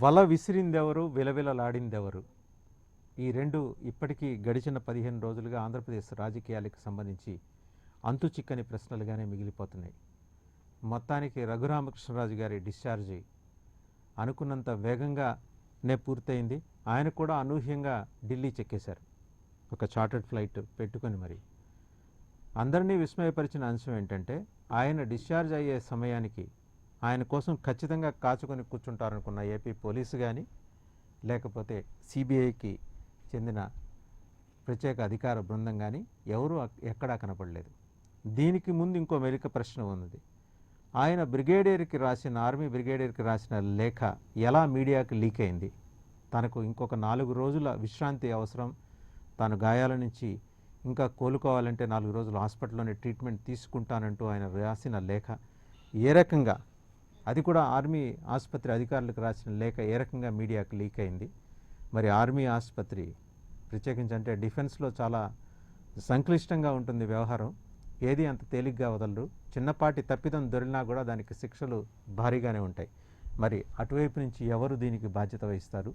వల విసిరిందెవరు, విలవిలలాడిందెవరు? ఈ రెండు ఇప్పటికీ గడిచిన 15 రోజులుగా ఆంధ్రప్రదేశ్ రాజకీయాలకు సంబంధించి అంతు చిక్కని ప్రశ్నలుగానే మిగిలిపోతున్నాయి. మొత్తానికి రఘురామకృష్ణరాజు గారి డిశ్చార్జి అనుకున్నంత వేగంగానే పూర్తయింది. ఆయన కూడా అనూహ్యంగా ఢిల్లీ చెక్కేశారు, ఒక చార్టర్డ్ ఫ్లైట్ పెట్టుకొని. మరి అందరినీ విస్మయపరిచిన అంశం ఏంటంటే, ఆయన డిశ్చార్జ్ అయ్యే సమయానికి ఆయన కోసం ఖచ్చితంగా కాచుకొని కూర్చుంటారనుకున్న ఏపీ పోలీసు కానీ, లేకపోతే సిబిఐకి చెందిన ప్రత్యేక అధికార బృందం కానీ ఎవరూ ఎక్కడా కనపడలేదు. దీనికి ముందు ఇంకో మెలిక ప్రశ్న ఉన్నది. ఆయన బ్రిగేడియర్కి రాసిన, ఆర్మీ బ్రిగేడియర్కి రాసిన లేఖ ఎలా మీడియాకి లీక్ అయింది? తనకు ఇంకొక 4 రోజుల విశ్రాంతి అవసరం, తాను గాయాల నుంచి ఇంకా కోలుకోవాలంటే 4 రోజులు హాస్పిటల్లోనే ట్రీట్మెంట్ తీసుకుంటానంటూ ఆయన రాసిన లేఖ ఏ రకంగా, అది కూడా ఆర్మీ ఆసుపత్రి అధికారులకు రాసిన లేఖ ఏ రకంగా మీడియాకి లీక్ అయింది? మరి ఆర్మీ ఆసుపత్రి ప్రత్యేకించి అంటే డిఫెన్స్లో చాలా సంక్లిష్టంగా ఉంటుంది వ్యవహారం, ఏది అంత తేలిగ్గా వదలరు. చిన్నపాటి తప్పిదం దొరికినా కూడా దానికి శిక్షలు భారీగానే ఉంటాయి. మరి అటువైపు నుంచి ఎవరు దీనికి బాధ్యత వహిస్తారు?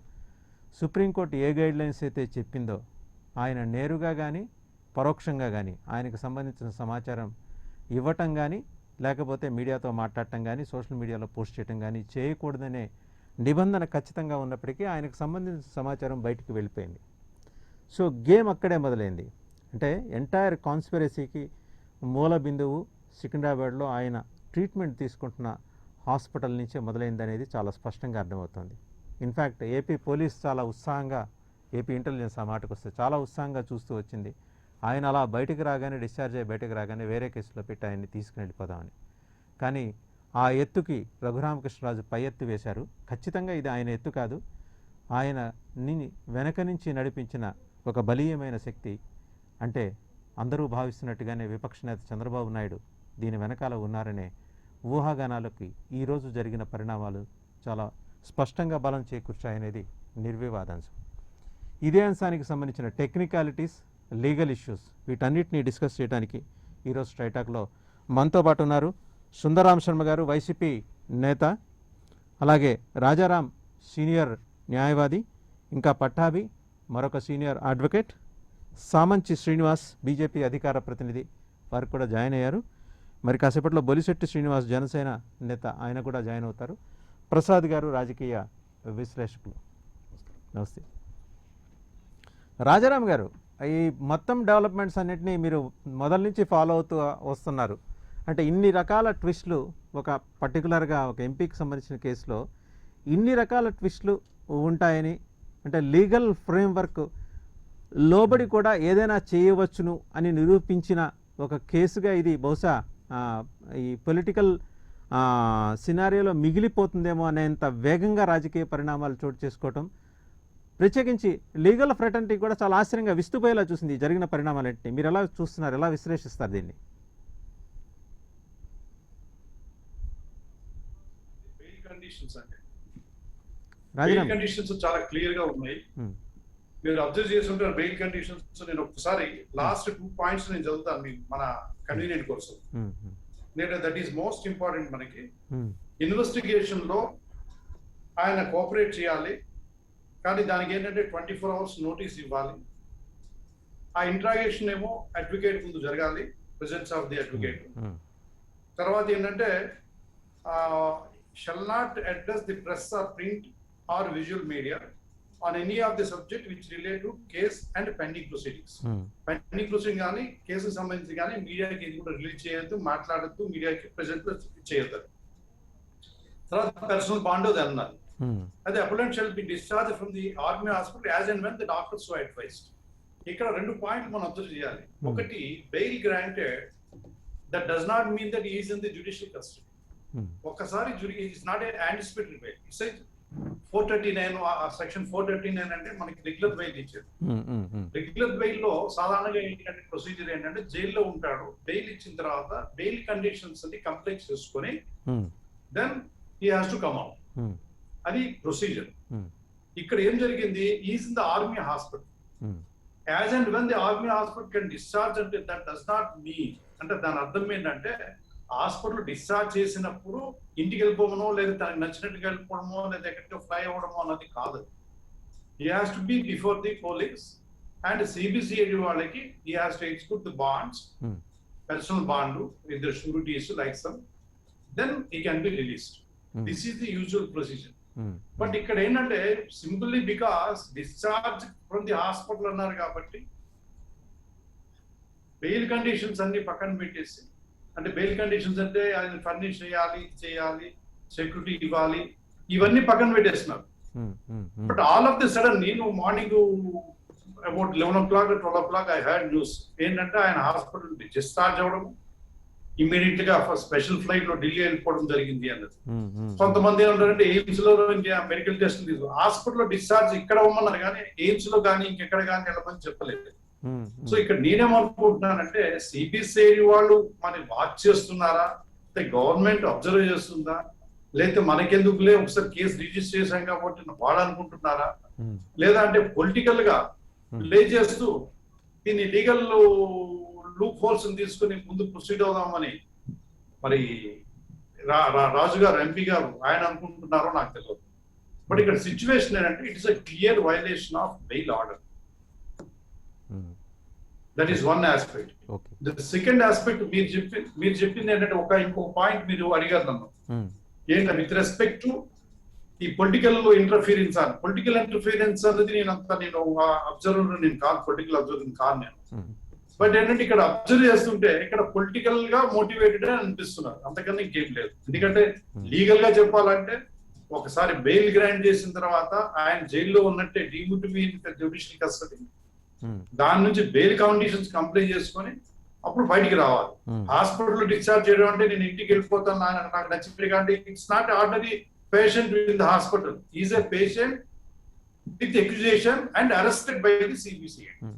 సుప్రీంకోర్టు ఏ గైడ్లైన్స్ అయితే చెప్పిందో ఆయన నేరుగా కానీ పరోక్షంగా కానీ ఆయనకు సంబంధించిన సమాచారం ఇవ్వటం కానీ, లేకపోతే మీడియాతో మాట్లాడటం కానీ, సోషల్ మీడియాలో పోస్ట్ చేయటం కానీ చేయకూడదనే నిబంధన ఖచ్చితంగా ఉన్నప్పటికీ ఆయనకు సంబంధించిన సమాచారం బయటికి వెళ్ళిపోయింది. సో గేమ్ అక్కడే మొదలైంది. అంటే ఎంటైర్ కాన్స్పిరసీకి మూల బిందువు సికింద్రాబాద్లో ఆయన ట్రీట్మెంట్ తీసుకుంటున్న హాస్పిటల్ నుంచే మొదలైందనేది చాలా స్పష్టంగా అర్థమవుతుంది. ఇన్ఫ్యాక్ట్ ఏపీ పోలీస్ చాలా ఉత్సాహంగా, ఏపీ ఇంటెలిజెన్స్ ఆ మాటకు వస్తే చాలా ఉత్సాహంగా చూస్తూ వచ్చింది. ఆయన అలా బయటకు రాగానే, డిశ్చార్జ్ అయ్యి బయటకు రాగానే వేరే కేసులో పెట్టి ఆయన్ని తీసుకుని వెళ్ళిపోదామని. కానీ ఆ ఎత్తుకి రఘురామకృష్ణరాజు పై ఎత్తు వేశారు. ఖచ్చితంగా ఇది ఆయన ఎత్తు కాదు, ఆయన వెనక నుంచి నడిపించిన ఒక బలీయమైన శక్తి. అంటే అందరూ భావిస్తున్నట్టుగానే విపక్ష నేత చంద్రబాబు నాయుడు దీని వెనకాల ఉన్నారనే ఊహాగానాలకి ఈరోజు జరిగిన పరిణామాలు చాలా స్పష్టంగా బలం చేకూర్చాయనేది నిర్వివాదాంశం. ఇదే అంశానికి సంబంధించిన టెక్నికాలిటీస్, లీగల్ ఇష్యూస్ వీటన్నిటినీ డిస్కస్ చేయడానికి ఈరోజు స్ట్రైట్ టాక్లో మనతో పాటు ఉన్నారు సుందరరాం శర్మ గారు, వైసీపీ నేత, అలాగే రాజారాం సీనియర్ న్యాయవాది, ఇంకా పట్టాభి మరొక senior advocate, Samanchi Srinivas BJP అధికార ప్రతినిధి, వారు కూడా జాయిన్ అయ్యారు. మరి కాసేపట్లో బొలిశెట్టి శ్రీనివాస్ జనసేన నేత, ఆయన కూడా జాయిన్ అవుతారు. ప్రసాద్ గారు రాజకీయ విశ్లేషకులు. నమస్తే. రాజారాం గారు, ఈ మొత్తం డెవలప్మెంట్స్ అన్నింటినీ మీరు మొదల నుంచి ఫాలో అవుతూ వస్తున్నారు. అంటే ఇన్ని రకాల ట్విస్టులు, ఒక పర్టికులర్గా ఒక ఎంపీకి సంబంధించిన కేసులో ఇన్ని రకాల ట్విస్టులు ఉంటాయని, అంటే లీగల్ ఫ్రేమ్వర్క్ లోబడి కూడా ఏదైనా చేయవచ్చును అని నిరూపించిన ఒక కేసుగా ఇది బహుశా ఈ పొలిటికల్ సినారియోలో మిగిలిపోతుందేమో అనేంత వేగంగా రాజకీయ పరిణామాలు చోటు చేసుకోవటం, ప్రత్యేకించి లీగల్ ఫ్రెటర్నిటీ కూడా చాలా ఆశ్చర్యంగా విస్తుపోయేలా చూసింది ఈ జరిగిన పరిణామాలన్నింటినీ. మీరు ఎలా చూస్తున్నారు, ఎలా విశ్లేషిస్తారు దీన్ని? కండిషన్స్ చాలా క్లియర్ గా ఉన్నాయి. మీరు అబ్జర్వ్ చేస్తుంటారు బెయిల్ కండిషన్స్. నేను ఒకసారి లాస్ట్ 2 పాయింట్స్ నేను చదువుతాను మీకు మన కన్వీనియంట్ కోసం. నేను దట్ ఈస్ మోస్ట్ ఇంపార్టెంట్. మనకి ఇన్వెస్టిగేషన్ లో ఆయన కోఆపరేట్ చేయాలి, కానీ దానికి ఏంటంటే 24 hours నోటీస్ ఇవ్వాలి. ఆ ఇంట్రాగేషన్ ఏమో అడ్వకేట్ ముందు జరగాలి, ప్రెజెన్స్ ఆఫ్ ది అడ్వకేట్. తర్వాత ఏంటంటే shall not address the press or print or visual media on any of the subject which relate to case and pending proceedings. Pending proceeding గానీ case సంబంధించి కానీ మీడియాకి ఇది కూడా రిలీజ్ చేయొద్దు, మాట్లాడద్దు, మీడియాకి ప్రెజెంట్ చేయొద్దు. తర్వాత పర్సనల్ బాండ్ అన్నారు. అదే appellant shall be discharge from the army hospital as and when the doctor so advised. ఇక్కడ 2 పాయింట్లు మనం అబ్జర్వ్ చేయాలి. ఒకటి, bail granted that does not mean that he is in the judicial custody. ఒక్కసారి it's not a anticipatory bail. It's 439 section 439 అంటే మనకి regular bail ఇచ్చారు. Regular bail లో సాధారణంగా ఏంటంటే ప్రొసీజర్ ఏంటంటే జైల్లో ఉంటాడు, బెయిల్ ఇచ్చిన తర్వాత బెయిల్ కండిషన్స్ అన్ని కంప్లైంట్ చేసుకొని then he has to come out. అది ప్రొసీజర్. ఇక్కడ ఏం జరిగింది, is in the army hospital. As and when the army hospital can discharge అంటే దట్ డస్ నాట్ మీన్, అంటే దాని అర్థం ఏంటంటే హాస్పిటల్ డిశ్చార్జ్ చేసినప్పుడు ఇంటికి వెళ్ళిపోవడమో లేదా తనకు నచ్చినట్టుగా వెళ్ళిపోవడమో లేదా ఎక్కడికి ఫ్లై అవ్వడమో అన్నది కాదు. He has to be before the police and CBCID వాళ్ళకి he has to execute the bonds, personal bond with the sureties like some, then he can be released. This is the usual procedure. But ఇక్కడ ఏంటంటే simply because discharge from the hospital అన్నారు కాబట్టి bail conditions అన్ని పక్కన పెట్టేసి, అంటే bail conditions అంటే ఆయన ఫర్నిష్ చేయాలి, సెక్యూరిటీ ఇవ్వాలి, ఇవన్నీ పక్కన పెట్టేస్తున్నారు. But all of the sudden నేను morning about 11 o'clock 12 o'clock I heard news ఏంటంటే ఆయన హాస్పిటల్ డిశ్చార్జ్ అవ్వడం, ఇమీడియట్ గా స్పెషల్ ఫ్లైట్ లో ఢిల్లీ వెళ్ళిపోవడం జరిగింది అన్నది. కొంతమంది ఏమంటారంటే ఎయిమ్స్ లో మెడికల్ టెస్ట్ తీసుకో, హాస్పిటల్లో డిశ్చార్జ్ ఇక్కడ ఇవ్వమన్నారు కానీ ఎయిమ్స్ లో కానీ ఇంకెక్కడ కానీ వెళ్ళమని చెప్పలేదు. సో ఇక్కడ నేనేమనుకుంటున్నానంటే సిబిసిఐడి వాళ్ళు మనకి వాచ్ చేస్తున్నారా, అంటే గవర్నమెంట్ అబ్జర్వ్ చేస్తుందా, లేకపోతే మనకెందుకులే ఒకసారి కేసు రిజిస్టర్ చేశాం కాబట్టి వాళ్ళు అనుకుంటున్నారా, లేదా అంటే పొలిటికల్ గా ప్లే చేస్తూ దీన్ని లీగల్ లూప్ హోల్స్ తీసుకుని ముందు ప్రొసీడ్ అవుదామని మరి రాజు గారు ఎంపీ గారు ఆయన అనుకుంటున్నారో నాకు తెలియదు. బట్ ఇక్కడ సిచ్యువేషన్ ఏంటంటే it is a clear violation of bail order. That is one aspect. The second aspect మీరు చెప్పింది ఏంటంటే ఇంకో పాయింట్ మీరు అడిగారు నన్ను, ఏంటంటే విత్ రెస్పెక్ట్ టు ఈ పొలిటికల్ ఇంటర్ఫీరెన్స్ అని. పొలిటికల్ ఇంటర్ఫీరెన్స్ అనేది నేను అబ్జర్వర్ నేను కాదు, పొలిటికల్ అబ్జర్వర్ కాదు నేను. బట్ ఏంటంటే ఇక్కడ అబ్జర్వ్ చేస్తుంటే ఇక్కడ పొలిటికల్ గా మోటివేటెడ్ అని అనిపిస్తున్నారు, అంతకన్నా ఇంకేం లేదు. ఎందుకంటే లీగల్ గా చెప్పాలంటే ఒకసారి బెయిల్ గ్రాంట్ చేసిన తర్వాత ఆయన జైల్లో ఉన్నట్టే deemed to be in judicial custody, దాని నుంచి బెయిల్ కండిషన్స్ కంప్లైంట్ చేసుకొని అప్పుడు బయటికి రావాలి. హాస్పిటల్ డిశ్చార్జ్ చేయడం అంటే నేను ఇంటికి వెళ్ళిపోతాను నాకు నచ్చింది కానీ it's not ordinary patient in the hospital, is a patient with accusation and arrested by the CBCID.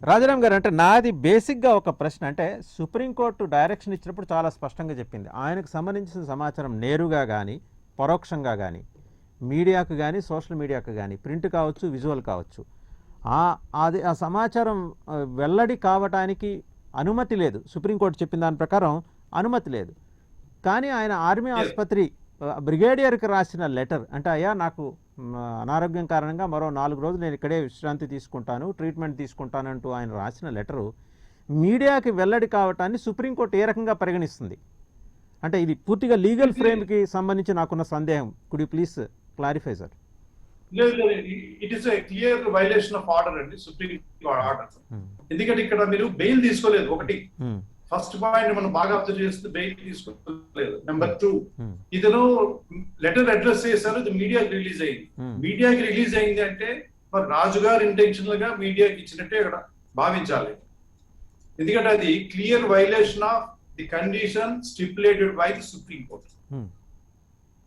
Rajaram గారు, అంటే నాది బేసిక్గా ఒక ప్రశ్న, అంటే సుప్రీంకోర్టు డైరెక్షన్ ఇచ్చినప్పుడు చాలా స్పష్టంగా చెప్పింది ఆయనకు సంబంధించిన సమాచారం నేరుగా కానీ పరోక్షంగా కానీ మీడియాకు కానీ సోషల్ మీడియాకు కానీ ప్రింట్ కావచ్చు విజువల్ కావచ్చు ఆ సమాచారం వెల్లడి కావటానికి అనుమతి లేదు. సుప్రీంకోర్టు చెప్పిన దాని ప్రకారం అనుమతి లేదు. కానీ ఆయన ఆర్మీ ఆసుపత్రి బ్రిగేడియర్కి రాసిన లెటర్ అంటే అయ్యా నాకు అనారోగ్యం కారణంగా మరో 4 రోజులు నేను ఇక్కడే విశ్రాంతి తీసుకుంటాను, ట్రీట్మెంట్ తీసుకుంటానంటూ ఆయన రాసిన లెటరు మీడియాకి వెల్లడి కావటాన్ని సుప్రీంకోర్టు ఏ రకంగా పరిగణిస్తుంది? అంటే ఇది పూర్తిగా లీగల్ ఫ్రేమ్కి సంబంధించి నాకున్న సందేహం. Could you please clarify sir? It is a clear violation of order అండి, సుప్రీం ఆర్డర్. ఎందుకంటే ఇక్కడ మీరు బెయిల్ తీసుకోలేదు. ఒకటి ఫస్ట్ పాయింట్ మనం బాగా అబ్జర్వ్ చేస్తే బెయిల్ తీసుకోలేదు. నెంబర్ 2 ఇతను లెటర్ అడ్రస్ చేశారు, ఇది మీడియాకి రిలీజ్ అయింది. మీడియాకి రిలీజ్ అయింది అంటే మరి రాజు గారు ఇంటెన్షనల్ గా మీడియాకి ఇచ్చినట్టే ఇక్కడ భావించాలి. ఎందుకంటే అది clear violation of the condition stipulated by the supreme court.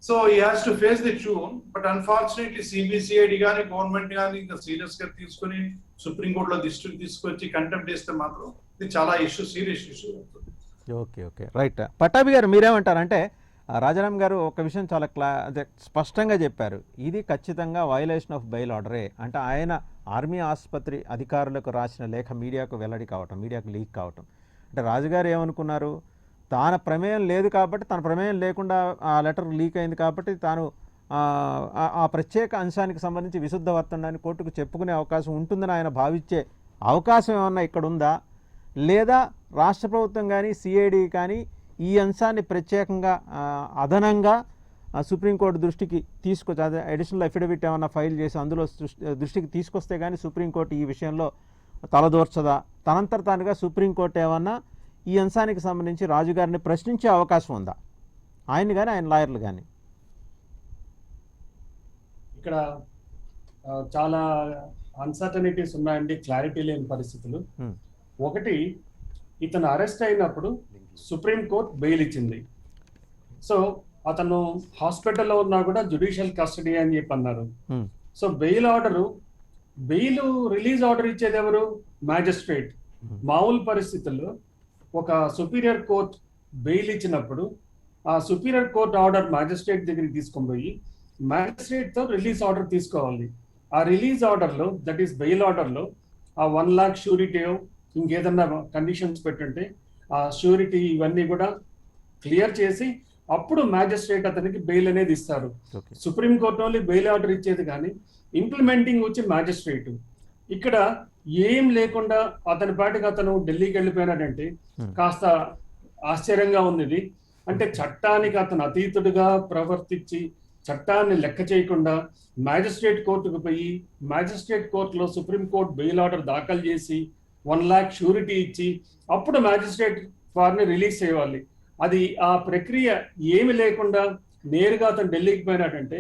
So he has to face the truth, but unfortunately CBCID గానీ గవర్నమెంట్ గానీ ఇంకా సీరియస్ గా తీసుకుని సుప్రీం కోర్టులో దృష్టికి తీసుకొచ్చి కంటెంప్ట్ చేస్తే మాత్రం ఇది చాలా సీరియస్ ఇష్యూ అవుతుంది. Okay right. పట్టాభి గారు మీరేమంటారంటే రాజారాం గారు ఒక విషయం చాలా స్పష్టంగా చెప్పారు, ఇది ఖచ్చితంగా వైలేషన్ ఆఫ్ బెయిల్ ఆర్డరే. అంటే ఆయన ఆర్మీ ఆసుపత్రి అధికారులకు రాసిన లేఖ మీడియాకు వెల్లడి కావటం, మీడియాకు లీక్ కావటం. అంటే రాజుగారు ఏమనుకున్నారు, తన ప్రమేయం లేదు కాబట్టి, తన ప్రమేయం లేకుండా ఆ లెటర్ లీక్ అయింది కాబట్టి తాను ఆ ప్రత్యేక అంశానికి సంబంధించి విశుద్ధ వర్తనాన్ని కోర్టుకు చెప్పుకునే అవకాశం ఉంటుందని ఆయన భావించే అవకాశం ఏమన్నా ఇక్కడ ఉందా? లేదా రాష్ట్ర ప్రభుత్వం కానీ సిఐడి కానీ ఈ అంశాన్ని ప్రత్యేకంగా అదనంగా సుప్రీంకోర్టు దృష్టికి తీసుకొచ్చి అదే అడిషనల్ అఫిడవిట్ ఏమన్నా ఫైల్ చేసి అందులో దృష్టికి తీసుకొస్తే కానీ సుప్రీంకోర్టు ఈ విషయంలో తలదూర్చదా? తనంతట తానుగా సుప్రీంకోర్టు ఏమన్నా ఈ అంశానికి సంబంధించి రాజుగారిని ప్రశ్నించే అవకాశం ఉందా, ఆయన కానీ ఆయన లాయర్లు కానీ? ఇక్కడ చాలా అన్సర్టనిటీస్ ఉన్నాయండి, క్లారిటీ లేని పరిస్థితులు. ఒకటి, ఇతను అరెస్ట్ అయినప్పుడు సుప్రీంకోర్టు బెయిల్ ఇచ్చింది. సో అతను హాస్పిటల్లో ఉన్నా కూడా జ్యుడిషియల్ కస్టడీ అని చెప్పి అన్నారు. సో బెయిల్ రిలీజ్ ఆర్డర్ ఇచ్చేది ఎవరు? మ్యాజిస్ట్రేట్. మామూలు పరిస్థితుల్లో ఒక సుపీరియర్ కోర్ట్ బెయిల్ ఇచ్చినప్పుడు ఆ సుపీరియర్ కోర్ట్ ఆర్డర్ మ్యాజిస్ట్రేట్ దగ్గరికి తీసుకొని పోయి మ్యాజిస్ట్రేట్తో రిలీజ్ ఆర్డర్ తీసుకోవాలి. ఆ రిలీజ్ ఆర్డర్లో, దట్ ఈస్ బెయిల్ ఆర్డర్లో, ఆ 1 lakh షూరిటీ ఇంకేదన్నా కండిషన్స్ పెట్టుంటే ఆ షూరిటీ ఇవన్నీ కూడా క్లియర్ చేసి అప్పుడు మ్యాజిస్ట్రేట్ అతనికి బెయిల్ అనేది ఇస్తారు. Okay. Supreme court only bail order ఇచ్చేది కానీ ఇంప్లిమెంటింగ్ వచ్చి మ్యాజిస్ట్రేట్. ఇక్కడ ఏం లేకుండా అతని పాటికి అతను ఢిల్లీకి వెళ్ళిపోయినాడంటే కాస్త ఆశ్చర్యంగా ఉంది ఇది. అంటే చట్టానికి అతను అతీతుడిగా ప్రవర్తించి చట్టాన్ని లెక్క చేయకుండా మ్యాజిస్ట్రేట్ కోర్టుకు పోయి మ్యాజిస్ట్రేట్ కోర్టులో సుప్రీంకోర్టు బెయిల్ ఆర్డర్ దాఖలు చేసి 1 lakh షూరిటీ ఇచ్చి అప్పుడు మ్యాజిస్ట్రేట్ వారిని రిలీజ్ చేయాలి. అది ఆ ప్రక్రియ ఏమి లేకుండా నేరుగా అతను ఢిల్లీకి పోయినాడంటే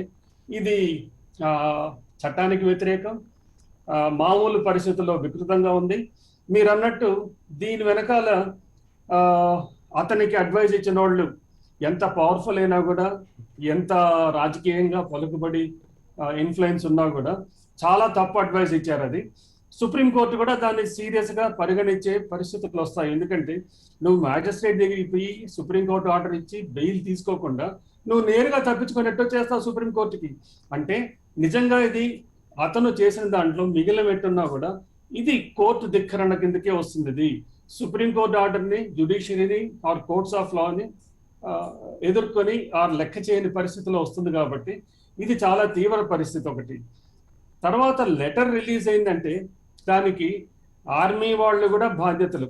ఇది చట్టానికి వ్యతిరేకం, మామూలు పరిస్థితుల్లో వికృతంగా ఉంది. మీరు అన్నట్టు దీని వెనకాల అతనికి అడ్వైజ్ ఇచ్చిన వాళ్ళు ఎంత పవర్ఫుల్ అయినా కూడా, ఎంత రాజకీయంగా పలుకుబడి ఇన్ఫ్లుయెన్స్ ఉన్నా కూడా చాలా తప్పు అడ్వైజ్ ఇచ్చారు. అది సుప్రీంకోర్టు కూడా దాన్ని సీరియస్ గా పరిగణించే పరిస్థితులు వస్తాయి. ఎందుకంటే నువ్వు మ్యాజిస్ట్రేట్ దగ్గరికి పోయి సుప్రీంకోర్టు ఆర్డర్ ఇచ్చి బెయిల్ తీసుకోకుండా నువ్వు నేరుగా తప్పించుకున్నట్టు చేస్తావు సుప్రీంకోర్టుకి. అంటే నిజంగా ఇది అతను చేసిన దాంట్లో మిగిలిన పెట్టున్నా కూడా ఇది కోర్టు ధిక్కరణ కిందకే వస్తుంది. ఇది సుప్రీంకోర్టు ఆర్డర్ని జ్యుడిషియరీని ఆర్ కోర్ట్స్ ఆఫ్ లాని ఎదుర్కొని ఆ లెక్క చేయని పరిస్థితిలో వస్తుంది. కాబట్టి ఇది చాలా తీవ్ర పరిస్థితి. ఒకటి తర్వాత లెటర్ రిలీజ్ అయిందంటే దానికి ఆర్మీ వాళ్ళు కూడా బాధ్యతలు.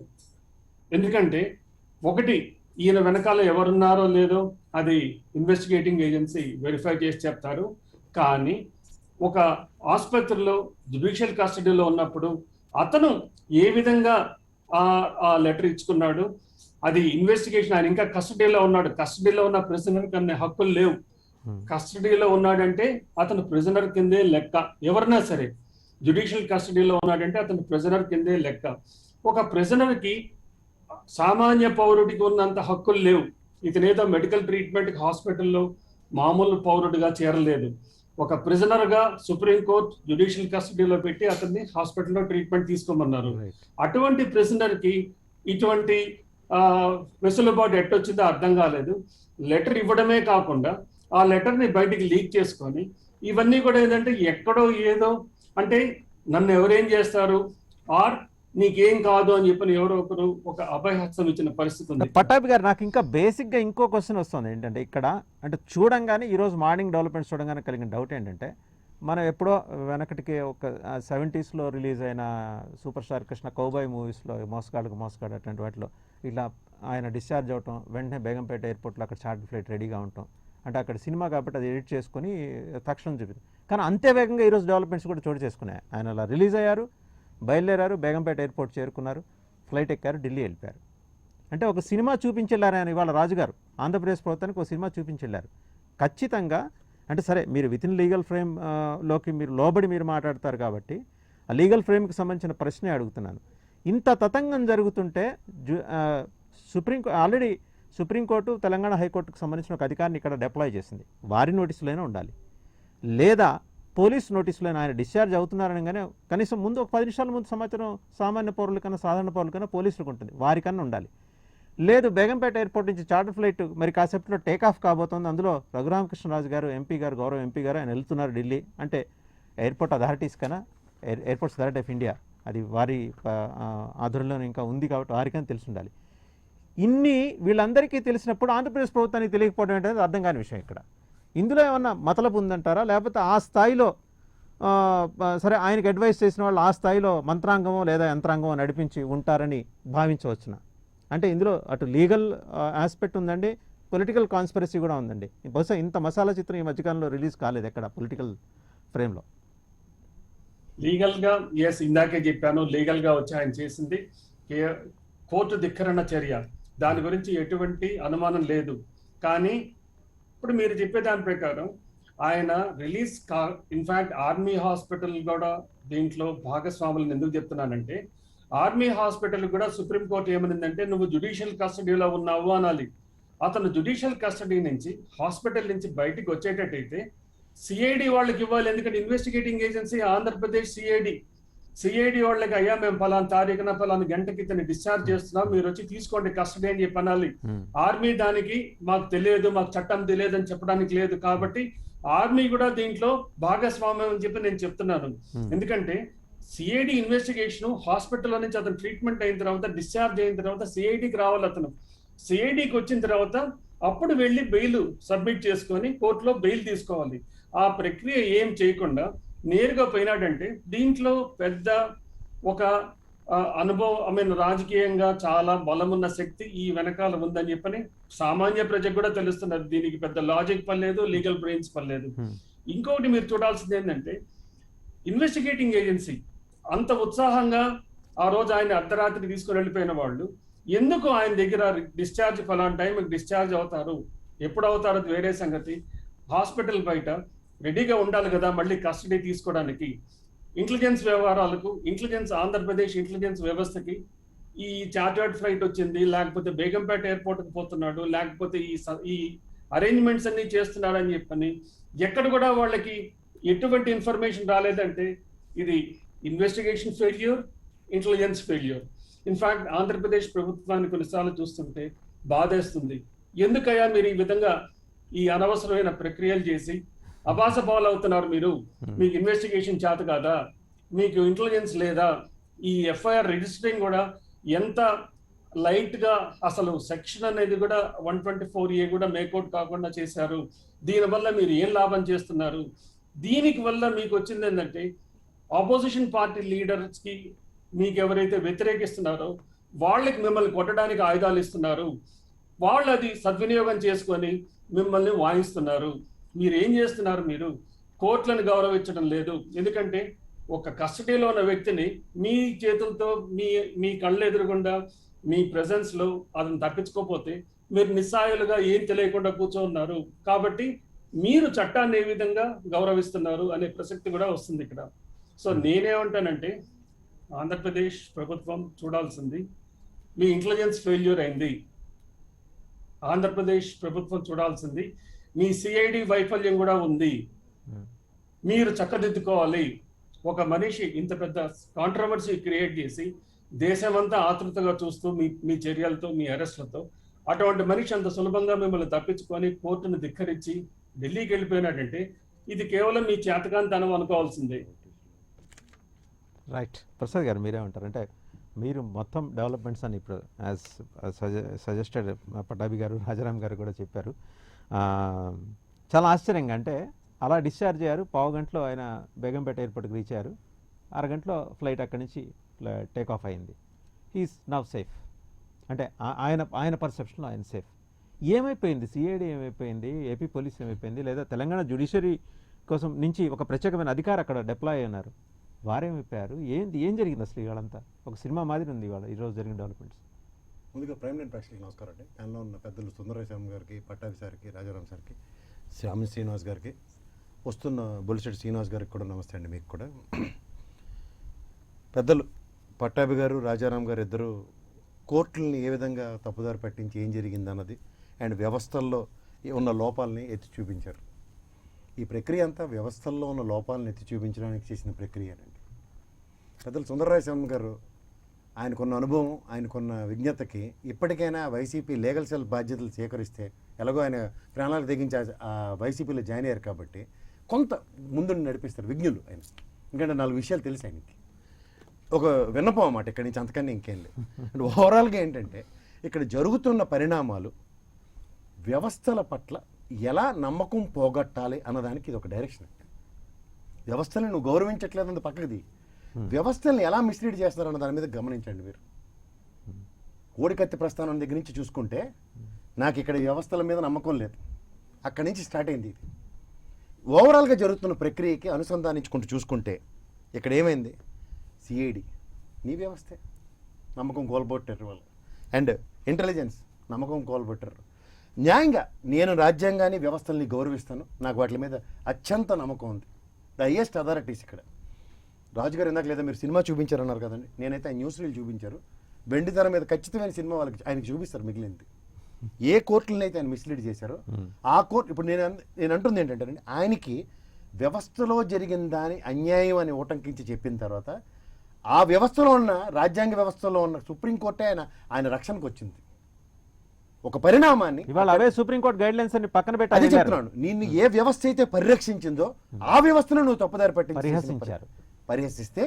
ఎందుకంటే ఒకటి ఈయన వెనకాల ఎవరున్నారో లేదో అది ఇన్వెస్టిగేటింగ్ ఏజెన్సీ వెరిఫై చేసి చెప్తారు. కానీ ఒక ఆసుపత్రిలో జ్యుడిషియల్ కస్టడీలో ఉన్నప్పుడు అతను ఏ విధంగా ఆ లెటర్ ఇచ్చుకున్నాడు, అది ఇన్వెస్టిగేషన్. ఆయన ఇంకా కస్టడీలో ఉన్నాడు. కస్టడీలో ఉన్న ప్రిజనర్ కన్నా హక్కులు లేవు. కస్టడీలో ఉన్నాడంటే అతను ప్రిజనర్ కిందే లెక్క. ఎవరైనా సరే జ్యుడిషియల్ కస్టడీలో ఉన్నాడంటే అతను ప్రిజనర్ కిందే లెక్క. ఒక ప్రిజనర్ కి సామాన్య పౌరుడికి ఉన్నంత హక్కులు లేవు. ఇతనేదో మెడికల్ ట్రీట్మెంట్ హాస్పిటల్లో మామూలు పౌరుడిగా చేరలేదు. ఒక ప్రిజనర్ గా సుప్రీంకోర్టు జ్యుడిషియల్ కస్టడీలో పెట్టి అతన్ని హాస్పిటల్లో ట్రీట్మెంట్ తీసుకోమన్నారు. అటువంటి ప్రిజనర్ కి ఇటువంటి వెసులుబాటు ఎట్టొచ్చిందో అర్థం కాలేదు. లెటర్ ఇవ్వడమే కాకుండా ఆ లెటర్ ని బయటికి లీక్ చేసుకొని ఇవన్నీ కూడా ఏంటంటే ఎక్కడో ఏదో అంటే నన్ను ఎవరేం చేస్తారు ఆర్ నీకేం కాదు అని చెప్పని ఎవరో ఒకరు ఒక అభయహస్తం ఇచ్చిన పరిస్థితి ఉంది. పట్టాభి గారు, నాకు ఇంకా బేసిక్ గా ఇంకో క్వశ్చన్ వస్తుంది. ఏంటంటే ఇక్కడ అంటే చూడంగానే ఈరోజు మార్నింగ్ డెవలప్మెంట్స్ చూడంగానే కలిగిన డౌట్ ఏంటంటే, మనం ఎప్పుడో వెనకటికి ఒక 70s రిలీజ్ అయిన సూపర్ స్టార్ కృష్ణ కౌబాయ్ మూవీస్లో మోసగాడు అటువంటి వాటిలో ఇలా ఆయన డిశ్చార్జ్ అవటం, వెంటనే బేగంపేట ఎయిర్పోర్ట్లో అక్కడ చార్టర్ ఫ్లైట్ రెడీగా ఉండటం, అంటే అక్కడ సినిమా కాబట్టి అది ఎడిట్ చేసుకుని తక్షణం చూపింది. కానీ అంతే వేగంగా ఈరోజు డెవలప్మెంట్స్ కూడా చోటు చేసుకున్నాయి. ఆయన అలా రిలీజ్ అయ్యారు, బయలుదేరారు, బేగంపేట ఎయిర్పోర్ట్ చేరుకున్నారు, ఫ్లైట్ ఎక్కారు, ఢిల్లీ వెళ్ళిపోయారు. అంటే ఒక సినిమా చూపించెళ్ళారు ఆయన. ఇవాళ రాజుగారు ఆంధ్రప్రదేశ్ ప్రభుత్వానికి ఒక సినిమా చూపించెళ్ళారు. ఖచ్చితంగా అంటే సరే మీరు వితిన్ లీగల్ ఫ్రేమ్ లోకి మీరు లోబడి మీరు మాట్లాడతారు కాబట్టి ఆ లీగల్ ఫ్రేమ్కి సంబంధించిన ప్రశ్నే అడుగుతున్నాను. ఇంత తతంగం జరుగుతుంటే ఆల్రెడీ సుప్రీంకోర్టు తెలంగాణ హైకోర్టుకు సంబంధించిన ఒక అధికారిని ఇక్కడ డిప్లాయ్ చేసింది. వారి నోటీసులైనా ఉండాలి, లేదా పోలీస్ నోటీసులైనా. ఆయన డిశ్చార్జ్ అవుతున్నారనగానే కనీసం ముందు ఒక 10 నిమిషాల ముందు సమాచారం సామాన్య పౌరులకన్నా సాధారణ పౌరులకన్నా పోలీసులకు ఉంటుంది, వారికన్నా ఉండాలి. లేదు బేగంపేట ఎయిర్పోర్ట్ నుంచి చార్టర్ ఫ్లైట్ మరి కాసేపట్లో టేక్ ఆఫ్ కాబోతోంది, అందులో రఘురామకృష్ణరాజు గారు ఎంపీ గారు గౌరవ ఎంపీ గారు ఆయన వెళ్తున్నారు ఢిల్లీ అంటే ఎయిర్పోర్ట్ అథారిటీస్ కన్నా ఎయిర్పోర్ట్స్ అథారిటీ ఆఫ్ ఇండియా అది వారి ఆధ్వర్యంలో ఇంకా ఉంది కాబట్టి వారికైనా తెలిసి ఉండాలి. ఇన్ని వీళ్ళందరికీ తెలిసినప్పుడు ఆంధ్రప్రదేశ్ ప్రభుత్వానికి తెలియకపోవడం ఏంటనేది అర్థం కాని విషయం. ఇక్కడ ఇందులో ఏమన్నా మతలబు ఉందంటారా, లేకపోతే ఆ స్థాయిలో సరే ఆయనకు అడ్వైస్ చేసిన వాళ్ళు ఆ స్థాయిలో మంత్రాంగమో లేదా యంత్రాంగమో నడిపించి ఉంటారని భావించవచ్చునా? అంటే ఇందులో అటు లీగల్ ఆస్పెక్ట్ ఉందండి, పొలిటికల్ కాన్స్పిరసీ కూడా ఉందండి. బహుశా ఇంత మసాలా చిత్రం ఈ మధ్యకాలంలో రిలీజ్ కాలేదు ఎక్కడ పొలిటికల్ ఫ్రేమ్లో. లీగల్గా ఎస్, ఇందాకే చెప్పాను, లీగల్గా వచ్చి ఆయన చేసింది కోర్టు ధిక్కరణ చర్య, దాని గురించి ఎటువంటి అనుమానం లేదు. కానీ ఇప్పుడు మీరు చెప్పే దాని ప్రకారం ఆయన రిలీజ్ ఇన్ఫాక్ట్ ఆర్మీ హాస్పిటల్ కూడా దీంట్లో భాగస్వాములను ఎందుకు చెప్తున్నానంటే, ఆర్మీ హాస్పిటల్ కూడా సుప్రీంకోర్టు ఏమనిందంటే నువ్వు జ్యుడిషియల్ కస్టడీలో ఉన్నావు అనాలి. అతను జ్యుడిషియల్ కస్టడీ నుంచి హాస్పిటల్ నుంచి బయటికి వచ్చేటట్టయితే సిఐడి వాళ్ళకి ఇవ్వాలి. ఎందుకంటే ఇన్వెస్టిగేటింగ్ ఏజెన్సీ ఆంధ్రప్రదేశ్ సిఐడి వాళ్ళకి అయ్యా మేము ఫలానా తారీఖున ఫలానా గంటకి ఇతన్ని డిశ్చార్జ్ చేస్తున్నాం, మీరు వచ్చి తీసుకోండి కస్టడీ అని చెప్పి అనాలి. ఆర్మీ దానికి మాకు తెలియదు, మాకు చట్టం తెలియదు అని చెప్పడానికి లేదు. కాబట్టి ఆర్మీ కూడా దీంట్లో భాగస్వామ్యం అని చెప్పి నేను చెప్తున్నాను. ఎందుకంటే సిఐడి ఇన్వెస్టిగేషన్ హాస్పిటల్లో నుంచి అతను ట్రీట్మెంట్ అయిన తర్వాత డిశ్చార్జ్ అయిన తర్వాత సిఐడికి రావాలి. అతను సిఐడికి వచ్చిన తర్వాత అప్పుడు వెళ్ళి బెయిల్ సబ్మిట్ చేసుకొని కోర్టులో బెయిల్ తీసుకోవాలి. ఆ ప్రక్రియ ఏం చేయకుండా నేరుగా పోయినాడంటే దీంట్లో పెద్ద ఒక అనుభవం రాజకీయంగా చాలా బలమున్న శక్తి ఈ వెనకాల ఉందని చెప్పని సామాన్య ప్రజకు కూడా తెలుస్తున్నది. దీనికి పెద్ద లాజిక్ పర్లేదు, లీగల్ బ్రెయిన్స్ పర్లేదు. ఇంకొకటి మీరు చూడాల్సింది ఏంటంటే ఇన్వెస్టిగేటింగ్ ఏజెన్సీ అంత ఉత్సాహంగా ఆ రోజు ఆయన అర్ధరాత్రి తీసుకుని వెళ్ళిపోయిన వాళ్ళు ఎందుకు ఆయన దగ్గర డిశ్చార్జ్ ఫలానా టైంకి డిశ్చార్జ్ అవుతారు, ఎప్పుడు అవుతారో వేరే సంగతి, హాస్పిటల్ బయట రెడీగా ఉండాలి కదా మళ్ళీ కస్టడీ తీసుకోవడానికి. ఇంటెలిజెన్స్ వ్యవహారాలకు, ఆంధ్రప్రదేశ్ ఇంటెలిజెన్స్ వ్యవస్థకి ఈ చార్టర్డ్ ఫ్లైట్ వచ్చింది, లేకపోతే బేగంపేట ఎయిర్పోర్ట్కి పోతున్నాడు, లేకపోతే ఈ అరేంజ్మెంట్స్ అన్ని చేస్తున్నాడు అని చెప్పని ఎక్కడ కూడా వాళ్ళకి ఎటువంటి ఇన్ఫర్మేషన్ రాలేదంటే ఇది investigation failure, intelligence failure. In fact Andhra Pradesh ప్రభుత్వాన్ని కొన్నిసార్లు చూస్తుంటే బాధేస్తుంది. ఎందుకయ్యా మీరు ఈ విధంగా ఈ అనవసరమైన ప్రక్రియలు చేసి అబాసపాలు అవుతున్నారు? మీకు ఇన్వెస్టిగేషన్ చేత కాదా? మీకు ఇంటెలిజెన్స్ లేదా? ఈ ఎఫ్ఐఆర్ రిజిస్టరింగ్ కూడా ఎంత లైట్ గా అసలు సెక్షన్ అనేది కూడా 124A కూడా మేకౌట్ కాకుండా చేశారు. దీనివల్ల మీరు ఏం లాభం చేస్తున్నారు? దీనికి వల్ల మీకు వచ్చింది ఏంటంటే ఆపోజిషన్ పార్టీ లీడర్స్ కి మీకు ఎవరైతే వ్యతిరేకిస్తున్నారో వాళ్ళకి మిమ్మల్ని కొట్టడానికి ఆయుధాలు ఇస్తున్నారు. వాళ్ళు అది సద్వినియోగం చేసుకొని మిమ్మల్ని వాయిస్తున్నారు. మీరు ఏం చేస్తున్నారు? మీరు కోర్టులను గౌరవించడం లేదు. ఎందుకంటే ఒక కస్టడీలో ఉన్న వ్యక్తిని మీ చేతులతో మీ కళ్ళ ఎదురుగుండా మీ ప్రెజెన్స్ లో అతను తప్పించుకోకపోతే మీరు నిస్సాయులుగా ఏం తెలియకుండా కూర్చోన్నారు. కాబట్టి మీరు చట్టాన్ని ఏ విధంగా గౌరవిస్తున్నారు అనే ప్రసక్తి కూడా వస్తుంది ఇక్కడ. సో నేనేమంటానంటే ఆంధ్రప్రదేశ్ ప్రభుత్వం చూడాల్సింది, మీ ఇంటెలిజెన్స్ ఫెయిల్యూర్ అయింది. ఆంధ్రప్రదేశ్ ప్రభుత్వం చూడాల్సింది, మీ సిఐడి వైఫల్యం కూడా ఉంది. మీరు చక్కదిద్దుకోవాలి. ఒక మనిషి ఇంత పెద్ద కాంట్రవర్సీ క్రియేట్ చేసి దేశమంతా ఆతృతగా చూస్తూ మీ చర్యలతో, మీ అరెస్ట్లతో అటువంటి మనిషి అంత సులభంగా మిమ్మల్ని తప్పించుకొని కోర్టును ధిక్కరించి ఢిల్లీకి వెళ్ళిపోయినాడంటే ఇది కేవలం మీ చేతకాంతనం అనుకోవాల్సిందే. రైట్. ప్రసాద్ గారు మీరేమంటారు? అంటే మీరు మొత్తం డెవలప్మెంట్స్ అని ఇప్పుడు యాజ్ సజెస్టెడ్ పటాభి గారు, రాజారాం గారు కూడా చెప్పారు. చాలా ఆశ్చర్యంగా, అంటే అలా డిశ్చార్జ్ అయ్యారు, పావు గంటలో ఆయన బేగంపేట ఎయిర్పోర్ట్కి రీచ్ అయ్యారు, అరగంటలో ఫ్లైట్ అక్కడి నుంచి టేక్ ఆఫ్ అయింది. He's now safe. అంటే ఆయన పర్సెప్షన్లో ఆయన సేఫ్. ఏమైపోయింది? సిఐడి ఏమైపోయింది? ఏపీ పోలీస్ ఏమైపోయింది? లేదా తెలంగాణ జ్యుడిషియరీ కోసం నుంచి ఒక ప్రత్యేకమైన అధికారి అక్కడ డిప్లాయ్ అయినారు, వారేమైపోయారు? ఏం జరిగింది అసలు? ఇవాళంతా ఒక సినిమా మాదిరి ఉంది ఇవాళ ఈరోజు జరిగిన డెవలప్మెంట్స్. ముందుగా ప్రైమ్ లైన్ ప్రేక్షకులకు నమస్కారం అండి. దానిలో ఉన్న పెద్దలు సుందరరాయస్వామి గారికి, పట్టాభి సార్కి, రాజారాం సార్కి, శ్యామి శ్రీనివాస్ గారికి, వస్తున్న బొలిశెట్టి శ్రీనివాస్ గారికి కూడా నమస్తే అండి. మీకు కూడా పెద్దలు పట్టాభి గారు, రాజారాం గారు ఇద్దరు కోర్టులని ఏ విధంగా తప్పుదారి పట్టించి ఏం జరిగింది అన్నది అండ్ వ్యవస్థల్లో ఉన్న లోపాలని ఎత్తి చూపించారు. ఈ ప్రక్రియ అంతా వ్యవస్థల్లో ఉన్న లోపాలను ఎత్తి చూపించడానికి చేసిన ప్రక్రియనండి. పెద్దలు సుందరరాయస్వామి గారు ఆయనకున్న అనుభవం, ఆయనకున్న విజ్ఞతకి ఇప్పటికైనా వైసీపీ లీగల్ సెల్ బాధ్యతలు స్వీకరిస్తే, ఎలాగో ఆయన ప్రాణాలకు తెగించి ఆ వైసీపీలో జాయిన్ అయ్యారు కాబట్టి కొంత ముందు నడిపిస్తారు విజ్ఞులు ఆయన. ఎందుకంటే 4 విషయాలు తెలుసు ఆయనకి. ఒక విన్నపం అన్నమాట ఇక్కడి నుంచి, అంతకన్నా ఇంకేం లేదు. అంటే ఓవరాల్గా ఏంటంటే ఇక్కడ జరుగుతున్న పరిణామాలు వ్యవస్థల పట్ల ఎలా నమ్మకం పోగొట్టాలి అన్నదానికి ఇది ఒక డైరెక్షన్. వ్యవస్థలను నువ్వు గౌరవించట్లేదంత పక్కది, వ్యవస్థలను ఎలా మిస్లీడ్ చేస్తున్నారు అన్న దాని మీద గమనించండి మీరు. కోడికత్తి ప్రస్థానం దగ్గర నుంచి చూసుకుంటే నాకు ఇక్కడ వ్యవస్థల మీద నమ్మకం లేదు, అక్కడి నుంచి స్టార్ట్ అయింది ఇది. ఓవరాల్గా జరుగుతున్న ప్రక్రియకి అనుసంధానించుకుంటూ చూసుకుంటే ఇక్కడ ఏమైంది? సిఐడి నీ వ్యవస్థే నమ్మకం కోల్పోట్టారు వాళ్ళు, అండ్ ఇంటెలిజెన్స్ నమ్మకం కోల్పోట్టారు. న్యాయంగా నేను రాజ్యాంగాన్ని, వ్యవస్థల్ని గౌరవిస్తాను, నాకు వాటి మీద అత్యంత నమ్మకం ఉంది. ద హైయెస్ట్ అథారిటీస్ ఇక్కడ. రాజుగారు ఇందాక లేదా మీరు సినిమా చూపించారన్నారు కదండి, నేనైతే ఆయన న్యూస్ రీల్ చూపించారు. వెండి తెర మీద ఖచ్చితమైన సినిమా వాళ్ళకి ఆయనకి చూపిస్తారు. మిగిలింది ఏ కోర్టులను అయితే ఆయన మిస్లీడ్ చేశారో ఆ కోర్టు. ఇప్పుడు నేను అంటుంది ఏంటంటే ఆయనకి వ్యవస్థలో జరిగిన దాని అన్యాయం అని ఓటంకించి చెప్పిన తర్వాత ఆ వ్యవస్థలో ఉన్న, రాజ్యాంగ వ్యవస్థలో ఉన్న సుప్రీంకోర్టే ఆయన రక్షణకు వచ్చింది. ఒక పరిణామాన్ని ఇవాళ అవే సుప్రీంకోర్టు గైడ్ లైన్స్ అని పక్కన పెట్టి అది చెప్తున్నాను. నిన్ను ఏ వ్యవస్థ అయితే పరిరక్షించిందో ఆ వ్యవస్థను నువ్వు తప్పుదారి పరిహసిస్తే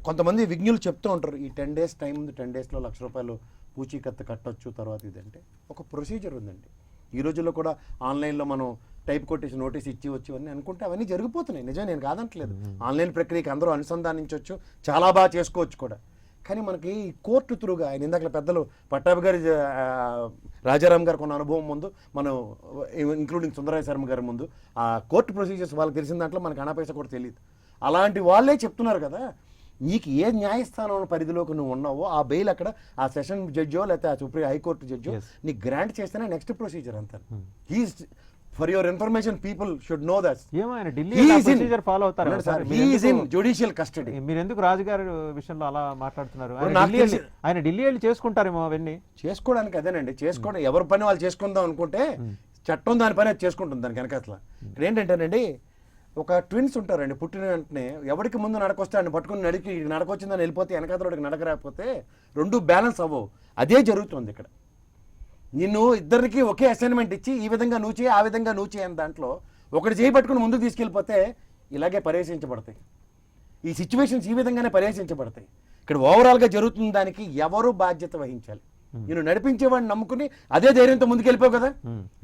కొంతమంది విజ్ఞులు చెప్తూ ఉంటారు, ఈ 10 days టైం ఉంది, 10 daysలో ₹1,00,000 పూచీకత్తు కట్టొచ్చు తర్వాత ఇదంటే ఒక ప్రొసీజర్ ఉందండి. ఈ రోజుల్లో కూడా ఆన్లైన్లో మనం టైప్ కొట్టేసి నోటీస్ ఇచ్చి వచ్చి అన్నీ అనుకుంటే అవన్నీ జరిగిపోతున్నాయి. నిజం, నేను కాదంటలేదు. ఆన్లైన్ ప్రక్రియకి అందరూ అనుసంధానించవచ్చు, చాలా బాగా చేసుకోవచ్చు కూడా. కానీ మనకి కోర్టు త్రూగా ఆయన ఇందాక పెద్దలు పట్టాభి గారి రాజారాం గారికి ఉన్న అనుభవం ముందు, మనం ఇంక్లూడింగ్ సుందరరాయ శర్మ గారి ముందు ఆ కోర్టు ప్రొసీజర్స్ వాళ్ళకి తెలిసిన దాంట్లో మనకు అనాపైసా కూడా తెలియదు. అలాంటి వాళ్ళే చెప్తున్నారు కదా, నీకు ఏ న్యాయస్థానం పరిధిలోకి నువ్వు ఉన్నావో ఆ బెయిల్ అక్కడ ఆ సెషన్ జడ్జో లేకపోతే ఆ సుప్రీం హైకోర్టు జడ్జో నీకు గ్రాంట్ చేస్తేనే నెక్స్ట్ ప్రొసీజర్ అంతా. He's for your information people should know that judicial custody. మీరు ఎందుకు రాజుగారి విషయంలో అలా మాట్లాడుతున్నారు? ఆయన ఢిల్లీ వెళ్ళి చేసుకుంటారేమో అవన్నీ. చేసుకోవడానికి అదేనండి, చేసుకోవడం ఎవరి పని వాళ్ళు చేసుకుందాం అనుకుంటే చట్టం దాని పని అది చేసుకుంటుంది. దానికి వెనక అసలు ఇక్కడ ఏంటంటేనండి, ఒక ట్విన్స్ ఉంటారండి, పుట్టిన వెంటనే ఎవరికి ముందు నడకొస్తే ఆయన పట్టుకుని నడికి నడకొచ్చిందని వెళ్ళిపోతే వెనకాతలోడికి నడక రాకపోతే రెండు బ్యాలెన్స్ అవ్వవు. అదే జరుగుతుంది ఇక్కడ. నిన్ను ఇద్దరికి ఒకే అసైన్మెంట్ ఇచ్చి ఈ విధంగా నువ్వు చేయి, ఆ విధంగా నువ్వు చేయని దాంట్లో ఒకటి చేయి పట్టుకుని ముందుకు తీసుకెళ్ళిపోతే ఇలాగే పరిహసించబడతాయి. ఈ సిచ్యువేషన్స్ ఈ విధంగానే పరిహసించబడతాయి. ఇక్కడ ఓవరాల్గా జరుగుతున్న దానికి ఎవరు బాధ్యత వహించాలి? నేను నడిపించేవాడిని నమ్ముకుని అదే ధైర్యంతో ముందుకెళ్ళిపోవు కదా.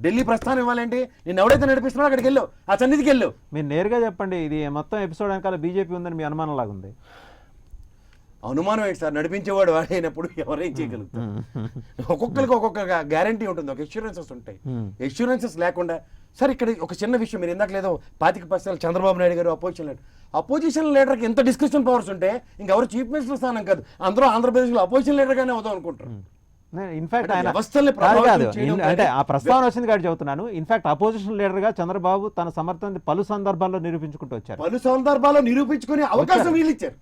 ఢిల్లీ ప్రస్థానం ఇవ్వాలంటే నేను ఎవడైతే నడిపిస్తున్నాడో అక్కడికి వెళ్ళు, ఆ సన్నిధికి వెళ్ళు. మీరు నేరుగా చెప్పండి, ఇది మొత్తం ఎపిసోడ్ వెనకాల బీజేపీ ఉందని మీ అనుమానం లాగా ఉంది. అనుమానం ఏంటి సార్, నడిపించేవాడు వాడైనప్పుడు ఎవరేం చేయగలుగుతారు? ఒక్కొక్కరికి ఒక్కొక్క గ్యారంటీ ఉంటుంది, ఒక ఎష్యూరెన్సెస్ ఉంటాయి. ఎష్యూరెన్సెస్ లేకుండా సార్ ఇక్కడ ఒక చిన్న విషయం, మీరు ఇందాక లేదో 25% చంద్రబాబు నాయుడు గారు అపోజిషన్ లీడర్కి ఎంత డిస్కషన్ పవర్స్ ఉంటే ఇంకెవరు చీఫ్ మినిస్టర్ స్థానం కాదు, అందరూ ఆంధ్రప్రదేశ్లో అపోజిషన్ లీడర్గానే అవుదాం అనుకుంటారు. ఇన్ఫాక్ట్ ఆయన అంటే ఆ ప్రస్తావన వచ్చింది కాబట్టి చెబుతున్నాను. ఇన్ఫాక్ట్ అపోజిషన్ లీడర్ గా చంద్రబాబు తన సమర్థాన్ని పలు సందర్భాల్లో నిరూపించుకుంటూ వచ్చారు. పలు సందర్భాల్లో నిరూపించుకునే అవకాశం వీళ్ళు ఇచ్చారు.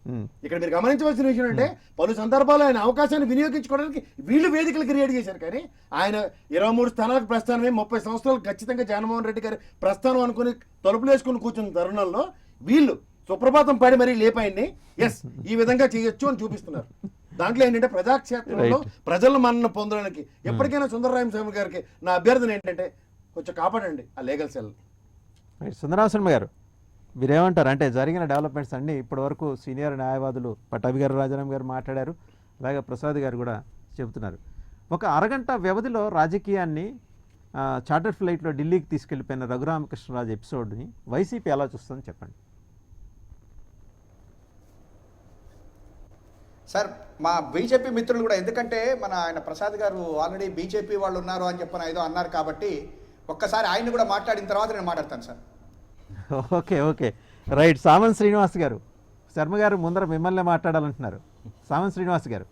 ఇక్కడ మీరు గమనించవలసిన విషయం అంటే పలు సందర్భాల్లో ఆయన అవకాశాన్ని వినియోగించుకోవడానికి వీళ్ళు వేదికలు క్రియేట్ చేశారు. కానీ ఆయన 23 స్థానాలకు ప్రస్థానమే 30 సంవత్సరాలు ఖచ్చితంగా జగన్మోహన్ రెడ్డి గారి ప్రస్థానం అనుకుని తలుపులు వేసుకుని కూర్చున్న తరుణంలో వీళ్ళు సుప్రభాతం పాడి మరీ లేపాయన్ని ఎస్ ఈ విధంగా చేయొచ్చు అని చూపిస్తున్నారు. దాంట్లో ఏంటంటే ప్రజాక్షేత్రంలో ప్రజల మన్నన పొందడానికి ఎప్పటికైనా సుందరరాయ శర్మ గారికి నా అభ్యర్థన ఏంటంటే కొంచెం కాపాడండి ఆ లీగల్ సెల్. సుందరరాయ శర్మ గారు మీరేమంటారు? అంటే జరిగిన డెవలప్మెంట్స్ అన్ని ఇప్పటి వరకు సీనియర్ న్యాయవాదులు పట్టాభి గారు, రాజారాం గారు మాట్లాడారు, అలాగే ప్రసాద్ గారు కూడా చెబుతున్నారు. ఒక అరగంట వ్యవధిలో రాజకీయాన్ని చార్టర్ ఫ్లైట్లో ఢిల్లీకి తీసుకెళ్లిపోయిన రఘురామకృష్ణరాజు ఎపిసోడ్ని వైసీపీ ఎలా చూస్తుందని చెప్పండి. సార్ మా బీజేపీ మిత్రులు కూడా, ఎందుకంటే మన ఆయన ప్రసాద్ గారు ఆల్రెడీ బీజేపీ వాళ్ళు ఉన్నారు అని చెప్పని ఏదో అన్నారు కాబట్టి ఒక్కసారి ఆయన్ని కూడా మాట్లాడిన తర్వాత నేను మాట్లాడతాను sir. Okay right. Samanth Srinivas garu, Sharma గారు ముందర మిమ్మల్ని మాట్లాడాలంటున్నారు. సామంత్ శ్రీనివాస్ గారు.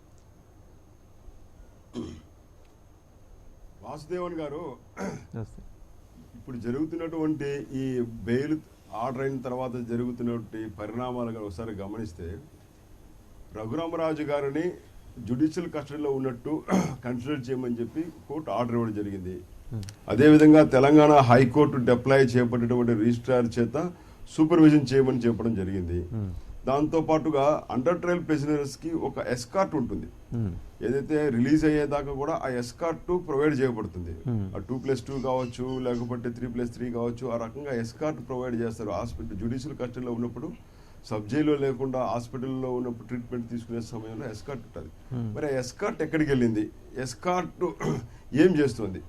వాసుదేవన్ గారు, ఇప్పుడు జరుగుతున్నటువంటి ఈ బెయిల్ ఆర్డర్ అయిన తర్వాత జరుగుతున్నటువంటి పరిణామాలు ఒకసారి గమనిస్తే రఘురామరాజు గారిని జ్యుడిషియల్ కస్టడీలో ఉన్నట్టు కన్సిడర్ చేయమని చెప్పి కోర్టు ఆర్డర్ ఇవ్వడం జరిగింది. అదేవిధంగా తెలంగాణ హైకోర్టు డిప్లాయ్ చేపట్టినటువంటి రిజిస్ట్రార్ చేత సూపర్విజన్ చేయమని చెప్పడం జరిగింది. దాంతో పాటుగా అండర్ ట్రయల్ ప్రిజనర్స్ కి ఒక ఎస్కార్ట్ ఉంటుంది, ఏదైతే రిలీజ్ అయ్యేదాకా కూడా ఆ ఎస్కార్ట్ ప్రొవైడ్ చేయబడుతుంది. 2+2 కావచ్చు, లేకపోతే 3+3 కావచ్చు, ఆ రకంగా ఎస్కార్ట్ ప్రొవైడ్ చేస్తారు. హాస్పిటల్ జ్యుడిషియల్ కస్టడీలో ఉన్నప్పుడు, సబ్ జైల్లో లేకుండా హాస్పిటల్లో ఉన్నప్పుడు ట్రీట్మెంట్ తీసుకునే సమయంలో ఎస్కార్ట్ ఉంటుంది. మరి ఆ ఎస్కార్ట్ ఎక్కడికి వెళ్ళింది, ఎస్కార్ట్ ఏం చేస్తుంది?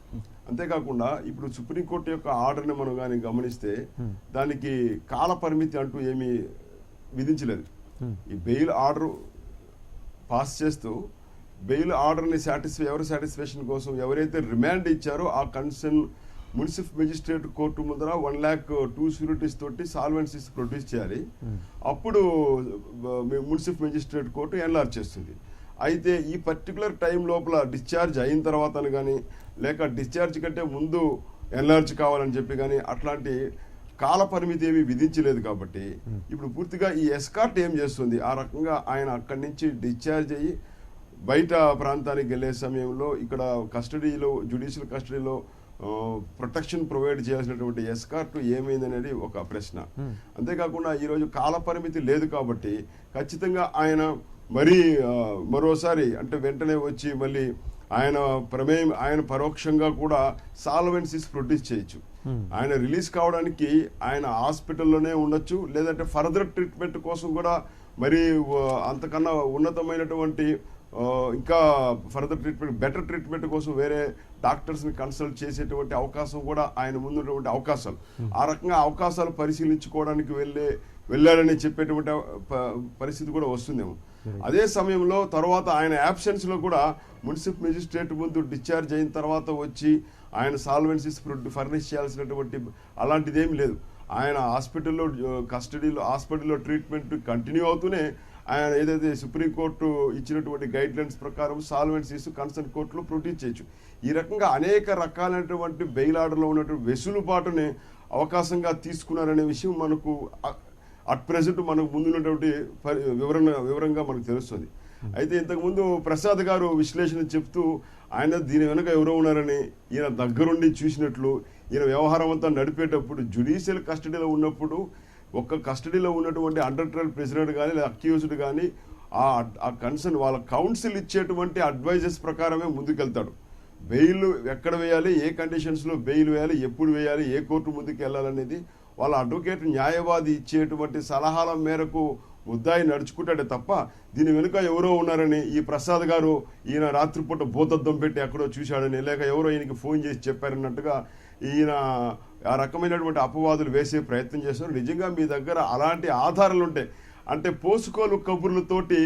అంతేకాకుండా ఇప్పుడు సుప్రీంకోర్టు యొక్క ఆర్డర్ని మనం కానీ గమనిస్తే దానికి కాల పరిమితి అంటూ ఏమీ విధించలేదు. ఈ బెయిల్ ఆర్డర్ పాస్ చేస్తూ బెయిల్ ఆర్డర్ని ఎవరి సాటిస్ఫాక్షన్ కోసం ఎవరైతే రిమాండ్ ఇచ్చారో ఆ కన్సర్న్ మున్సిఫ్ మెజిస్ట్రేట్ కోర్టు ముందర 1 lakh 2 షూరిటీస్ తోటి సాల్వెన్సీస్ ప్రొడ్యూస్ చేయాలి. అప్పుడు మున్సిఫ్ మెజిస్ట్రేట్ కోర్టు ఎన్లార్జ్ చేస్తుంది. అయితే ఈ పర్టికులర్ టైం లోపల డిశ్చార్జ్ అయిన తర్వాత కానీ లేక డిశ్చార్జ్ కంటే ముందు ఎన్లార్జ్ కావాలని చెప్పి కానీ అట్లాంటి కాల పరిమితి ఏమీ విధించలేదు. కాబట్టి ఇప్పుడు పూర్తిగా ఈ ఎస్కార్ట్ ఏం చేస్తుంది, ఆ రకంగా ఆయన అక్కడి నుంచి డిశ్చార్జ్ అయ్యి బయట ప్రాంతానికి వెళ్ళే సమయంలో ఇక్కడ కస్టడీలో జ్యుడిషియల్ కస్టడీలో ప్రొటెక్షన్ ప్రొవైడ్ చేయాల్సినటువంటి ఎస్కార్ట్ ఏమైందనేది ఒక ప్రశ్న. అంతేకాకుండా ఈరోజు కాల పరిమితి లేదు కాబట్టి ఖచ్చితంగా ఆయన మరోసారి అంటే వెంటనే వచ్చి మళ్ళీ ఆయన పరోక్షంగా కూడా సాల్వెన్సీస్ ప్రొడ్యూస్ చేయొచ్చు. ఆయన రిలీజ్ కావడానికి ఆయన హాస్పిటల్లోనే ఉండొచ్చు, లేదంటే ఫర్దర్ ట్రీట్మెంట్ కోసం కూడా మరి అంతకన్నా ఉన్నతమైనటువంటి ఇంకా ఫర్దర్ ట్రీట్మెంట్, బెటర్ ట్రీట్మెంట్ కోసం వేరే డాక్టర్స్ని కన్సల్ట్ చేసేటువంటి అవకాశం కూడా ఆయన ముందున్నటువంటి అవకాశాలు, ఆ రకంగా అవకాశాలు పరిశీలించుకోవడానికి వెళ్ళారని చెప్పేటువంటి పరిస్థితి కూడా వస్తుందేమో. అదే సమయంలో తర్వాత ఆయన యాబ్సెన్స్లో కూడా మున్సిపల్ మెజిస్ట్రేట్ ముందు డిశ్చార్జ్ అయిన తర్వాత వచ్చి ఆయన సాల్వెన్సీస్ ఫర్నిష్ చేయాల్సినటువంటి అలాంటిది ఏమి లేదు. ఆయన హాస్పిటల్లో ట్రీట్మెంట్ కంటిన్యూ అవుతూనే ఆయన ఏదైతే సుప్రీంకోర్టు ఇచ్చినటువంటి గైడ్ లైన్స్ ప్రకారం సాల్వెన్సీస్ కన్సర్న్ కోర్టులో ప్రొడ్యూస్ చేయొచ్చు. ఈ రకంగా అనేక రకాలైనటువంటి బెయిల్ ఆర్డర్లో ఉన్నటువంటి వెసులుబాటుని అవకాశంగా తీసుకున్నారనే విషయం మనకు అట్ ప్రెజెంట్ మనకు ముందున్నటువంటి వివరంగా మనకు తెలుస్తుంది. అయితే ఇంతకుముందు ప్రసాద్ గారు విశ్లేషణ చెప్తూ ఆయన దీని వెనుక ఎవరో ఉన్నారని, ఈయన దగ్గరుండి చూసినట్లు, ఈయన వ్యవహారం అంతా నడిపేటప్పుడు జ్యుడిషియల్ కస్టడీలో ఉన్నప్పుడు ఒక్క కస్టడీలో ఉన్నటువంటి అండర్ ట్రయల్ ప్రిజనర్ కానీ లేదా అక్యూజ్డ్ కానీ ఆ కన్సర్న్ వాళ్ళ కౌన్సిల్ ఇచ్చేటువంటి అడ్వైజెస్ ప్రకారమే ముందుకెళ్తాడు. బెయిల్ ఎక్కడ వేయాలి, ఏ కండిషన్స్లో బెయిల్ వేయాలి, ఎప్పుడు వేయాలి, ఏ కోర్టు ముందుకు వెళ్ళాలనేది వాళ్ళ అడ్వకేట్ న్యాయవాది ఇచ్చేటువంటి సలహాల మేరకు ముద్దాయి నడుచుకుంటాడే తప్ప దీని వెనుక ఎవరో ఉన్నారని, ఈ ప్రసాద్ గారు ఈయన రాత్రిపూట భూతద్దం పెట్టి ఎక్కడో చూశాడని, లేక ఎవరో ఈయనకి ఫోన్ చేసి చెప్పారన్నట్టుగా ఈయన ఆ రకమైనటువంటి అపవాదులు వేసే ప్రయత్నం చేస్తున్నారు. నిజంగా మీ దగ్గర అలాంటి ఆధారాలు ఉంటాయి అంటే పోసుకోలు కబుర్లతోటి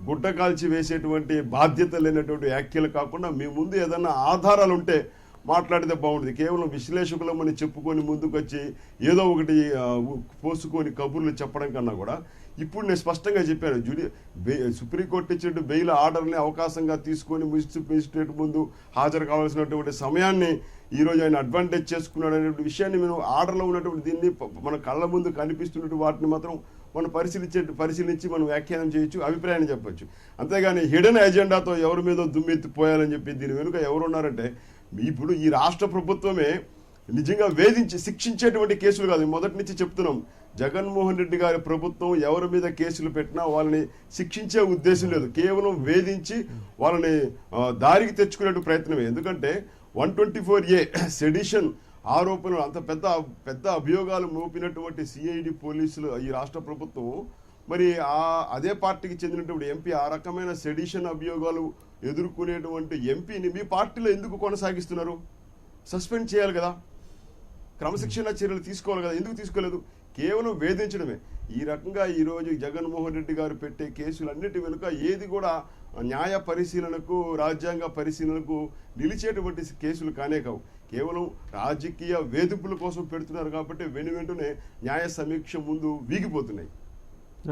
గుడ్డ కాల్చి వేసేటువంటి బాధ్యత లేనటువంటి వ్యాఖ్యలు కాకుండా మీ ముందు ఏదన్నా ఆధారాలు ఉంటే మాట్లాడితే బాగుంటుంది. కేవలం విశ్లేషకులమని చెప్పుకొని ముందుకొచ్చి ఏదో ఒకటి పోసుకొని కబుర్లు చెప్పడం కన్నా కూడా ఇప్పుడు నేను స్పష్టంగా చెప్పాను, సుప్రీంకోర్టు ఇచ్చిన బెయిల్ ఆర్డర్ని అవకాశంగా తీసుకొని మెజిస్ట్రేట్ ముందు హాజరు కావాల్సినటువంటి సమయాన్ని ఈరోజు ఆయన అడ్వాంటేజ్ చేసుకున్నాడు అనేటువంటి విషయాన్ని మేము ఆర్డర్లో ఉన్నటువంటి దీన్ని మన కళ్ళ ముందు కనిపిస్తున్నటువంటి వాటిని మాత్రం మనం పరిశీలించి మనం వ్యాఖ్యానం చేయొచ్చు, అభిప్రాయాన్ని చెప్పొచ్చు. అంతేగాని హిడెన్ ఎజెండాతో ఎవరి మీద దుమ్మెత్తిపోయాలని చెప్పి దీని వెనుక ఎవరున్నారంటే ఇప్పుడు ఈ రాష్ట్ర ప్రభుత్వమే నిజంగా వేధించి శిక్షించేటువంటి కేసులు కాదు. మొదటి నుంచి చెప్తున్నాం, జగన్మోహన్ రెడ్డి గారి ప్రభుత్వం ఎవరి మీద కేసులు పెట్టినా వాళ్ళని శిక్షించే ఉద్దేశం లేదు, కేవలం వేధించి వాళ్ళని దారికి తెచ్చుకునే ప్రయత్నమే. ఎందుకంటే 124A సెడిషన్ ఆరోపణలు అంత పెద్ద అభియోగాలు మోపినటువంటి సిఐడి పోలీసులు ఈ రాష్ట్ర ప్రభుత్వం మరి అదే పార్టీకి చెందినటువంటి ఎంపీ ఆ రకమైన సెడిషన్ అభియోగాలు ఎదుర్కొనేటువంటి ఎంపీని మీ పార్టీలో ఎందుకు కొనసాగిస్తున్నారు? సస్పెండ్ చేయాలి కదా, క్రమశిక్షణ చర్యలు తీసుకోవాలి కదా, ఎందుకు తీసుకోలేదు? కేవలం వేధించడమే. ఈ రకంగా ఈరోజు జగన్మోహన్ రెడ్డి గారు పెట్టే కేసులన్నిటి వెనుక ఏది కూడా న్యాయ పరిశీలనకు, రాజ్యాంగ పరిశీలనకు నిలిచేటువంటి కేసులు కానే కావు. కేవలం రాజకీయ వేధింపుల కోసం పెడుతున్నారు కాబట్టి వెంటనే న్యాయ సమీక్ష ముందు వీగిపోతున్నాయి.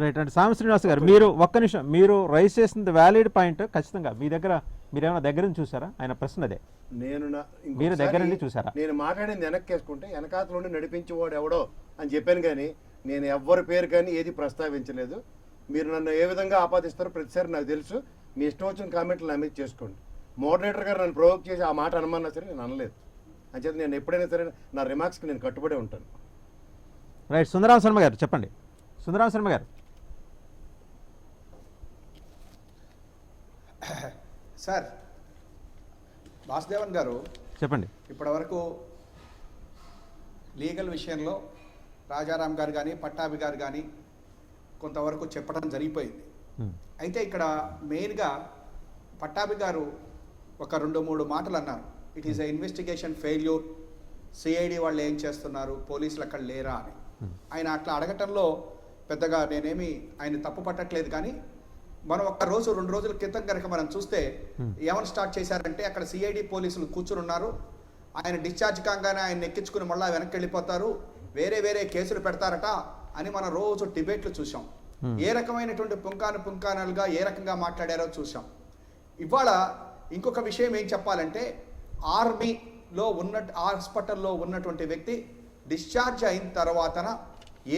రైట్ అండి. సామ శ్రీనివాస్ గారు, మీరు ఒక్క నిమిషం, మీరు రైజ్ చేసింది వ్యాలిడ్ పాయింట్. ఖచ్చితంగా మీరేమైనా దగ్గర నుంచి చూసారా? ఆయన ప్రశ్న అదే, మీరు దగ్గర నుండి చూసారా? నేను మాట్లాడింది వెనక్కేసుకుంటే వెనకాతల నుండి నడిపించేవాడు ఎవడో అని చెప్పాను, కానీ నేను ఎవ్వరి పేరు కానీ ఏది ప్రస్తావించలేదు. మీరు నన్ను ఏ విధంగా ఆపాదిస్తారో ప్రతిసారి నాకు తెలుసు. మీ ఇష్టం వచ్చిన కామెంట్లు నా మీద చేసుకోండి. మోడరేటర్ గారు నన్ను ప్రొవోక్ చేసి ఆ మాట అనమన్నా సరే నేను అనలేదు. అంచేత నేను ఎప్పుడైనా సరే నా రిమార్క్స్కి నేను కట్టుబడి ఉంటాను. రైట్. సుందరామ శర్మ గారు చెప్పండి. సుందరామ శర్మ గారు. సార్, వాసుదేవన్ గారు చెప్పండి. ఇప్పటివరకు లీగల్ విషయంలో రాజారాం గారు కానీ పట్టాభి గారు కానీ కొంతవరకు చెప్పడం జరిగిపోయింది. అయితే ఇక్కడ మెయిన్గా పట్టాభి గారు ఒక 2-3 మాటలు అన్నారు. It is a investigation failure, CID వాళ్ళు ఏం చేస్తున్నారు, పోలీసులు అక్కడ లేరా అని. ఆయన అట్లా అడగటంలో పెద్దగా నేనేమి ఆయన తప్పు పట్టట్లేదు. కానీ మనం 1-2 రోజుల క్రితం కనుక మనం చూస్తే ఏమని స్టార్ట్ చేశారంటే అక్కడ సిఐడి పోలీసులు కూర్చుని ఉన్నారు, ఆయన డిశ్చార్జ్ కాగానే ఆయన ఎక్కించుకుని మళ్ళీ వెనక్కి వెళ్ళిపోతారు, వేరే కేసులు పెడతారట అని మనం రోజు డిబేట్లు చూసాం. ఏ రకమైనటువంటి పుంకానులుగా ఏ రకంగా మాట్లాడారో చూసాం. ఇవాళ ఇంకొక విషయం ఏం చెప్పాలంటే ఆర్మీలో హాస్పిటల్లో ఉన్నటువంటి వ్యక్తి డిశ్చార్జ్ అయిన తర్వాతన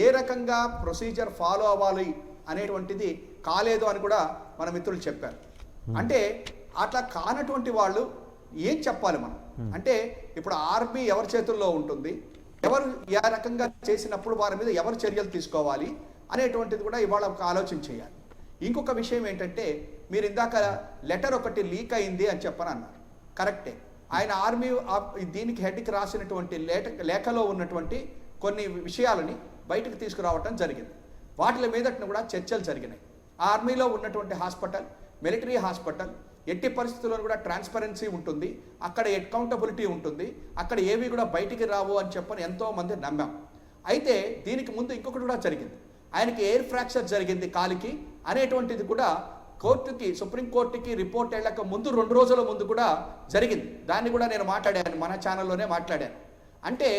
ఏ రకంగా ప్రొసీజర్ ఫాలో అవ్వాలి అనేటువంటిది కాలేదు అని కూడా మన మిత్రులు చెప్పారు. అంటే అట్లా కానటువంటి వాళ్ళు ఏం చెప్పాలి మనం అంటే ఇప్పుడు ఆర్మీ ఎవరి చేతుల్లో ఉంటుంది, ఎవరు ఏ రకంగా చేసినప్పుడు వారి మీద ఎవరు చర్యలు తీసుకోవాలి అనేటువంటిది కూడా ఇవాళ ఒక ఆలోచన చేయాలి. ఇంకొక విషయం ఏంటంటే మీరు ఇందాక లెటర్ ఒకటి లీక్ అయింది అని చెప్పని అన్నారు. కరెక్టే, ఆయన ఆర్మీ దీనికి హెడ్కి రాసినటువంటి లేఖలో ఉన్నటువంటి కొన్ని విషయాలని బయటకు తీసుకురావటం జరిగింది. వాటి మీద కూడా చర్చలు జరిగినాయి. ఆర్మీలో ఉన్నటువంటి హాస్పిటల్ మిలిటరీ హాస్పిటల్, ఎట్టి పరిస్థితుల్లో కూడా ట్రాన్స్పరెన్సీ ఉంటుంది, అక్కడ అకౌంటబిలిటీ ఉంటుంది, అక్కడ ఏవి కూడా బయటికి రావు అని చెప్పని ఎంతో మంది నమ్మాం. అయితే దీనికి ముందు ఇంకొకటి కూడా జరిగింది, ఆయనకి ఎయిర్ ఫ్రాక్చర్ జరిగింది కాలికి అనేటువంటిది కూడా కోర్టుకి, సుప్రీంకోర్టుకి రిపోర్ట్ వెళ్ళక ముందు 2 రోజుల ముందు కూడా జరిగింది. దాన్ని కూడా నేను మాట్లాడాను, మన ఛానల్లోనే మాట్లాడాను. అంటే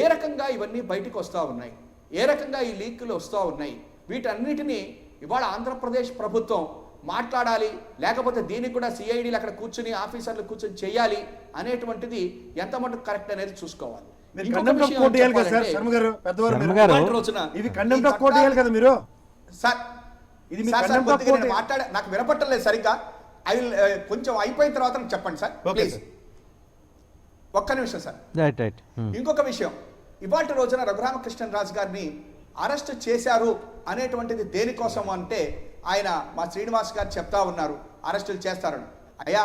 ఏ రకంగా ఇవన్నీ బయటకు వస్తూ ఉన్నాయి, ఏ రకంగా ఈ లీకులు వస్తూ ఉన్నాయి, వీటన్నిటినీ ఇవాళ ఆంధ్రప్రదేశ్ ప్రభుత్వం మాట్లాడాలి, లేకపోతే దీనికి కూడా సిఐడీలు అక్కడ కూర్చుని ఆఫీసర్లు కూర్చొని చేయాలి అనేటువంటిది ఎంత మటుకు కరెక్ట్ అనేది చూసుకోవాలి. నాకు వినపట్టలేదు సరిగ్గా, కొంచెం అయిపోయిన తర్వాత చెప్పండి సార్ ప్లీజ్. ఒక్క నిమిషం సార్. ఇంకొక విషయం, ఇవాళ రోజున రఘురామకృష్ణరాజు గారిని అరెస్ట్ చేశారు అనేటువంటిది దేనికోసం అంటే ఆయన మా శ్రీనివాస్ గారు చెప్తా ఉన్నారు అరెస్టులు చేస్తారని. అయ్యా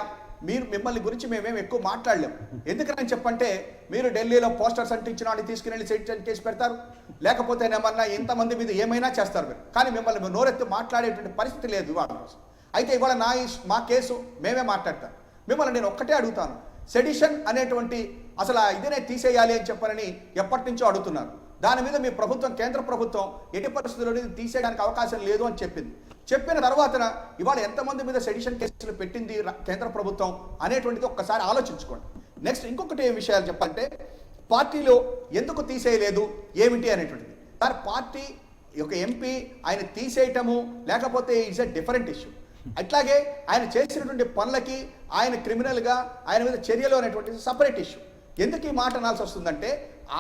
మిమ్మల్ని గురించి మేమేం ఎక్కువ మాట్లాడలేము. ఎందుకని చెప్పంటే మీరు ఢిల్లీలో పోస్టర్స్ అంటించిన వాడిని తీసుకుని సెక్షన్ కేసు పెడతారు, లేకపోతే ఏమన్నా ఇంతమంది మీద ఏమైనా చేస్తారు మీరు, కానీ మిమ్మల్ని నోరెత్తి మాట్లాడేటువంటి పరిస్థితి లేదు ఇవాళ రోజు. అయితే ఇవాళ మా కేసు మేమే మాట్లాడతాం. మిమ్మల్ని నేను ఒక్కటే అడుగుతాను, సెడిషన్ అనేటువంటి అసలు ఇదేనే తీసేయాలి అని చెప్పాలని ఎప్పటి నుంచో అడుగుతున్నారు. దాని మీద మీ ప్రభుత్వం, కేంద్ర ప్రభుత్వం ఎట్టి పరిస్థితుల్లో తీసేయడానికి అవకాశం లేదు అని చెప్పింది. చెప్పిన తర్వాత ఇవాళ ఎంతమంది మీద సెడిషన్ కేసులు పెట్టింది కేంద్ర ప్రభుత్వం అనేటువంటిది ఒక్కసారి ఆలోచించుకోండి. నెక్స్ట్ ఇంకొకటి ఏం విషయాలు చెప్పంటే, పార్టీలో ఎందుకు తీసేయలేదు ఏమిటి అనేటువంటిది. సార్ పార్టీ ఒక ఎంపీ ఆయన తీసేయటము లేకపోతే ఇట్స్ ఎ డిఫరెంట్ ఇష్యూ. అట్లాగే ఆయన చేసినటువంటి పనులకి ఆయన క్రిమినల్గా ఆయన మీద చర్యలు అనేటువంటిది సపరేట్ ఇష్యూ. ఎందుకు ఈ మాట అనాల్సి వస్తుందంటే,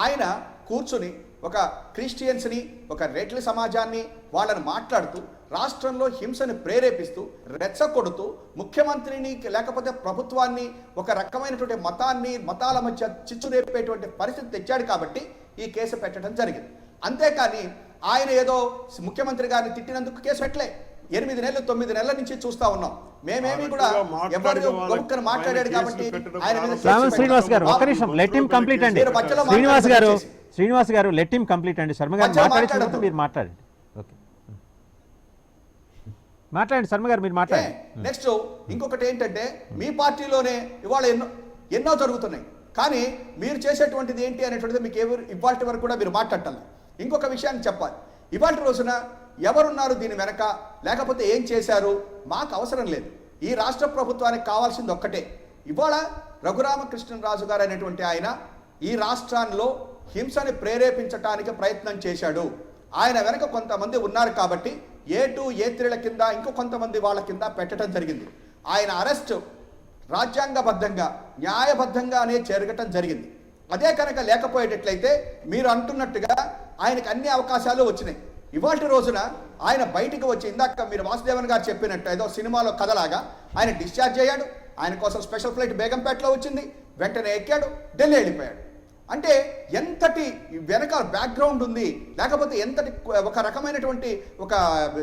ఆయన కూర్చుని ఒక క్రిస్టియన్స్ని, ఒక రెడ్ల సమాజాన్ని వాళ్ళని మాట్లాడుతూ రాష్ట్రంలో హింసను ప్రేరేపిస్తూ రెచ్చగొడుతూ ముఖ్యమంత్రిని లేకపోతే ప్రభుత్వాన్ని ఒక రకమైనటువంటి మతాల మధ్య చిచ్చు రేపేటువంటి పరిస్థితి తెచ్చాడు కాబట్టి ఈ కేసు పెట్టడం జరిగింది. అంతేకాని ఆయన ఏదో ముఖ్యమంత్రి గారిని తిట్టినందుకు కేసు పెట్టలే. 8 నెలలు 9 నెలల నుంచి చూస్తా ఉన్నాం. మేమేమి కూడా ఎవరు గొప్పని మాట్లాడాడు కాబట్టి ఆయన మీద శ్రీనివాస్ గారు ఒక్క నిమిషం, లెట్ హిమ్ కంప్లీట్ అండి. శ్రీనివాస్ గారు లెట్ హిమ్ కంప్లీట్ అండి. శర్మ గారు మాట్లాడిన మీరు మాట్లాడండి. ఓకే మాట్లాడండి శర్మ గారు, మీరు మాట్లాడండి. నెక్స్ట్ ఇంకొకటి ఏంటంటే, మీ పార్టీలోనే ఇవాళ ఎన్నో జరుగుతున్నాయి, కానీ మీరు చేసేటువంటిది ఏంటి అనేటువంటిది మీకు ఇవాళ వరకు కూడా మీరు మాట్లాడాలి. ఇంకొక విషయాన్ని చెప్పాలి, ఇవాళ రోజున ఎవరున్నారు దీని వెనక, లేకపోతే ఏం చేశారు మాకు అవసరం లేదు. ఈ రాష్ట్ర ప్రభుత్వానికి కావాల్సింది ఒక్కటే, ఇవాళ రఘురామకృష్ణరాజు గారు అనేటువంటి ఆయన ఈ రాష్ట్రాల్లో హింసని ప్రేరేపించడానికి ప్రయత్నం చేశాడు. ఆయన వెనక కొంతమంది ఉన్నారు కాబట్టి A2 A3ల కింద ఇంకో కొంతమంది వాళ్ళ కింద పెట్టడం జరిగింది. ఆయన అరెస్ట్ రాజ్యాంగబద్ధంగా న్యాయబద్ధంగానే జరగటం జరిగింది. అదే కనుక లేకపోయేటట్లయితే మీరు అంటున్నట్టుగా ఆయనకు అన్ని అవకాశాలు వచ్చినాయి. ఇవాళ రోజున ఆయన బయటికి వచ్చి, ఇందాక మీరు వాసుదేవన్ గారు చెప్పినట్టు ఏదో సినిమాలో కథలాగా ఆయన డిశ్చార్జ్ అయ్యాడు, ఆయన కోసం స్పెషల్ ఫ్లైట్ బేగంపేటలో వచ్చింది, వెంటనే ఎక్కాడు, ఢిల్లీ వెళ్ళిపోయాడు. అంటే ఎంతటి వెనక బ్యాక్గ్రౌండ్ ఉంది, లేకపోతే ఎంతటి ఒక రకమైనటువంటి ఒక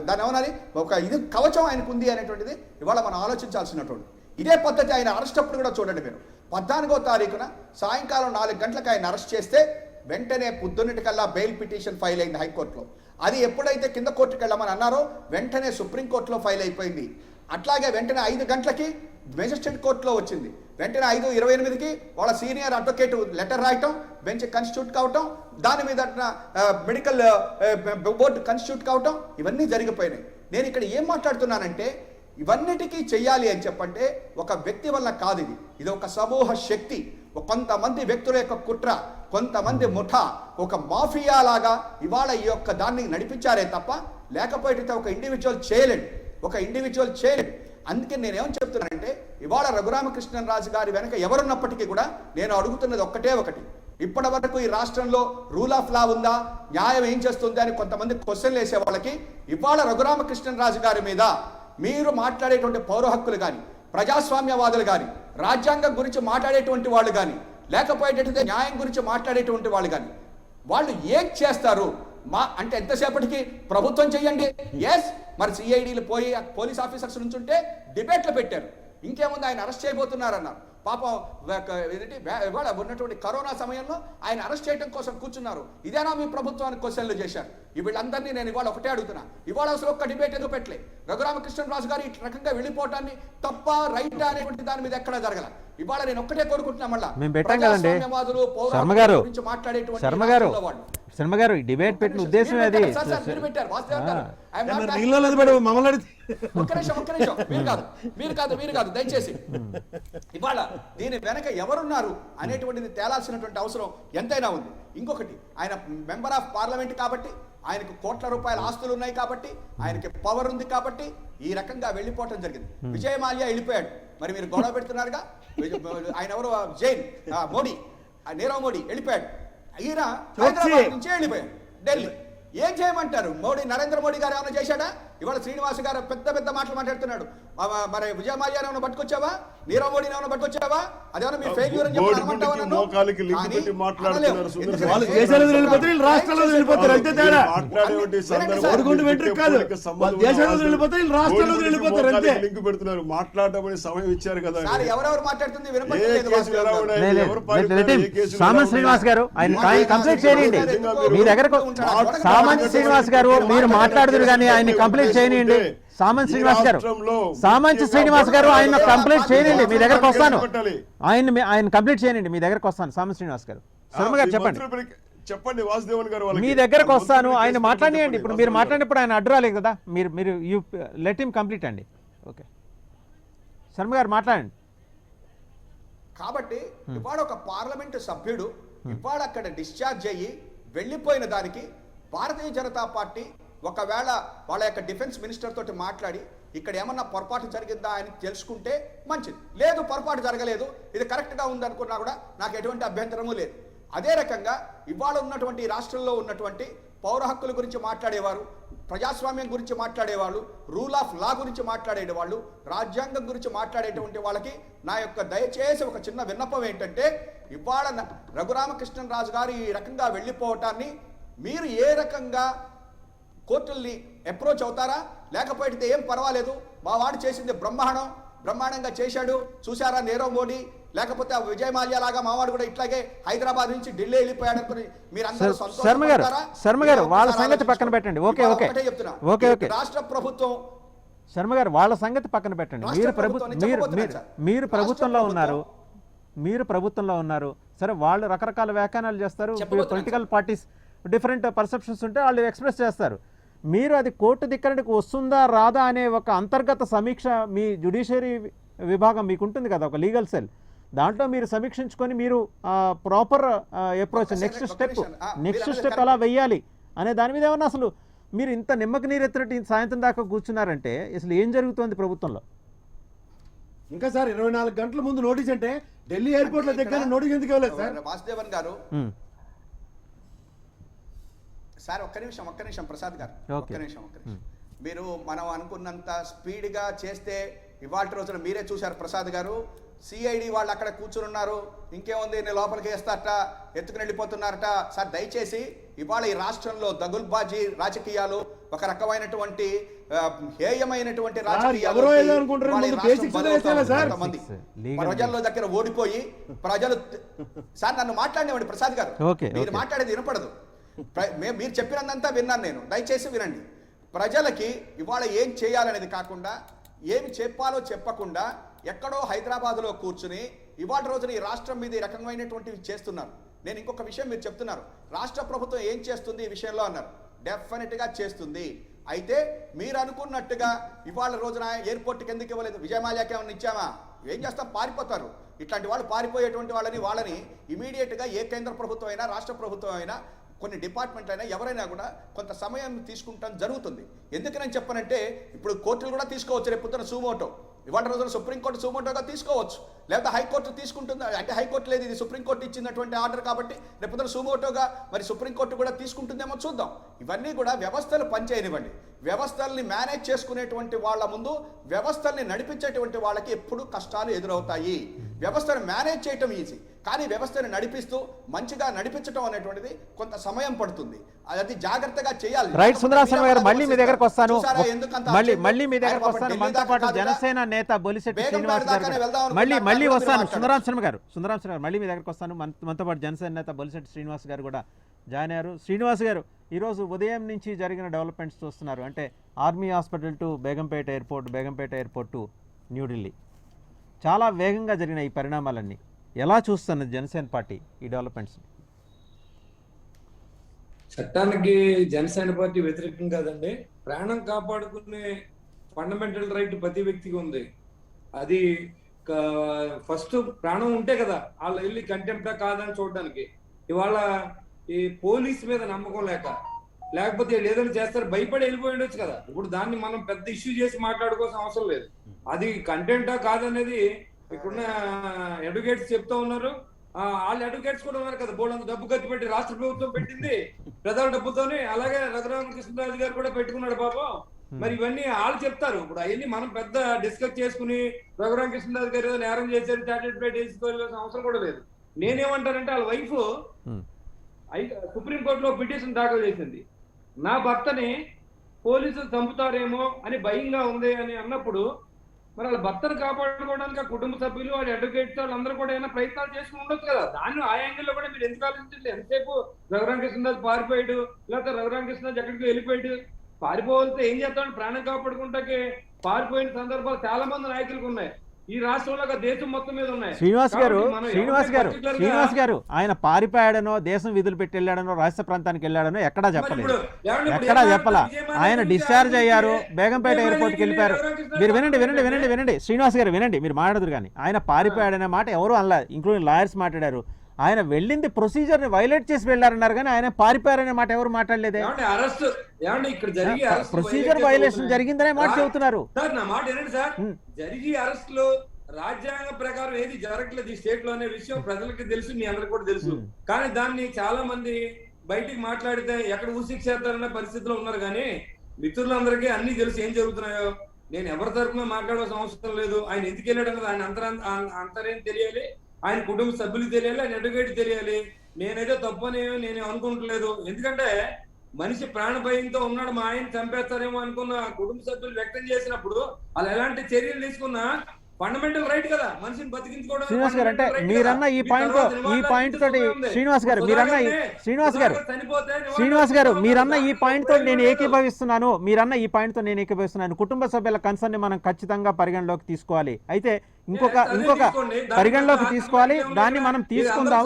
దాని ఏమనాలి ఒక ఇది కవచం ఆయనకు ఉంది అనేటువంటిది ఇవాళ మనం ఆలోచించాల్సినటువంటి. ఇదే పద్ధతి ఆయన అరెస్ట్ అప్పుడు కూడా చూడండి, మీరు 14వ తారీఖున సాయంకాలం 4 గంటలకు ఆయన అరెస్ట్ చేస్తే వెంటనే పొద్దున్నటికల్లా బెయిల్ పిటిషన్ ఫైల్ అయింది హైకోర్టులో. అది ఎప్పుడైతే కింద కోర్టుకు వెళ్ళమని అన్నారో వెంటనే సుప్రీంకోర్టులో ఫైల్ అయిపోయింది. అట్లాగే వెంటనే 5 గంటలకి మెజిస్ట్రేట్ కోర్టులో వచ్చింది. వెంటనే 5:28కి వాళ్ళ సీనియర్ అడ్వకేట్ లెటర్ రాయటం, బెంచ్ కన్స్టిట్యూట్ కావటం, దాని మీద మెడికల్ బోర్డు కన్స్టిట్యూట్ కావటం, ఇవన్నీ జరిగిపోయినాయి. నేను ఇక్కడ ఏం మాట్లాడుతున్నానంటే, ఇవన్నిటికీ చెయ్యాలి అని చెప్పంటే ఒక వ్యక్తి వల్ల కాదు, ఇది ఒక సమూహ శక్తి, కొంతమంది వ్యక్తుల యొక్క కుట్ర, కొంతమంది ముఠా, ఒక మాఫియా లాగా ఇవాళ ఈ యొక్క దాన్ని నడిపించారే తప్ప లేకపోతే ఒక ఇండివిజువల్ చేయలేడు. అందుకే నేనేమని చెప్తున్నానంటే, ఇవాళ రఘురామకృష్ణరాజు గారి వెనక ఎవరున్నప్పటికీ కూడా నేను అడుగుతున్నది ఒకటే ఒకటి, ఇప్పటి వరకు ఈ రాష్ట్రంలో రూల్ ఆఫ్ లా ఉందా, న్యాయం ఏం చేస్తుంది అని కొంతమంది క్వశ్చన్లు వేసే వాళ్ళకి ఇవాళ రఘురామకృష్ణరాజు గారి మీద మీరు మాట్లాడేటువంటి పౌర హక్కులు కానీ, ప్రజాస్వామ్యవాదులు కానీ, రాజ్యాంగం గురించి మాట్లాడేటువంటి వాళ్ళు కానీ, లేకపోతే న్యాయం గురించి మాట్లాడేటువంటి వాళ్ళు కానీ, వాళ్ళు ఏం చేస్తారు అంటే ఎంతసేపటికి ప్రభుత్వం చెయ్యండి. ఎస్, మరి సిఐడీలు పోయి పోలీస్ ఆఫీసర్స్ నుంచి ఉంటే డిబేట్లు పెట్టారు, ఇంకేముంది ఆయన అరెస్ట్ చేయబోతున్నారన్నారు. పాపం ఏంటంటే ఇవాళ ఉన్నటువంటి కరోనా సమయంలో ఆయన అరెస్ట్ చేయడం కోసం కూర్చున్నారు. ఇదేనా మీ ప్రభుత్వానికి క్వశ్చన్లు చేశారు? వీళ్ళందరినీ నేను ఇవాళ ఒకటే అడుగుతున్నా, ఇవాళ అసలు ఒక్క డిబేట్ ఎందుకు పెట్టలే? రఘురామకృష్ణరాజు గారు ఈ రకంగా వెళ్ళిపోవటాన్ని తప్ప రైట్ అనేటువంటి దాని మీద ఎక్కడా జరగల. ఇవాళ నేను ఒక్కటే కోరుకుంటున్నా, మళ్ళా ప్రజాస్వామ్యవాదులు గురించి మాట్లాడేటువంటి శర్మ గారు ఈ డిబేట్ పెట్టిన ఉద్దేశం అది. మీరు కాదు దయచేసి ఇవాళ దీని వెనక ఎవరున్నారు అనేటువంటిది తేలాల్సినటువంటి అవసరం ఎంతైనా ఉంది. ఇంకొకటి, ఆయన మెంబర్ ఆఫ్ పార్లమెంట్ కాబట్టి, ఆయనకు కోట్ల రూపాయల ఆస్తులు ఉన్నాయి కాబట్టి, ఆయనకి పవర్ ఉంది కాబట్టి ఈ రకంగా వెళ్ళిపోవటం జరిగింది. విజయ్ మాల్యా వెళ్ళిపోయాడు, మరి మీరు గొడవ పెడుతున్నారుగా. ఆయన ఎవరు? జైన్ మోడీ, నీరవ్ మోడీ వెళ్ళిపోయాడు. ఈయన హైదరాబాద్ నుంచే వెళ్ళిపోయాడు ఢిల్లీ. ఏం చేయమంటారు? నరేంద్ర మోడీ గారు ఏమైనా చేశాడా? ఇవాళ శ్రీనివాస్ గారు పెద్ద మాటలు మాట్లాడుతున్నాడు. మరి విజయ మాల్యాని ఏమైనా పట్టుకొచ్చావా? నీరవ్ మోడీని ఏమైనా పట్టుకొచ్చావా? అదేమన్నా మీ ఫెయిల్యూర్ అని చెప్పి అనమంటావా? మాట్లాడమని సమయం ఇచ్చారు కదా. ఎవరెవరు మాట్లాడుతుంది సామంత్ శ్రీనివాస్ గారు ఆయన కంప్లీట్ చేయండి. మీ దగ్గరకు సామంత్ శ్రీనివాస్ గారు మీరు మాట్లాడుతున్నారు కానీ ఆయన కంప్లీట్ చేయండి. సామంత్ శ్రీనివాస్ గారు ఆయన కంప్లీట్ చేయండి. మీ దగ్గరకు వస్తాను. ఆయన కంప్లీట్ చేయండి. మీ దగ్గరకు వస్తాను. సామంత్ శ్రీనివాస్ గారు, శర్మ గారు చెప్పండి. వాసుదేవన్ గారు మీ దగ్గరకు వస్తాను. ఆయన మాట్లాడియండి. ఇప్పుడు మీరు మాట్లాడినప్పుడు ఆయన అడ్డు రాలేదు కదా. మీరు యూ లెట్ హిమ్ కంప్లీట్ అండి. ఓకే, శర్మ గారు మాట్లాడండి. కాబట్టి ఇవాళ ఒక పార్లమెంటు సభ్యుడు ఇవాళ అక్కడ డిశ్చార్జ్ అయ్యి వెళ్ళిపోయిన దానికి భారతీయ జనతా పార్టీ ఒకవేళ వాళ్ళ యొక్క డిఫెన్స్ మినిస్టర్ తోటి మాట్లాడి ఇక్కడ ఏమన్నా పొరపాటు జరిగిందా అని తెలుసుకుంటే మంచిది. లేదు, పొరపాటు జరగలేదు, ఇది కరెక్ట్గా ఉందనుకున్నా కూడా నాకు ఎటువంటి అభ్యంతరము లేదు. అదే రకంగా ఇవాళ ఉన్నటువంటి రాష్ట్రంలో ఉన్నటువంటి పౌర హక్కుల గురించి మాట్లాడేవారు, ప్రజాస్వామ్యం గురించి మాట్లాడేవాళ్ళు, రూల్ ఆఫ్ లా గురించి మాట్లాడేవాళ్ళు, రాజ్యాంగం గురించి మాట్లాడేటువంటి వాళ్ళకి నా యొక్క దయచేసి ఒక చిన్న విన్నపం ఏంటంటే, ఇవాళ రఘురామకృష్ణరాజు గారు ఈ రకంగా వెళ్ళిపోవటాన్ని మీరు ఏ రకంగా కోర్టుల్ని అప్రోచ్ అవుతారా? లేకపోతే ఏం పర్వాలేదు, మా వాడు చేసింది బ్రహ్మాండంగా చేశాడు చూసారా నీరవ్ మోడీ, లేకపోతే విజయ్ మాల్యా లాగా మావాడు కూడా ఇట్లాగే హైదరాబాద్ నుంచి ఢిల్లీ వెళ్ళిపోయాడు అనుకుని మీరందరూ శర్మ గారు వాళ్ళ సంగతి పక్కన పెట్టండి. ఓకే, రాష్ట్ర ప్రభుత్వం శర్మ గారు వాళ్ళ సంగతి పక్కన పెట్టండి. మీరు ప్రభుత్వంలో ఉన్నారు. సరే, వాళ్ళు రకరకాల వ్యాఖ్యానాలు చేస్తారు. పొలిటికల్ పార్టీస్ డిఫరెంట్ పర్సెప్షన్స్ ఉంటే వాళ్ళు ఎక్స్ప్రెస్ చేస్తారు. మీరు అది కోర్టు ధిక్కరణకు వస్తుందా రాదా అనే ఒక అంతర్గత సమీక్ష మీ జ్యుడిషియరీ విభాగం మీకు ఉంటుంది కదా, ఒక లీగల్ సెల్. దాంట్లో మీరు సమీక్షించుకొని మీరు ప్రాపర్ అప్రోచ్ నెక్స్ట్ స్టెప్ ఎలా వెయ్యాలి అనే దాని మీద ఏమన్నా అసలు మీరు ఇంత నిమ్మక నీరెత్తినట్టు సాయంత్రం దాకా కూర్చున్నారంటే అసలు ఏం జరుగుతుంది ప్రభుత్వంలో? ఇంకా సార్ 24 గంటల ముందు నోటీస్ అంటే ఢిల్లీ ఎయిర్పోర్ట్ దగ్గర నోటీస్ ఎందుకు ఇవ్వలేదు సార్? వాసుదేవన్ గారు సార్ ఒక్క నిమిషం ప్రసాద్ గారు ఒక్క నిమిషం. మీరు మనం అనుకున్నంత స్పీడ్గా చేస్తే ఇవాళ రోజున మీరే చూశారు ప్రసాద్ గారు, సిఐడి వాళ్ళు అక్కడ కూర్చుని ఉన్నారు. ఇంకేముంది, నేను లోపలికి వేస్తారట, ఎత్తుకుని వెళ్ళిపోతున్నారట. సార్ దయచేసి ఇవాళ ఈ రాష్ట్రంలో దగుల్బాజీ రాజకీయాలు, ఒక రకమైనటువంటి హేయమైనటువంటి ప్రజల్లో దగ్గర ఓడిపోయి ప్రజలు సార్ నన్ను మాట్లాడినవాడు ప్రసాద్ గారు, మీరు మాట్లాడేది వినపడదు. మీరు చెప్పినంతా విన్నాను నేను, దయచేసి వినండి. ప్రజలకి ఇవాళ ఏం చేయాలనేది కాకుండా, ఏమి చెప్పాలో చెప్పకుండా ఎక్కడో హైదరాబాద్లో కూర్చుని ఇవాళ రోజున ఈ రాష్ట్రం మీద ఈ రకమైనటువంటివి చేస్తున్నారు. నేను ఇంకొక విషయం మీరు చెప్తున్నారు, రాష్ట్ర ప్రభుత్వం ఏం చేస్తుంది ఈ విషయంలో అన్నారు. డెఫినెట్గా చేస్తుంది. అయితే మీరు అనుకున్నట్టుగా ఇవాళ రోజున ఎయిర్పోర్ట్కి ఎందుకు ఇవ్వలేదు? విజయమాల్యాకి ఏమన్నా ఇచ్చామా? ఏం చేస్తాం, పారిపోతారు. ఇట్లాంటి వాళ్ళు పారిపోయేటువంటి వాళ్ళని ఇమీడియట్గా ఏ కేంద్ర ప్రభుత్వం అయినా రాష్ట్ర ప్రభుత్వం అయినా కొన్ని డిపార్ట్మెంట్లు అయినా ఎవరైనా కూడా కొంత సమయం తీసుకుంటాం జరుగుతుంది. ఎందుకని చెప్పనంటే ఇప్పుడు కోర్టులు కూడా తీసుకోవచ్చు. రేపు పొద్దున సుమోటో, ఇవాళ రోజున సుప్రీంకోర్టు సుమోటోగా తీసుకోవచ్చు, లేదా హైకోర్టు తీసుకుంటుంది. అంటే హైకోర్టు లేదు, ఇది సుప్రీంకోర్టు ఇచ్చినటువంటి ఆర్డర్ కాబట్టి రేపు పొద్దున సుమోటోగా మరి సుప్రీంకోర్టు కూడా తీసుకుంటుందేమో చూద్దాం. ఇవన్నీ కూడా వ్యవస్థలు పనిచేయనివ్వండి. వ్యవస్థల్ని మేనేజ్ చేసుకునేటువంటి వాళ్ళ ముందు వ్యవస్థల్ని నడిపించేటువంటి వాళ్ళకి ఎప్పుడు కష్టాలు ఎదురవుతాయి. వ్యవస్థను మేనేజ్ చేయటం ఈజీ, కానీ వ్యవస్థను నడిపిస్తూ మంచిగా నడిపించడం అనేటువంటిది కొంత సమయం పడుతుంది. అది జాగ్రత్తగా చేయాలి. రైట్, సుందరరామశర్మ గారు మళ్ళీ మీ దగ్గరకు వస్తాను. మళ్ళీ మీ దగ్గరకు వస్తాను. మనతో పాటు జనసేన నేత బొలిశెట్టి బేగంపేట శ్రీనివాస్ గారు దాకానే కూడా- వెళ్దాం అనుకున్నా, మళ్ళీ మీరు వస్తాను. మాట్లాడండి. సుందరాం శర్మ గారు మళ్ళీ మీ దగ్గరకు వస్తాను. మనతో పాటు జనసేన నేత బొలిశెట్టి శ్రీనివాస్ గారు కూడా జాయిన్ అయ్యారు. శ్రీనివాస్ గారు, ఈరోజు ఉదయం నుంచి జరిగిన డెవలప్మెంట్స్ చూస్తున్నారు. అంటే army hospital to Begumpet airport to New Delhi, చాలా వేగంగా జరిగిన ఈ పరిణామాలన్నీ ఎలా చూస్తున్నది జనసేన పార్టీ ఈ డెవలప్మెంట్స్? చట్టానికి జనసేన పార్టీ వ్యతిరేకం కాదండి. ప్రాణం కాపాడుకునే ఫండమెంటల్ రైట్ ప్రతి వ్యక్తికి ఉంది. అది ఫస్ట్ ప్రాణం ఉంటే కదా వాళ్ళు వెళ్ళి కంటెంప్టా కాదని చూడడానికి. ఇవాళ ఈ పోలీస్ మీద నమ్మకం లేకపోతే ఏదైనా చేస్తారు భయపడి వెళ్ళిపోయి ఉండొచ్చు కదా. ఇప్పుడు దాన్ని మనం పెద్ద ఇష్యూ చేసి మాట్లాడుకోవాల్సిన అవసరం లేదు. అది కంటెంటా కాదనేది ఇక్కడున్న అడ్వకేట్స్ చెప్తా ఉన్నారు. వాళ్ళు అడ్వకేట్స్ కూడా ఉన్నారు కదా, బోర్డు డబ్బు ఖర్చు పెట్టి రాష్ట్ర ప్రభుత్వం పెట్టింది ప్రజల డబ్బుతోనే. అలాగే రఘురామకృష్ణరాజు గారు కూడా పెట్టుకున్నాడు పాపం. మరి ఇవన్నీ వాళ్ళు చెప్తారు. ఇప్పుడు అవన్నీ మనం పెద్ద డిస్కస్ చేసుకుని రఘురామకృష్ణరాజు గారు ఏదో నేరం చేశారు చార్టెడ్ ప్లేట్ వేసుకోవాల్సిన అవసరం కూడా లేదు. నేనేమంటానంటే వాళ్ళ వైఫ్ సుప్రీంకోర్టులో పిటిషన్ దాఖలు చేసింది. నా భర్తని పోలీసులు చంపుతారేమో అని భయంగా ఉంది అని అన్నప్పుడు మరి వాళ్ళ భర్తను కాపాడుకోవడానికి ఆ కుటుంబ సభ్యులు వాళ్ళ అడ్వకేట్స్ వాళ్ళందరూ కూడా ఏమైనా ప్రయత్నాలు చేసుకుని ఉండొచ్చు కదా. దాన్ని ఆ యాంగిల్లో కూడా మీరు ఎందుకు ఆలోచించండి. ఎంతసేపు రఘురామకృష్ణరాజు పారిపోయాడు, లేకపోతే రఘురామకృష్ణరాజు ఎక్కడికి వెళ్ళిపోయాడు. పారిపోతే ఏం చేస్తాడు, ప్రాణం కాపాడుకుంటాకే పారిపోయిన సందర్భాలు చాలా మంది నాయకులకు ఉన్నాయి. ఈ రాష్ట్రంలో దేశం మొత్తం మీద ఉన్నాయి. శ్రీనివాస్ గారు ఆయన పారిపోయాడనో దేశం విధులు పెట్టి వెళ్ళాడనో రాష్ట్ర ప్రాంతానికి వెళ్ళాడనో ఎక్కడా చెప్పలేదు. చెప్పలా. ఆయన డిశ్చార్జ్ అయ్యారు, బేగంపేట ఎయిర్పోర్ట్కి వెళ్ళిపోయారు. మీరు వినండి శ్రీనివాస్ గారు వినండి, మీరు మాట్లాడదురు కానీ ఆయన పారిపోయాడనే మాట ఎవరు అనలా, ఇంక్లూడింగ్ లాయర్స్ మాట్లాడారు. ఆయన వెళ్ళింది ప్రొసీజర్ ని వైలేట్ చేసి వెళ్ళారన్నారు కానీ ఆయన పారిపోయారనే మాట ఎవరు మాట్లాడలేదే. ప్రొసీజర్ వైలేషన్ జరిగిందనే మాట చెబుతున్నారు. నా మాట ఏంటంటే సార్, జరిగి అరెస్ట్ లో రాజ్యాంగ ప్రకారం ఏది జరగట్లేదు ఈ స్టేట్ లో అనే విషయం ప్రజలకి తెలుసు, మీ అందరికి కూడా తెలుసు. కానీ దాన్ని చాలా మంది బయటికి మాట్లాడితే ఎక్కడ ఊశిక్షేస్తారన్న పరిస్థితిలో ఉన్నారు. కానీ మిత్రులందరికీ అన్ని తెలుసు ఏం జరుగుతున్నాయో. నేను ఎవరి తరఫున మాట్లాడాల్సిన అవసరం లేదు. ఆయన ఎందుకు వెళ్ళాడు అన్నది ఆయన అంతరేం తెలియాలి, ఆయన కుటుంబ సభ్యులకు తెలియాలి, ఆయన అడ్వకేట్ తెలియాలి. నేనైతే తప్పని నేను అనుకుంటలేదు. ఎందుకంటే మనిషి ప్రాణభయంతో ఉన్నాడు, మా ఆయన చంపేస్తారేమో అనుకున్న కుటుంబ సభ్యులు వ్యక్తం చేసినప్పుడు వాళ్ళు ఎలాంటి చర్యలు తీసుకున్నా ఫండమెంటల్ రైట్ కదా మనిషిని బతికించుకోవడం. శ్రీనివాస్ గారు అంటే మీరన్న ఈ పాయింట్ తోటి శ్రీనివాస్ గారు మీరన్న ఈ పాయింట్ తోటి నేను ఏకీభవిస్తున్నాను. కుటుంబ సభ్యుల కన్సర్న్ ని మనం ఖచ్చితంగా పరిగణలోకి తీసుకోవాలి. అయితే ఇంకొక పరిగణలోకి తీసుకోవాలి, దాన్ని మనం తీసుకుందాం.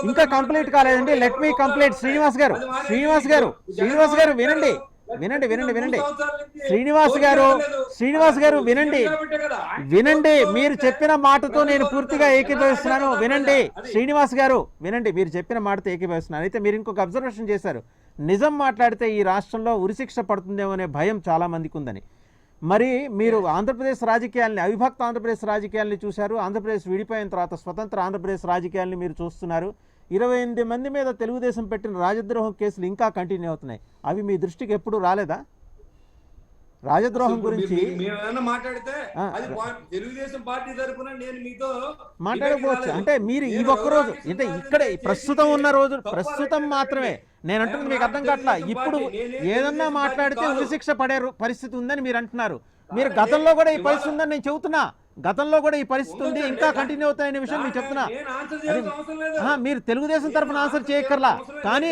ఇంకా కంప్లీట్ కాలేదండి. Let me complete. శ్రీనివాస్ గారు వినండి. శ్రీనివాస్ గారు వినండి. మీరు చెప్పిన మాటతో నేను పూర్తిగా ఏకీభవిస్తున్నాను. వినండి శ్రీనివాస్ గారు, మీరు చెప్పిన మాటతో ఏకీభవిస్తున్నాను. అయితే మీరు ఇంకొక అబ్జర్వేషన్ చేశారు, నిజం మాట్లాడితే ఈ రాష్ట్రంలో ఉరిశిక్ష పడుతుందేమో అనే భయం చాలా మందికి ఉందని. మరి మీరు ఆంధ్రప్రదేశ్ రాజకీయాల్ని, అవిభక్త ఆంధ్రప్రదేశ్ రాజకీయాల్ని చూశారు. ఆంధ్రప్రదేశ్ విడిపోయిన తర్వాత స్వతంత్ర ఆంధ్రప్రదేశ్ రాజకీయాల్ని మీరు చూస్తున్నారు. 28 మంది మీద తెలుగుదేశం పెట్టిన రాజద్రోహం కేసులు ఇంకా కంటిన్యూ అవుతున్నాయి. అవి మీ దృష్టికి ఎప్పుడు రాలేదా? రాజద్రోహం గురించి మాట్లాడకపోవచ్చు. అంటే మీరు ఈ ఒక్కరోజు అంటే ఇక్కడ ప్రస్తుతం మాత్రమే నేను అంటున్నది మీకు అర్థం కావట్లా. ఇప్పుడు ఏదన్నా మాట్లాడితే ఉరిశిక్ష పడే పరిస్థితి ఉందని మీరు అంటున్నారు. మీరు గతంలో కూడా ఈ పరిస్థితి ఉందని నేను చెబుతున్నా. గతంలో కూడా ఈ పరిస్థితి ఉంది, ఇంకా కంటిన్యూ అవుతాయనే విషయం మీకు చెప్తున్నా. మీరు తెలుగుదేశం తరఫున ఆన్సర్ చేయక్కర్లా, కానీ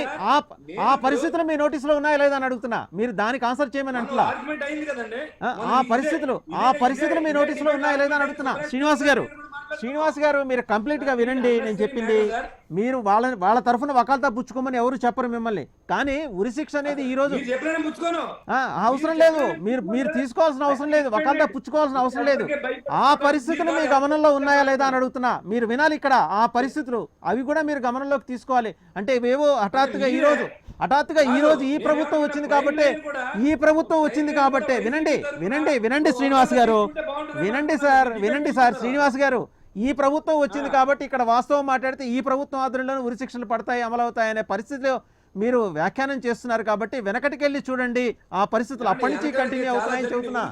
ఆ పరిస్థితులు మీ నోటీసులో ఉన్నాయా లేదా అని అడుగుతున్నా. మీరు దానికి ఆన్సర్ చేయమని అంటున్నా. ఆ పరిస్థితులు మీ నోటీసులో ఉన్నాయా లేదా అని అడుగుతున్నా. శ్రీనివాస్ గారు మీరు కంప్లీట్ గా వినండి నేను చెప్పింది. మీరు వాళ్ళ తరఫున వకాల్తా పుచ్చుకోమని ఎవరు చెప్పరు మిమ్మల్ని. కానీ ఉరిశిక్ష అనేది ఈ రోజు అవసరం లేదు, మీరు తీసుకోవాల్సిన అవసరం లేదు, వకాల్తా పుచ్చుకోవాల్సిన అవసరం లేదు. ఆ పరిస్థితులు మీ గమనంలో ఉన్నాయా లేదా అని అడుగుతున్నా. మీరు వినాలి ఇక్కడ ఆ పరిస్థితులు, అవి కూడా మీరు గమనంలోకి తీసుకోవాలి. అంటే ఇవేవో హఠాత్తుగా ఈ రోజు ఈ ప్రభుత్వం వచ్చింది కాబట్టి వినండి శ్రీనివాస్ గారు, వినండి సార్ శ్రీనివాస్ గారు, ఈ ప్రభుత్వం వచ్చింది కాబట్టి ఇక్కడ వాస్తవం మాట్లాడితే ఈ ప్రభుత్వం ఆధ్వర్యంలో ఉరిశిక్షలు పడతాయి, అమలవుతాయి అనే పరిస్థితిలో మీరు వ్యాఖ్యానం చేస్తున్నారు కాబట్టి వెనకటికెళ్ళి చూడండి. ఆ పరిస్థితులు అప్పటి నుంచి కంటిన్యూ అవుతున్నాయని చెబుతున్నా.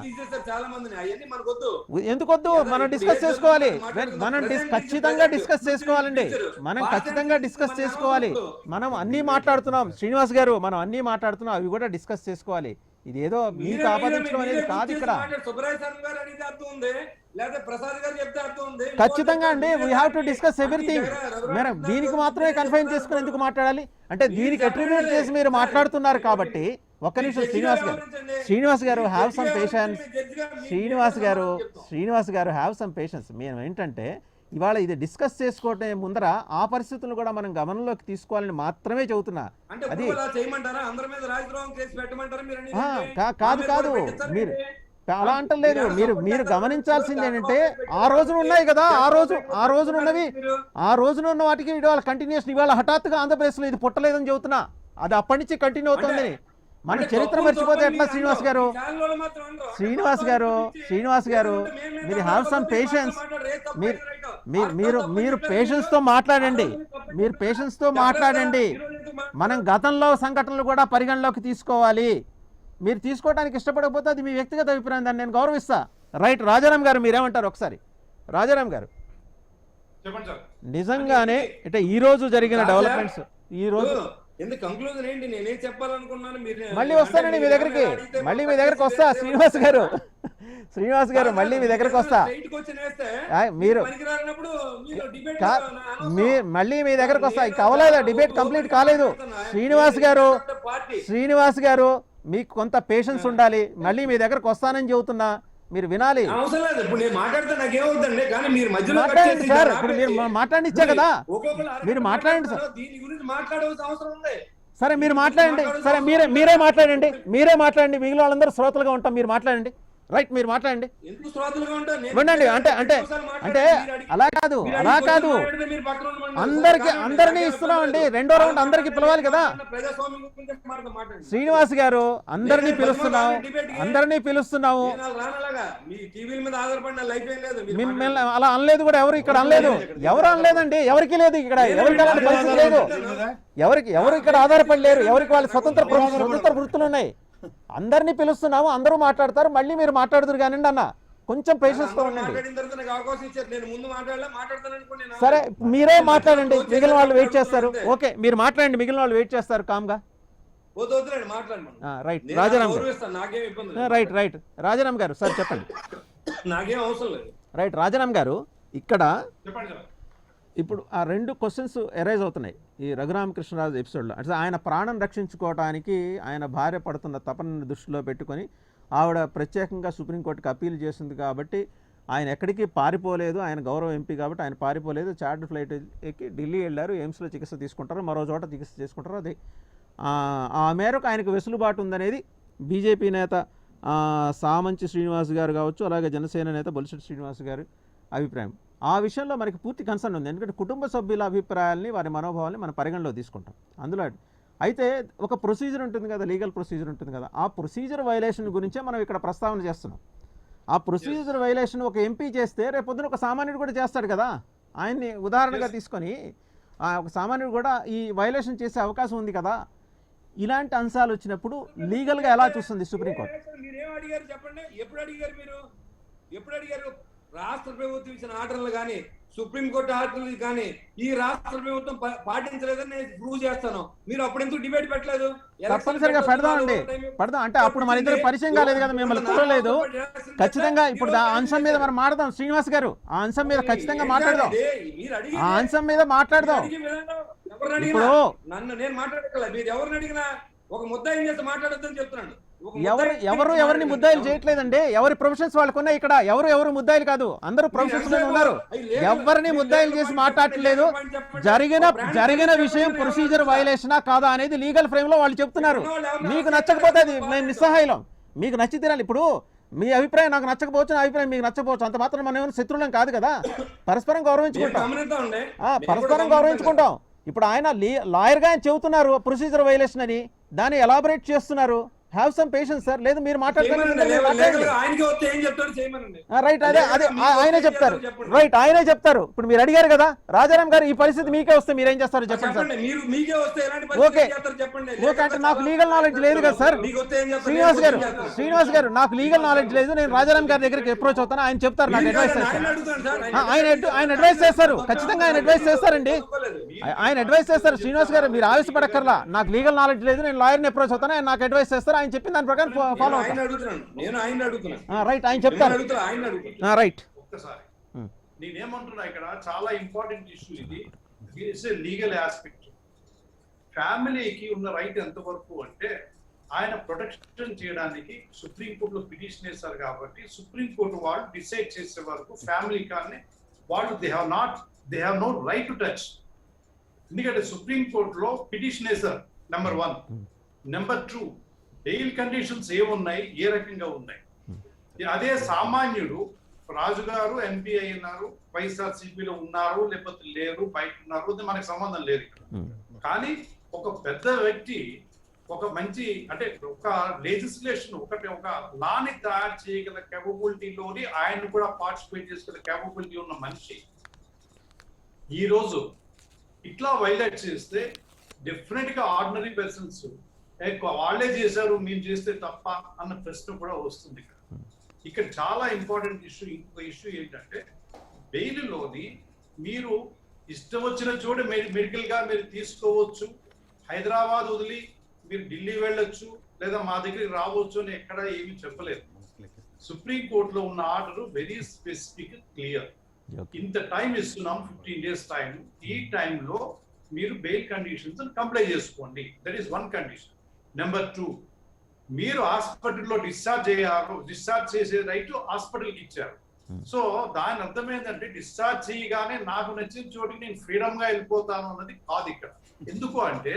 ఎందుకొద్దు, మనం డిస్కస్ చేసుకోవాలి. ఖచ్చితంగా డిస్కస్ చేసుకోవాలండి. మనం అన్నీ మాట్లాడుతున్నాం శ్రీనివాస్ గారు, అవి కూడా డిస్కస్ చేసుకోవాలి. ఇది ఏదో మీకు ఆపాదించడం అనేది కాదు ఇక్కడ. సుబ్రాయ శర్మ గారు అడిగితే అర్థం ఉంది, లేదా ప్రసాద్ గారు చెప్తే అర్థం ఉంది. ఖచ్చితంగా అండి, we have to discuss everything. Madam దీనికి మాత్రమే కన్ఫైన్ చేసుకుని ఎందుకు మాట్లాడాలి అంటే దీనికి అట్రిబ్యూట్ చేసి మీరు మాట్లాడుతున్నారు కాబట్టి. ఒక్క నిమిషం శ్రీనివాస్ గారు హ్యావ్ సమ్ పేషెన్స్. శ్రీనివాస్ గారు హ్యావ్ సమ్ పేషెన్స్. మేము ఏంటంటే ఇవాళ ఇది డిస్కస్ చేసుకోవటం ముందర ఆ పరిస్థితులను కూడా మనం గమనంలోకి తీసుకోవాలని మాత్రమే చెబుతున్నా. అది కాదు కాదు మీరు అలా అంటలేదు. మీరు గమనించాల్సింది ఏంటంటే ఆ రోజున ఉన్నాయి కదా, ఆ రోజున ఉన్నవి, ఆ రోజున ఉన్న వాటికి ఇవాళ కంటిన్యూషన్. ఇవాళ హఠాత్తుగా ఆంధ్రప్రదేశ్లో ఇది పుట్టలేదని చెబుతున్నా. అది అప్పటి నుంచి కంటిన్యూ అవుతుంది. మన చరిత్ర మర్చిపోతే ఎట్లా శ్రీనివాస్ గారు మీరు హ్యావ్ సమ్ పేషెన్స్. మీరు పేషెన్స్ తో మాట్లాడండి. మనం గతంలో సంఘటనలు కూడా పరిగణలోకి తీసుకోవాలి. మీరు తీసుకోవడానికి ఇష్టపడకపోతే అది మీ వ్యక్తిగత అభిప్రాయం, దాన్ని నేను గౌరవిస్తా. రైట్, రాజారాం గారు మీరేమంటారు ఒకసారి? రాజారాం గారు నిజంగానే అంటే ఈ రోజు జరిగిన డెవలప్మెంట్స్, ఈ రోజు కంక్లూజన్ ఏంటి, నేనేం చెప్పాలనుకున్నాను మళ్ళీ వస్తానండి మీ దగ్గరికి, వస్తా శ్రీనివాస్ గారు మళ్ళీ మీ దగ్గరకు వస్తా. మీరు మళ్ళీ మీ దగ్గరకు వస్తా. ఇక అవ్వలేదు, డిబేట్ కంప్లీట్ కాలేదు. శ్రీనివాస్ గారు మీకు కొంత పేషెన్స్ ఉండాలి. మళ్ళీ మీ దగ్గరకు వస్తానని చెబుతున్నా, మీరు వినాలి. మాట్లాడండి సార్, ఇప్పుడు మీరు మాట్లాడిచ్చా కదా, మీరు మాట్లాడండి సార్. సరే మీరు మాట్లాడండి, సరే మీరే మాట్లాడండి. మిగిలిన వాళ్ళందరూ శ్రోతలుగా ఉంటాం, మీరు మాట్లాడండి. రైట్, మీరు మాట్లాడండి. వినండి. అంటే అలా కాదు అందరినీ ఇస్తున్నామండి. రెండో రౌండ్ అందరికి పిలవాలి కదా శ్రీనివాస్ గారు. అందరినీ పిలుస్తున్నాము. మిమ్మల్ని అలా అనలేదు కూడా, ఎవరు ఇక్కడ అనలేదు. ఎవరు అనలేదండి, ఎవరికి లేదు ఇక్కడ, ఎవరికి అలాంటి పరిస్థితి లేదు. ఎవరు ఇక్కడ ఆధారపడి లేరు. ఎవరికి వాళ్ళ స్వతంత్ర వృత్తులు ఉన్నాయి. అందరినీ పిలుస్తున్నాము, అందరూ మాట్లాడతారు, మళ్ళీ మీరు మాట్లాడుతురు కానివ్వండి అన్న. కొంచెం పేషెన్స్ తో ఉండండి. సరే మీరే మాట్లాడండి, మిగిలిన వాళ్ళు వెయిట్ చేస్తారు. ఓకే మీరు మాట్లాడండి, మిగిలిన వాళ్ళు వెయిట్ చేస్తారు కామ్గా. రైట్ రాజారాం గారు. రైట్ రాజారాం గారు సార్ చెప్పండి. నాకేం అవసరం లేదు. రైట్ రాజారాం గారు, ఇక్కడ ఇప్పుడు ఆ రెండు క్వశ్చన్స్ ఎరైజ్ అవుతున్నాయి ఈ రఘురామకృష్ణరాజు ఎపిసోడ్లో. అంటే ఆయన ప్రాణం రక్షించుకోవడానికి ఆయన భార్య పడుతున్న తపనను దృష్టిలో పెట్టుకొని ఆవిడ ప్రత్యేకంగా సుప్రీంకోర్టుకి అప్పీల్ చేసింది కాబట్టి ఆయన ఎక్కడికి పారిపోలేదు. ఆయన గౌరవ ఎంపీ కాబట్టి ఆయన పారిపోలేదు. చార్టర్ ఫ్లైట్ ఎక్కి ఢిల్లీ వెళ్ళారు, ఎయిమ్స్లో చికిత్స తీసుకుంటారు, మరో చోట చికిత్స చేసుకుంటారు. అది ఆ మేరకు ఆయనకు వెసులుబాటు ఉందనేది బీజేపీ నేత సామంచి శ్రీనివాస్ గారు కావచ్చు, అలాగే జనసేన నేత బొలిశెట్టి శ్రీనివాస్ గారు అభిప్రాయం. ఆ విషయంలో మనకి పూర్తి కన్సర్న్ ఉంది. ఎందుకంటే కుటుంబ సభ్యుల అభిప్రాయాల్ని, వారి మనోభావాల్ని మనం పరిగణలో తీసుకుంటాం. అందులో అయితే ఒక ప్రొసీజర్ ఉంటుంది కదా, లీగల్ ప్రొసీజర్ ఉంటుంది కదా, ఆ ప్రొసీజర్ వైలేషన్ గురించే మనం ఇక్కడ ప్రస్తావన చేస్తున్నాం. ఆ ప్రొసీజర్ వైలేషన్ ఒక ఎంపీ చేస్తే రేపొద్దున ఒక సామాన్యుడు కూడా చేస్తాడు కదా. ఆయన్ని ఉదాహరణగా తీసుకొని ఒక సామాన్యుడు కూడా ఈ వైలేషన్ చేసే అవకాశం ఉంది కదా. ఇలాంటి అంశాలు వచ్చినప్పుడు లీగల్గా ఎలా చూస్తుంది సుప్రీంకోర్టు? మీరేం అడిగారు చెప్పండి, ఎప్పుడు అడిగారు? రాష్ట్ర ప్రభుత్వం ఇచ్చిన ఆర్డర్లు కానీ, సుప్రీంకోర్టు ఆర్డర్లు కానీ ఈ రాష్ట్ర ప్రభుత్వం పాటించలేదని నేను ప్రూవ్ చేస్తాను. మీరు అప్పుడు ఎందుకు డిబేట్ పెట్టలేదు? తప్పనిసరిగా పెడదాం అంటే అప్పుడు మన ఇద్దరు పరిచయం కాలేదు కదా, మిమ్మల్ని చూడలేదు. ఖచ్చితంగా ఇప్పుడు ఆ అంశం మీద మనం మాట్లాడదాం శ్రీనివాస్ గారు. ఆ అంశం మీద ఖచ్చితంగా మాట్లాడదాం. ఇప్పుడు నన్ను నేను మాట్లాడగల, మీరు ఎవరిని అడిగినా ఒక ముద్దాయిని చేస్తే మాట్లాడొద్దని చెప్తున్నాను. ఎవరిని ముద్దాయిలు చేయట్లేదండి. ఎవరి ప్రొఫెషన్స్ వాళ్ళకు ఉన్నాయి. ఇక్కడ ఎవరు ముద్దాయిలు కాదు, అందరూ ప్రొఫెషన్స్ ఉన్నారు. ఎవరిని ముద్దాయిలు చేసి మాట్లాడట్లేదు. జరిగిన విషయం ప్రొసీజర్ వైలేషనా కాదా అనేది లీగల్ ఫ్రేమ్ లో వాళ్ళు చెప్తున్నారు. మీకు నచ్చకపోతే అది మేము నిస్సహాయం, మీకు నచ్చి తినాలి. ఇప్పుడు మీ అభిప్రాయం నాకు నచ్చకపోవచ్చు, నా అభిప్రాయం మీకు నచ్చకపోవచ్చు. అంత మాత్రం మనం ఏమైనా శత్రువులం కాదు కదా. పరస్పరం గౌరవించుకుంటాం. ఇప్పుడు ఆయన లాయర్ గా ఆయన చెబుతున్నారు ప్రొసీజర్ వైలేషన్ అని, దాన్ని ఎలాబరేట్ చేస్తున్నారు. Have some patience sir. లేదు మీరు మాట్లాడతారు, రైట్ అదే ఆయనే చెప్తారు. రైట్ ఆయనే చెప్తారు. ఇప్పుడు మీరు అడిగారు కదా రాజారాం గారు, ఈ పరిస్థితి మీకే వస్తే మీరేం చేస్తారు చెప్పండి సార్. ఓకే అంటే నాకు లీగల్ నాలెడ్జ్ లేదు కదా సార్. శ్రీనివాస్ గారు నాకు లీగల్ నాలెడ్జ్ లేదు. నేను రాజారాం గారి దగ్గరికి అప్రోచ్ అవుతాను, ఆయన చెప్తారు, నాకు అడ్వైస్ చేస్తారు. ఆయన అడ్వైస్ చేస్తారు, ఖచ్చితంగా ఆయన అడ్వైస్ చేస్తారండి. ఆయన అడ్వైస్ చేస్తారు. శ్రీనివాస్ గారు మీరు ఆవేశపడక్కర్లా. నాకు లీగల్ నాలెడ్జ్ లేదు, నేను లాయర్ని అప్రోచ్ అవుతాను, ఆయన నాకు అడ్వైస్ చేస్తారు, ఆయన చెప్పిన దాని ప్రకారం ఫాలో ఆయన అడుగుతున్నాను, నేను ఆయన అడుగుతున్నాను. రైట్, ఆయన చెప్తారు. ఆయన అడుగుతున్నా. రైట్. ఒక్కసారి నేనేమంటున్నా, ఇక్కడ చాలా ఇంపార్టెంట్ ఇష్యూ ఇది. It's a legal aspect. ఫ్యామిలీకి ఉన్న రైట్ ఎంతవరకు అంటే, ఆయన ప్రొటెక్షన్ చేయడానికి సుప్రీంకోర్టులో పిటిషన్ వేస్తారు కాబట్టి సుప్రీంకోర్టు వాళ్ళు డిసైడ్ చేసే వరకు ఫ్యామిలీ కానీ వాళ్ళు they have no right to touch. ఎందుకంటే సుప్రీంకోర్టులో పిటిషన్ వేస్తారు, నెంబర్ 1. నెంబర్ 2, బెయిల్ కండిషన్స్ ఏమున్నాయి, ఏ రకంగా ఉన్నాయి. అదే సామాన్యుడు రాజు గారు ఎంపీ అయినారు, వైఎస్ఆర్సీపీలో ఉన్నారు లేకపోతే లేరు, బయట ఉన్నారు, అది మనకి సంబంధం లేదు. కానీ ఒక పెద్ద వ్యక్తి, ఒక మంచి అంటే ఒక లెజిస్లేషన్ ఒక లాని తయారు చేయగల కేపబిలిటీలోని ఆయన కూడా పార్టిసిపేట్ చేసుకునే కేపబిలిటీ ఉన్న మనిషి ఈ రోజు ఇట్లా వైలేట్ చేస్తే డెఫినెట్ గా ఆర్డినరీ పర్సన్స్ వాళ్ళే చేశారు మేము చేస్తే తప్ప అన్న ప్రశ్న కూడా వస్తుంది. ఇక్కడ చాలా ఇంపార్టెంట్ ఇష్యూ, ఇంకొక ఇష్యూ ఏంటంటే బెయిల్లోని మీరు ఇష్టం వచ్చిన చోట మెడికల్ గా మీరు తీసుకోవచ్చు, హైదరాబాద్ వదిలి మీరు ఢిల్లీ వెళ్ళొచ్చు, లేదా మా దగ్గరికి రావచ్చు అని ఎక్కడ ఏమీ చెప్పలేదు. సుప్రీం కోర్టులో ఉన్న ఆర్డర్ వెరీ స్పెసిఫిక్, క్లియర్. ఇంత టైం ఇస్తున్నాం, 15 days టైం. ఈ టైంలో మీరు బెయిల్ కండిషన్స్ కంప్లై చేసుకోండి. That is 1 condition. నెంబర్ 2, మీరు హాస్పిటల్లో డిశ్చార్జ్ చేసే రైట్ హాస్పిటల్కి ఇచ్చారు. సో దాని అర్థం ఏంటంటే డిశ్చార్జ్ చేయగానే నాకు నచ్చిన చోటికి నేను ఫ్రీడమ్ గా వెళ్ళిపోతాను అన్నది కాదు ఇక్కడ. ఎందుకు అంటే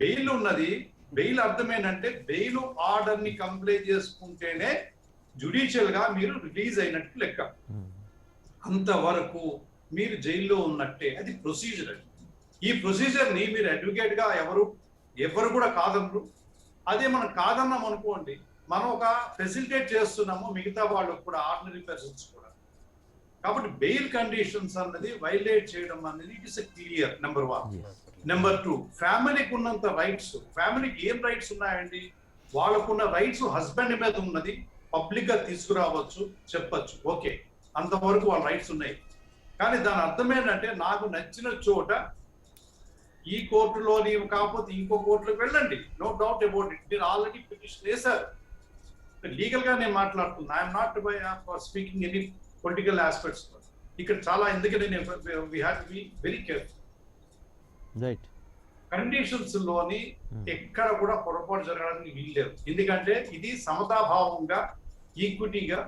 బెయిల్ ఉన్నది. బెయిల్ అర్థం ఏంటంటే బెయిల్ ఆర్డర్ ని కంప్లై చేసుకుంటేనే జుడిషియల్ గా మీరు రిలీజ్ అయినట్టు లెక్క. అంతవరకు మీరు జైల్లో ఉన్నట్టే. అది ప్రొసీజర్. ఈ ప్రొసీజర్ ని మీరు అడ్వకేట్ గా ఎవరు కూడా కాదనరు. అదే మనం కాదన్నాం అనుకోండి, మనం ఒక ఫెసిలిటేట్ చేస్తున్నాము మిగతా వాళ్ళకు కూడా, ఆర్డినరీ పర్సన్స్ కూడా. కాబట్టి బెయిల్ కండిషన్స్ అన్నది వైలేట్ చేయడం అనేది it is clear, number 1. Number 2, ఫ్యామిలీకి ఉన్నంత రైట్స్, ఫ్యామిలీకి ఏం రైట్స్ ఉన్నాయండి? వాళ్ళకున్న రైట్స్ హస్బెండ్ మీద ఉన్నది, పబ్లిక్ గా తీసుకురావచ్చు, చెప్పచ్చు, ఓకే, అంతవరకు వాళ్ళ రైట్స్ ఉన్నాయి. కానీ దాని అర్థం ఏంటంటే నాకు నచ్చిన చోట ఈ కోర్టులో నీవు కాకపోతే ఇంకో కోర్టులోకి వెళ్ళండి, నో డౌట్ అబౌట్ ఇట్. మీరు ఆల్రెడీ పిటిషన్ వేశారు. లీగల్ గా నేను మాట్లాడుతున్నా, I'm not by speaking any political aspects. ఇక్కడ చాలా, ఎందుకంటే we have to be very careful. Right. Conditions లోని ఎక్కడ కూడా పొరపాటు జరగడానికి వీల్లేదు. ఎందుకంటే ఇది సమతాభావంగా, ఈక్విటీగా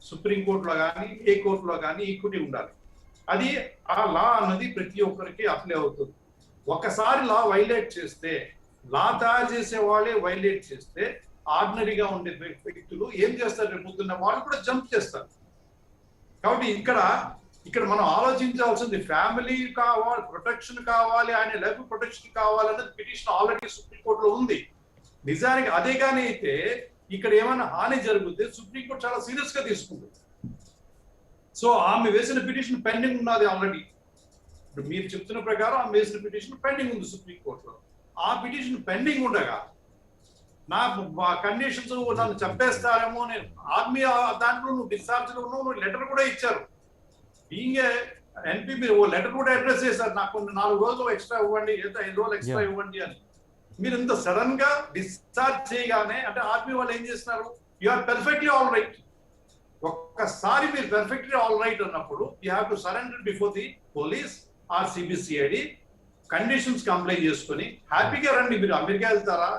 సుప్రీంకోర్టులో కానీ ఏ కోర్టులో కానీ ఈక్విటీ ఉండాలి. అది ఆ లా అన్నది ప్రతి ఒక్కరికి అప్లై అవుతుంది. ఒకసారి లా వైలేట్ చేస్తే, లా తయారు చేసే వాళ్ళే వైలేట్ చేస్తే, ఆర్డినరీగా ఉండే వ్యక్తులు ఏం చేస్తారు? రేపు పొద్దున్న వాళ్ళు కూడా జంప్ చేస్తారు. కాబట్టి ఇక్కడ మనం ఆలోచించాల్సింది ఫ్యామిలీ కావాలి, ప్రొటెక్షన్ కావాలి, ఆయన లైఫ్ ప్రొటెక్షన్ కావాలన్నది పిటిషన్ ఆల్రెడీ సుప్రీంకోర్టులో ఉంది. నిజానికి అదే కానీ అయితే ఇక్కడ ఏమైనా హాని జరిగితే సుప్రీంకోర్టు చాలా సీరియస్ గా తీసుకుంటుంది. సో ఆమె వేసిన పిటిషన్ పెండింగ్ ఉన్నది ఆల్రెడీ. ఇప్పుడు మీరు చెప్తున్న ప్రకారం ఆమె వేసిన పిటిషన్ పెండింగ్ ఉంది సుప్రీంకోర్టులో. ఆ పిటిషన్ పెండింగ్ ఉండగా నా కండిషన్స్ నన్ను చంపేస్తారేమో, నేను ఆర్మీ దాంట్లో నువ్వు డిశ్చార్జ్ లో ఉన్నావు, నువ్వు లెటర్ కూడా ఇచ్చారు. బీయింగ్ ఎన్పీ మీరు ఓ లెటర్ కూడా అడ్రస్ చేశారు, నాకు కొన్ని 4 రోజులు ఎక్స్ట్రా ఇవ్వండి, లేదా 5 రోజులు ఎక్స్ట్రా ఇవ్వండి అని. మీరు ఇంత సడన్ గా డిశ్చార్జ్ చేయగానే అంటే ఆర్మీ వాళ్ళు ఏం చేస్తున్నారు? You are perfectly all right. ఒక్కసారి మీరు పెర్ఫెక్ట్లీ ఆల్ రైట్ అన్నప్పుడు you have to surrender before the police or CBCID, conditions complaint చేసుకుని హ్యాపీగా రండి. మీరు అమెరికా వెళ్తారా,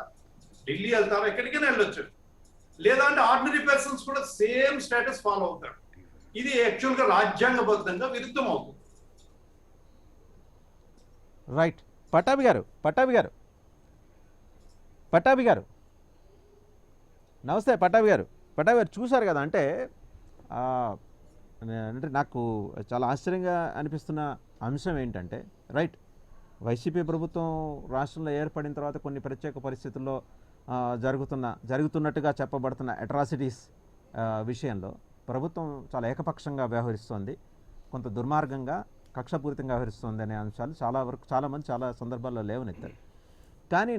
ఢిల్లీ వెళ్తారా, ఎక్కడికైనా వెళ్ళొచ్చు. లేదా అంటే ఆర్డినరీ పర్సన్స్ కూడా సేమ్ స్టేటస్ ఫాలో అవుతారు. ఇది యాక్చువల్ గా రాజ్యాంగబద్ధంగా విరుద్ధం అవుతుంది. రైట్. పట్టాభి గారు నమస్తే. పట్టాభి గారు చూశారు కదా, అంటే నాకు చాలా ఆశ్చర్యంగా అనిపిస్తున్న అంశం ఏంటంటే, రైట్, వైసీపీ ప్రభుత్వం రాష్ట్రంలో ఏర్పడిన తర్వాత కొన్ని ప్రత్యేక పరిస్థితుల్లో జరుగుతున్నట్టుగా చెప్పబడుతున్న అట్రాసిటీస్ విషయంలో ప్రభుత్వం చాలా ఏకపక్షంగా వ్యవహరిస్తోంది, కొంత దుర్మార్గంగా కక్షపూరితంగా వ్యవహరిస్తోంది అనే అంశాలు చాలామంది చాలా సందర్భాల్లో లేవనెత్తారు. కానీ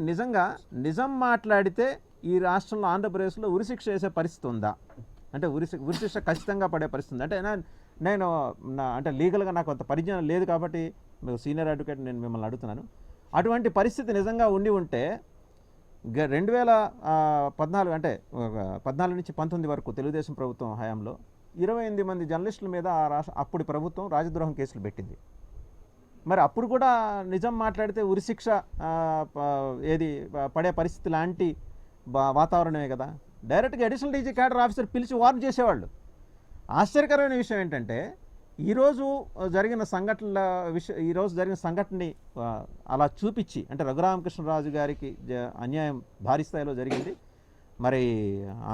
నిజం మాట్లాడితే ఈ రాష్ట్రంలో, ఆంధ్రప్రదేశ్లో ఉరిశిక్ష వేసే పరిస్థితి ఉందా? అంటే ఉరిశిక్ష ఖచ్చితంగా పడే పరిస్థితి ఉంది. అంటే నేను అంటే లీగల్గా నాకు అంత పరిజ్ఞానం లేదు కాబట్టి సీనియర్ అడ్వకేట్ నేను మిమ్మల్ని అడుగుతున్నాను. అటువంటి పరిస్థితి నిజంగా ఉండి ఉంటే 2014 అంటే 14 నుంచి 19 వరకు తెలుగుదేశం ప్రభుత్వం హయాంలో 28 మంది జర్నలిస్టుల మీద అప్పుడు ప్రభుత్వం రాజద్రోహం కేసులు పెట్టింది. మరి అప్పుడు కూడా నిజం మాట్లాడితే ఉరిశిక్ష పడే పరిస్థితి లాంటి వాతావరణమే కదా. డైరెక్ట్గా అడిషనల్ డీజీ క్యాడర్ ఆఫీసర్ పిలిచి వార్న్ చేసేవాళ్ళు. ఆశ్చర్యకరమైన విషయం ఏంటంటే ఈరోజు జరిగిన సంఘటనని అలా చూపించి, అంటే రఘురామకృష్ణరాజు గారికి అన్యాయం భారీ స్థాయిలో జరిగింది. మరి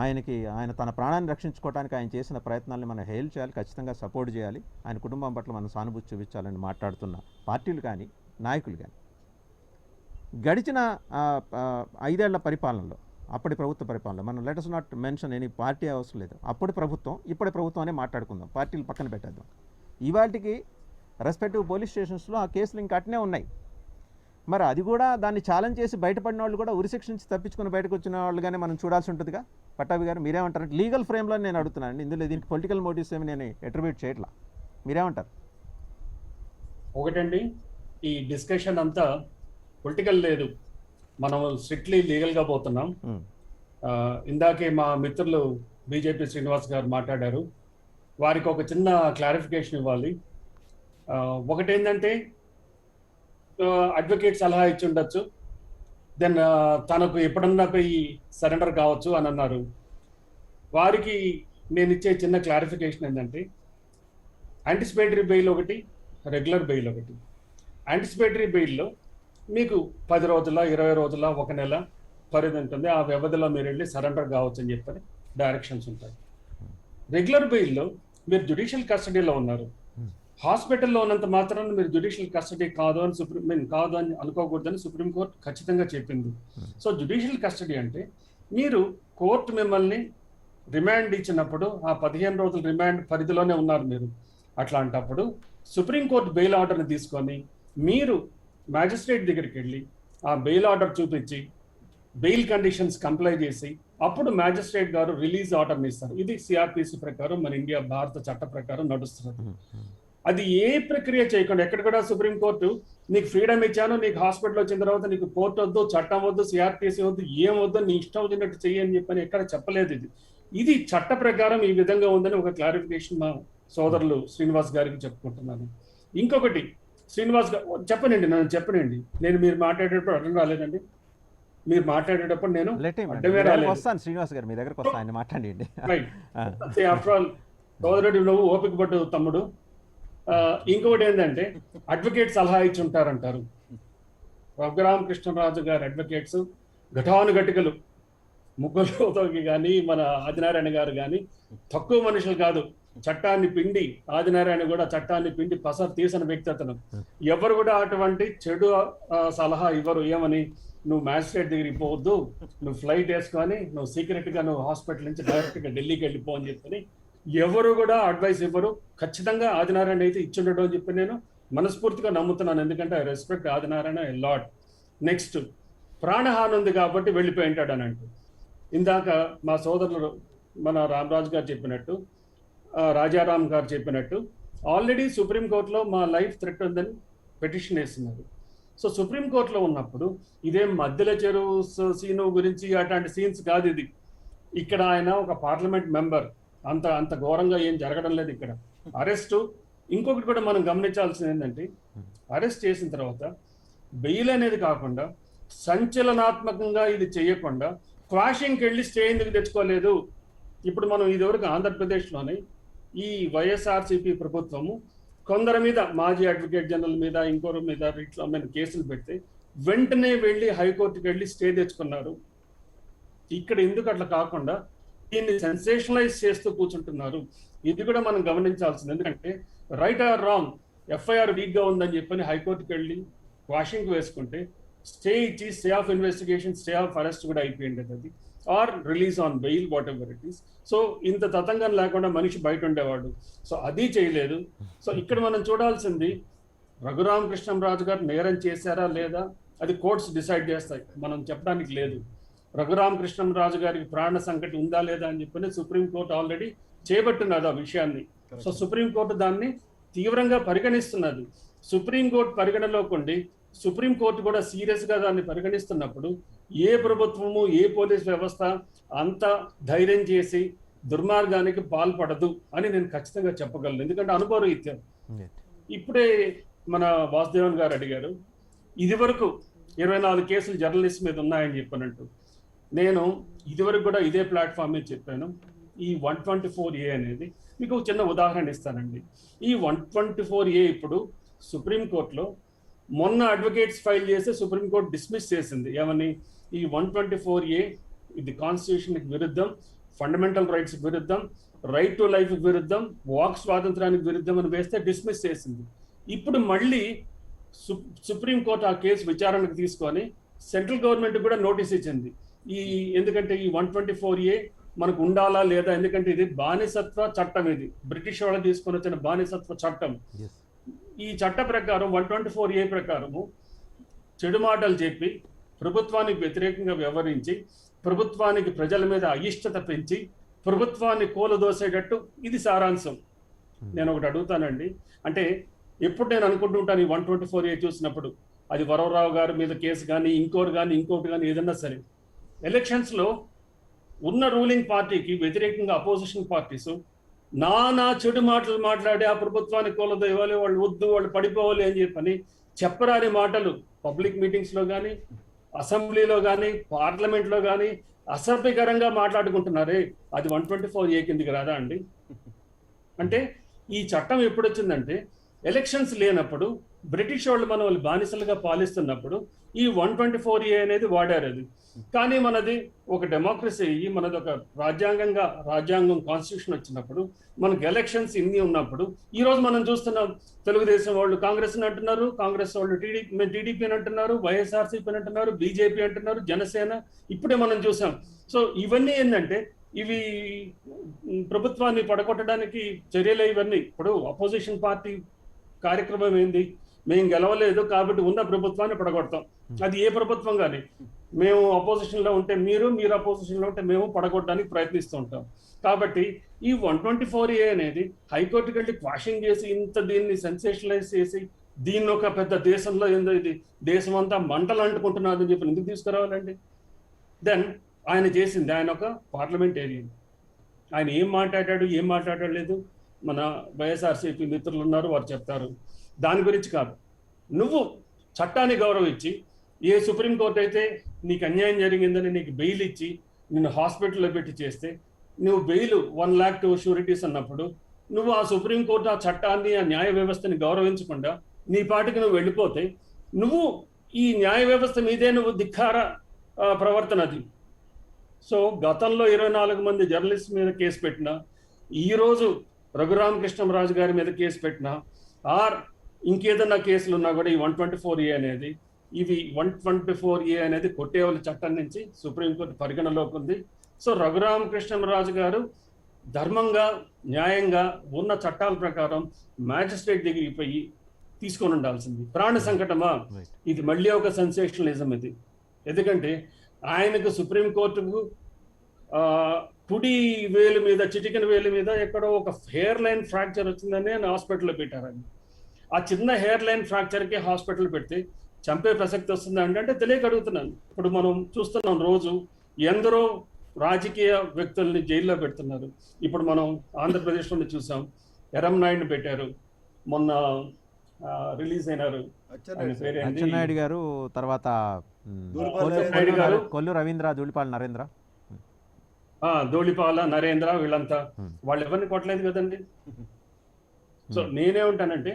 ఆయన తన ప్రాణాన్ని రక్షించుకోవడానికి ఆయన చేసిన ప్రయత్నాలను మనం హెయిల్ చేయాలి, ఖచ్చితంగా సపోర్ట్ చేయాలి. ఆయన కుటుంబం పట్ల మనం సానుభూతి చూపించాలని మాట్లాడుతున్న పార్టీలు కానీ నాయకులు కానీ గడిచిన 5 ఏళ్ల పరిపాలనలో, అప్పటి ప్రభుత్వ పరిపాలనలో, మనం let us not mention any party అవసరం లేదు, అప్పటి ప్రభుత్వం ఇప్పటి ప్రభుత్వం అనే మాట్లాడుకుందాం, పార్టీలు పక్కన పెట్టేద్దాం. ఇవాళకి రెస్పెక్టివ్ పోలీస్ స్టేషన్స్లో ఆ కేసులు ఇంకా అట్నే ఉన్నాయి. మరి అది కూడా దాన్ని ఛాలెంజ్ చేసి బయటపడిన వాళ్ళు కూడా ఉరిశిక్ష నుంచి తప్పించుకుని బయటకు వచ్చిన వాళ్ళుగానే మనం చూడాల్సి ఉంటుందిగా. పట్టాభి గారు మీరేమంటారంటే లీగల్ ఫ్రేమ్లో నేను అడుగుతున్నాను, ఇందులో దీనికి పొలిటికల్ మోటివ్స్ ఏమి నేను అట్రిబ్యూట్ చేయట్లా, మీరేమంటారు? ఒకటండి, ఈ డిస్కషన్ అంతా పొలిటికల్ లేదు, మనం స్ట్రిక్ట్లీ లీగల్గా పోతున్నాం. ఇందాకే మా మిత్రులు బీజేపీ శ్రీనివాస్ గారు మాట్లాడారు, వారికి ఒక చిన్న క్లారిఫికేషన్ ఇవ్వాలి. ఒకటేంటంటే అడ్వకేట్ సలహా ఇచ్చి ఉండొచ్చు, దెన్ తనకు ఎప్పుడన్నా పోయి సరెండర్ కావచ్చు అని అన్నారు. వారికి నేను ఇచ్చే చిన్న క్లారిఫికేషన్ ఏంటంటే యాంటిసిపేటరీ బెయిల్ ఒకటి, రెగ్యులర్ బెయిల్ ఒకటి. యాంటిసిపేటరీ బెయిల్లో మీకు 10 రోజుల 20 రోజుల 1 నెల పరిధి ఉంటుంది, ఆ వ్యవధిలో మీరు వెళ్ళి సరెండర్ కావచ్చు అని చెప్పని డైరెక్షన్స్ ఉంటాయి. రెగ్యులర్ బెయిల్లో మీరు జ్యుడిషియల్ కస్టడీలో ఉన్నారు, హాస్పిటల్లో ఉన్నంత మాత్రాన్ని మీరు జ్యుడిషియల్ కస్టడీ కాదు అని అనుకోకూడదని సుప్రీంకోర్టు ఖచ్చితంగా చెప్పింది. సో జ్యుడిషియల్ కస్టడీ అంటే మీరు కోర్టు మిమ్మల్ని రిమాండ్ ఇచ్చినప్పుడు ఆ 15 రోజుల రిమాండ్ పరిధిలోనే ఉన్నారు మీరు. అట్లాంటప్పుడు సుప్రీంకోర్టు బెయిల్ ఆర్డర్ని తీసుకొని మీరు మ్యాజిస్ట్రేట్ దగ్గరికి వెళ్ళి ఆ బెయిల్ ఆర్డర్ చూపించి బెయిల్ కండిషన్స్ కంప్లై చేసి అప్పుడు మ్యాజిస్ట్రేట్ గారు రిలీజ్ ఆర్డర్ని ఇస్తారు. ఇది సిఆర్పిసి ప్రకారం మన భారత చట్ట ప్రకారం నడుస్తున్నది. అది ఏ ప్రక్రియ చేయకుండా ఎక్కడ కూడా సుప్రీంకోర్టు నీకు ఫ్రీడమ్ ఇచ్చాను, నీకు హాస్పిటల్ వచ్చిన తర్వాత నీకు కోర్టు వద్దు, చట్టం వద్దు, సిఆర్పిసి వద్దు, ఏం వద్దు, నీ ఇష్టం వచ్చినట్టు చెయ్యని చెప్పని ఎక్కడ చెప్పలేదు. ఇది చట్ట ప్రకారం ఈ విధంగా ఉందని ఒక క్లారిఫికేషన్ మా సోదరులు శ్రీనివాస్ గారికి చెప్పుకుంటున్నాను. ఇంకొకటి శ్రీనివాస్ గారు చెప్పనండి, నేను మీరు మాట్లాడేటప్పుడు అర్థం రాలేదండి, మీరు మాట్లాడేటప్పుడు నేను వస్తాను శ్రీనివాస్ గారు మీ దగ్గరకు వస్తాను, ఆయన మాట్లాడండి. ఆఫ్టర్ ఆల్ సోదరుడు నువ్వు ఓపిక పట్టు తమ్ముడు. ఇంకొకటి ఏంటంటే అడ్వకేట్ సలహా ఇచ్చి ఉంటారంటారు. రఘురామకృష్ణరాజు గారి అడ్వకేట్స్ ఘటానుఘటికలు, ముగ్గులతోకి కానీ మన ఆదినారాయణ గారు కానీ తక్కువ మనుషులు కాదు. చట్టాన్ని పిండి, ఆదినారాయణ కూడా చట్టాన్ని పిండి పసరు తీసిన వ్యక్తి అతను. ఎవరు కూడా అటువంటి చెడు సలహా ఇవ్వరు. ఏమని, నువ్వు మ్యాజిస్ట్రేట్ దగ్గరికి పోవద్దు, నువ్వు ఫ్లైట్ వేసుకొని నువ్వు సీక్రెట్గా నువ్వు హాస్పిటల్ నుంచి డైరెక్ట్గా ఢిల్లీకి వెళ్ళిపో అని చెప్పని ఎవరు కూడా అడ్వైస్ ఇవ్వరు. ఖచ్చితంగా ఆదినారాయణ అయితే ఇచ్చిండటం అని చెప్పి నేను మనస్ఫూర్తిగా నమ్ముతున్నాను. ఎందుకంటే I respect Adinarayana a lot. Next, ప్రాణహాని ఉంది కాబట్టి వెళ్ళిపోయి ఉంటాడు అని అంటూ ఇందాక మా సోదరులు మన రామరాజు గారు చెప్పినట్టు, రాజారాం గారు చెప్పినట్టు ఆల్రెడీ సుప్రీంకోర్టులో మా లైఫ్ థ్రెట్ ఉందని పిటిషన్ వేస్తున్నారు. సో సుప్రీంకోర్టులో ఉన్నప్పుడు ఇదేం మధ్యల చెరువు సీను గురించి అట్లాంటి సీన్స్ కాదు ఇది. ఇక్కడ ఆయన ఒక పార్లమెంట్ మెంబర్, అంత ఘోరంగా ఏం జరగడం లేదు ఇక్కడ. అరెస్టు ఇంకొకటి కూడా మనం గమనించాల్సింది ఏంటంటే, అరెస్ట్ చేసిన తర్వాత బెయిల్ అనేది కాకుండా సంచలనాత్మకంగా ఇది చేయకుండా క్వాషింగ్కి వెళ్ళి స్టే ఎందుకు తెచ్చుకోలేదు? ఇప్పుడు మనం ఇదివరకు ఆంధ్రప్రదేశ్లోనే ఈ వైఎస్ఆర్సీపీ ప్రభుత్వము కొందరి మీద, మాజీ అడ్వకేట్ జనరల్ మీద, ఇంకొకరి మీద ఇట్లా కేసులు పెడితే వెంటనే వెళ్ళి హైకోర్టుకి వెళ్ళి స్టే తెచ్చుకున్నారు. ఇక్కడ ఎందుకు అట్లా కాకుండా దీన్ని సెన్సేషనలైజ్ చేస్తూ కూర్చుంటున్నారు? ఇది కూడా మనం గమనించాల్సింది. ఎందుకంటే రైట్ ఆర్ రాంగ్, ఎఫ్ఐఆర్ వీక్గా ఉందని చెప్పని హైకోర్టుకి వెళ్ళి వాషింగ్ వేసుకుంటే స్టే ఇచ్చి stay of investigation, stay of arrest కూడా అయిపోయింది అది, or release on bail, whatever it is. So ఇంత తతంగం లేకుండా మనిషి బయట ఉండేవాడు. సో అది చేయలేదు. సో ఇక్కడ మనం చూడాల్సింది, రఘురామకృష్ణరాజు గారు నేరం చేశారా లేదా అది కోర్ట్స్ డిసైడ్ చేస్తాయి, మనం చెప్పడానికి లేదు. రఘురామకృష్ణరాజు గారికి ప్రాణ సంకటి ఉందా లేదా అని చెప్పని సుప్రీంకోర్టు ఆల్రెడీ చేపట్టున్నది ఆ విషయాన్ని. సో సుప్రీంకోర్టు దాన్ని తీవ్రంగా పరిగణిస్తున్నది. సుప్రీంకోర్టు పరిగణలోకి ఉండి సుప్రీంకోర్టు కూడా సీరియస్ గా దాన్ని పరిగణిస్తున్నప్పుడు ఏ ప్రభుత్వము ఏ పోలీస్ వ్యవస్థ అంత ధైర్యం చేసి దుర్మార్గానికి పాల్పడదు అని నేను ఖచ్చితంగా చెప్పగలను. ఎందుకంటే అనుభవరీత్యం ఇప్పుడే మన వాసుదేవన్ గారు అడిగారు, ఇది వరకు 24 కేసులు జర్నలిస్ట్ మీద ఉన్నాయని చెప్పినట్టు. నేను ఇదివరకు కూడా ఇదే ప్లాట్ఫామ్ మీద చెప్పాను. ఈ 124A అనేది మీకు ఒక చిన్న ఉదాహరణ ఇస్తానండి. ఈ 124A ఇప్పుడు సుప్రీంకోర్టులో మొన్న అడ్వకేట్స్ ఫైల్ చేస్తే సుప్రీంకోర్టు డిస్మిస్ చేసింది. ఏమని? ఈ 124A ఇది కాన్స్టిట్యూషన్కి విరుద్ధం, ఫండమెంటల్ రైట్స్ విరుద్ధం, రైట్ టు లైఫ్ విరుద్ధం, వాక్ స్వాతంత్రానికి విరుద్ధం అని వేస్తే డిస్మిస్ చేసింది. ఇప్పుడు మళ్ళీ సుప్రీంకోర్టు ఆ కేసు విచారణకు తీసుకొని సెంట్రల్ గవర్నమెంట్ కూడా నోటీస్ ఇచ్చింది. ఎందుకంటే ఈ 124A మనకు ఉండాలా లేదా, ఎందుకంటే ఇది బానిసత్వ చట్టం, ఇది బ్రిటిష్ వాళ్ళు తీసుకొని వచ్చిన బానిసత్వ చట్టం. ఈ చట్ట ప్రకారం 124A ప్రకారము చెడు మాటలు చెప్పి ప్రభుత్వానికి వ్యతిరేకంగా వ్యవహరించి ప్రభుత్వానికి ప్రజల మీద అయిష్టత పెంచి ప్రభుత్వాన్ని కూలదోసేటట్టు ఇది సారాంశం. నేను ఒకటి అడుగుతానండి, అంటే ఎప్పుడు నేను అనుకుంటుంటాను ఈ 124A చూసినప్పుడు, అది వరవరావు గారి మీద కేసు కానీ ఇంకోటి కానీ ఏదన్నా సరే, ఎలక్షన్స్లో ఉన్న రూలింగ్ పార్టీకి వ్యతిరేకంగా అపోజిషన్ పార్టీస్ నానా చెడు మాటలు మాట్లాడి ఆ ప్రభుత్వాన్ని కూలదోయాలి, వాళ్ళు వద్దు, వాళ్ళు పడిపోవాలి అని చెప్పని చెప్పరాని మాటలు పబ్లిక్ మీటింగ్స్లో కానీ అసెంబ్లీలో కానీ పార్లమెంట్లో కానీ అసభ్యకరంగా మాట్లాడుకుంటున్నారే, అది 124A కిందికి రాదా అండి? అంటే ఈ చట్టం ఎప్పుడు వచ్చిందంటే ఎలక్షన్స్ లేనప్పుడు బ్రిటిష్ వాళ్ళు మన వాళ్ళు బానిసలుగా పాలిస్తున్నప్పుడు ఈ 124A అనేది వాడారు. అది కానీ మనది ఒక డెమోక్రసీ అయ్యి మనది ఒక రాజ్యాంగం కాన్స్టిట్యూషన్ వచ్చినప్పుడు మనకు ఎలక్షన్స్ ఇన్ని ఉన్నప్పుడు ఈ రోజు మనం చూస్తున్నాం, తెలుగుదేశం వాళ్ళు కాంగ్రెస్ అని అంటున్నారు, కాంగ్రెస్ వాళ్ళు టీడీపీ అని అంటున్నారు, వైఎస్ఆర్సీపీ అని అంటున్నారు, బీజేపీ అంటున్నారు, జనసేన ఇప్పుడే మనం చూసాం. సో ఇవన్నీ ఏంటంటే ఇవి ప్రభుత్వాన్ని పడగొట్టడానికి చర్యలు. ఇవన్నీ ఇప్పుడు అపోజిషన్ పార్టీ కార్యక్రమం ఏంది? మేము గెలవలేదు కాబట్టి ఉన్న ప్రభుత్వాన్ని పడగొడతాం. అది ఏ ప్రభుత్వం కానీ, మేము అపోజిషన్ లో ఉంటే మీరు అపోజిషన్ లో ఉంటే మేము పడగొట్టడానికి ప్రయత్నిస్తూ ఉంటాం. కాబట్టి ఈ 124A అనేది హైకోర్టుకి వెళ్ళి క్వాషింగ్ చేసి ఇంత దీన్ని సెన్సేషనలైజ్ చేసి దీన్ని ఒక పెద్ద దేశంలో ఏందో ఇది దేశం అంతా మంటలు అంటుకుంటున్నదని చెప్పి ఎందుకు తీసుకురావాలండి? దెన్ ఆయన చేసింది, ఆయన ఒక పార్లమెంటేరియన్, ఆయన ఏం మాట్లాడలేదు మన వైఎస్ఆర్సీపీ మిత్రులు ఉన్నారు, వారు చెప్తారు. దాని గురించి కాదు, నువ్వు చట్టాన్ని గౌరవించి ఏ సుప్రీంకోర్టు అయితే నీకు అన్యాయం జరిగిందని నీకు బెయిల్ ఇచ్చి నిన్ను హాస్పిటల్లో పెట్టి చేస్తే నువ్వు బెయిల్ 1 lakh షూరిటీస్ అన్నప్పుడు నువ్వు ఆ సుప్రీంకోర్టు ఆ చట్టాన్ని ఆ న్యాయ వ్యవస్థని గౌరవించకుండా నీ పాటికి నువ్వు వెళ్ళిపోతే నువ్వు ఈ న్యాయ వ్యవస్థ మీదే నువ్వు ధిక్కార ప్రవర్తన అది. సో గతంలో 24 మంది జర్నలిస్ట్ మీద కేసు పెట్టినా, ఈరోజు రఘురామకృష్ణరాజు గారి మీద కేసు పెట్టినా, ఆర్ ఇంకేదన్నా కేసులు ఉన్నా కూడా ఈ 124A అనేది, ఇవి 124A అనేది కొట్టేవాళ్ళ చట్టం నుంచి సుప్రీంకోర్టు పరిగణలోకి ఉంది. సో రఘురామకృష్ణరాజు గారు ధర్మంగా న్యాయంగా ఉన్న చట్టాల ప్రకారం మ్యాజిస్ట్రేట్ దగ్గరికి పోయి తీసుకొని ఉండాల్సింది. ప్రాణ సంకటమా, ఇది మళ్ళీ ఒక సెన్సేషనలిజం ఇది. ఎందుకంటే ఆయనకు సుప్రీంకోర్టుకు కుడి వేలు మీద చిటికెన వేలు మీద ఎక్కడో ఒక హెయిర్ లైన్ ఫ్రాక్చర్ వచ్చిందని ఆయన హాస్పిటల్లో పెట్టారని. ఆ చిన్న హెయిర్ లైన్ ఫ్రాక్చర్కి హాస్పిటల్ పెడితే చంపే ప్రసక్తి వస్తుందా అంటే తెలియక అడుగుతున్నాను. ఇప్పుడు మనం చూస్తున్నాం, రోజు ఎందరో రాజకీయ వ్యక్తుల్ని జైల్లో పెడుతున్నారు. ఇప్పుడు మనం ఆంధ్రప్రదేశ్లోనే చూసాం, ఎర్రంనాయుడిని పెట్టారు, మొన్న రిలీజ్ అయినారు అచ్చెన్నాయుడు గారు, తర్వాత కొల్లు రవీంద్ర, ధూళిపాల నరేంద్ర, వీళ్ళంతా వాళ్ళు ఎవరిని కొట్టలేదు కదండి. సో నేనేమంటానంటే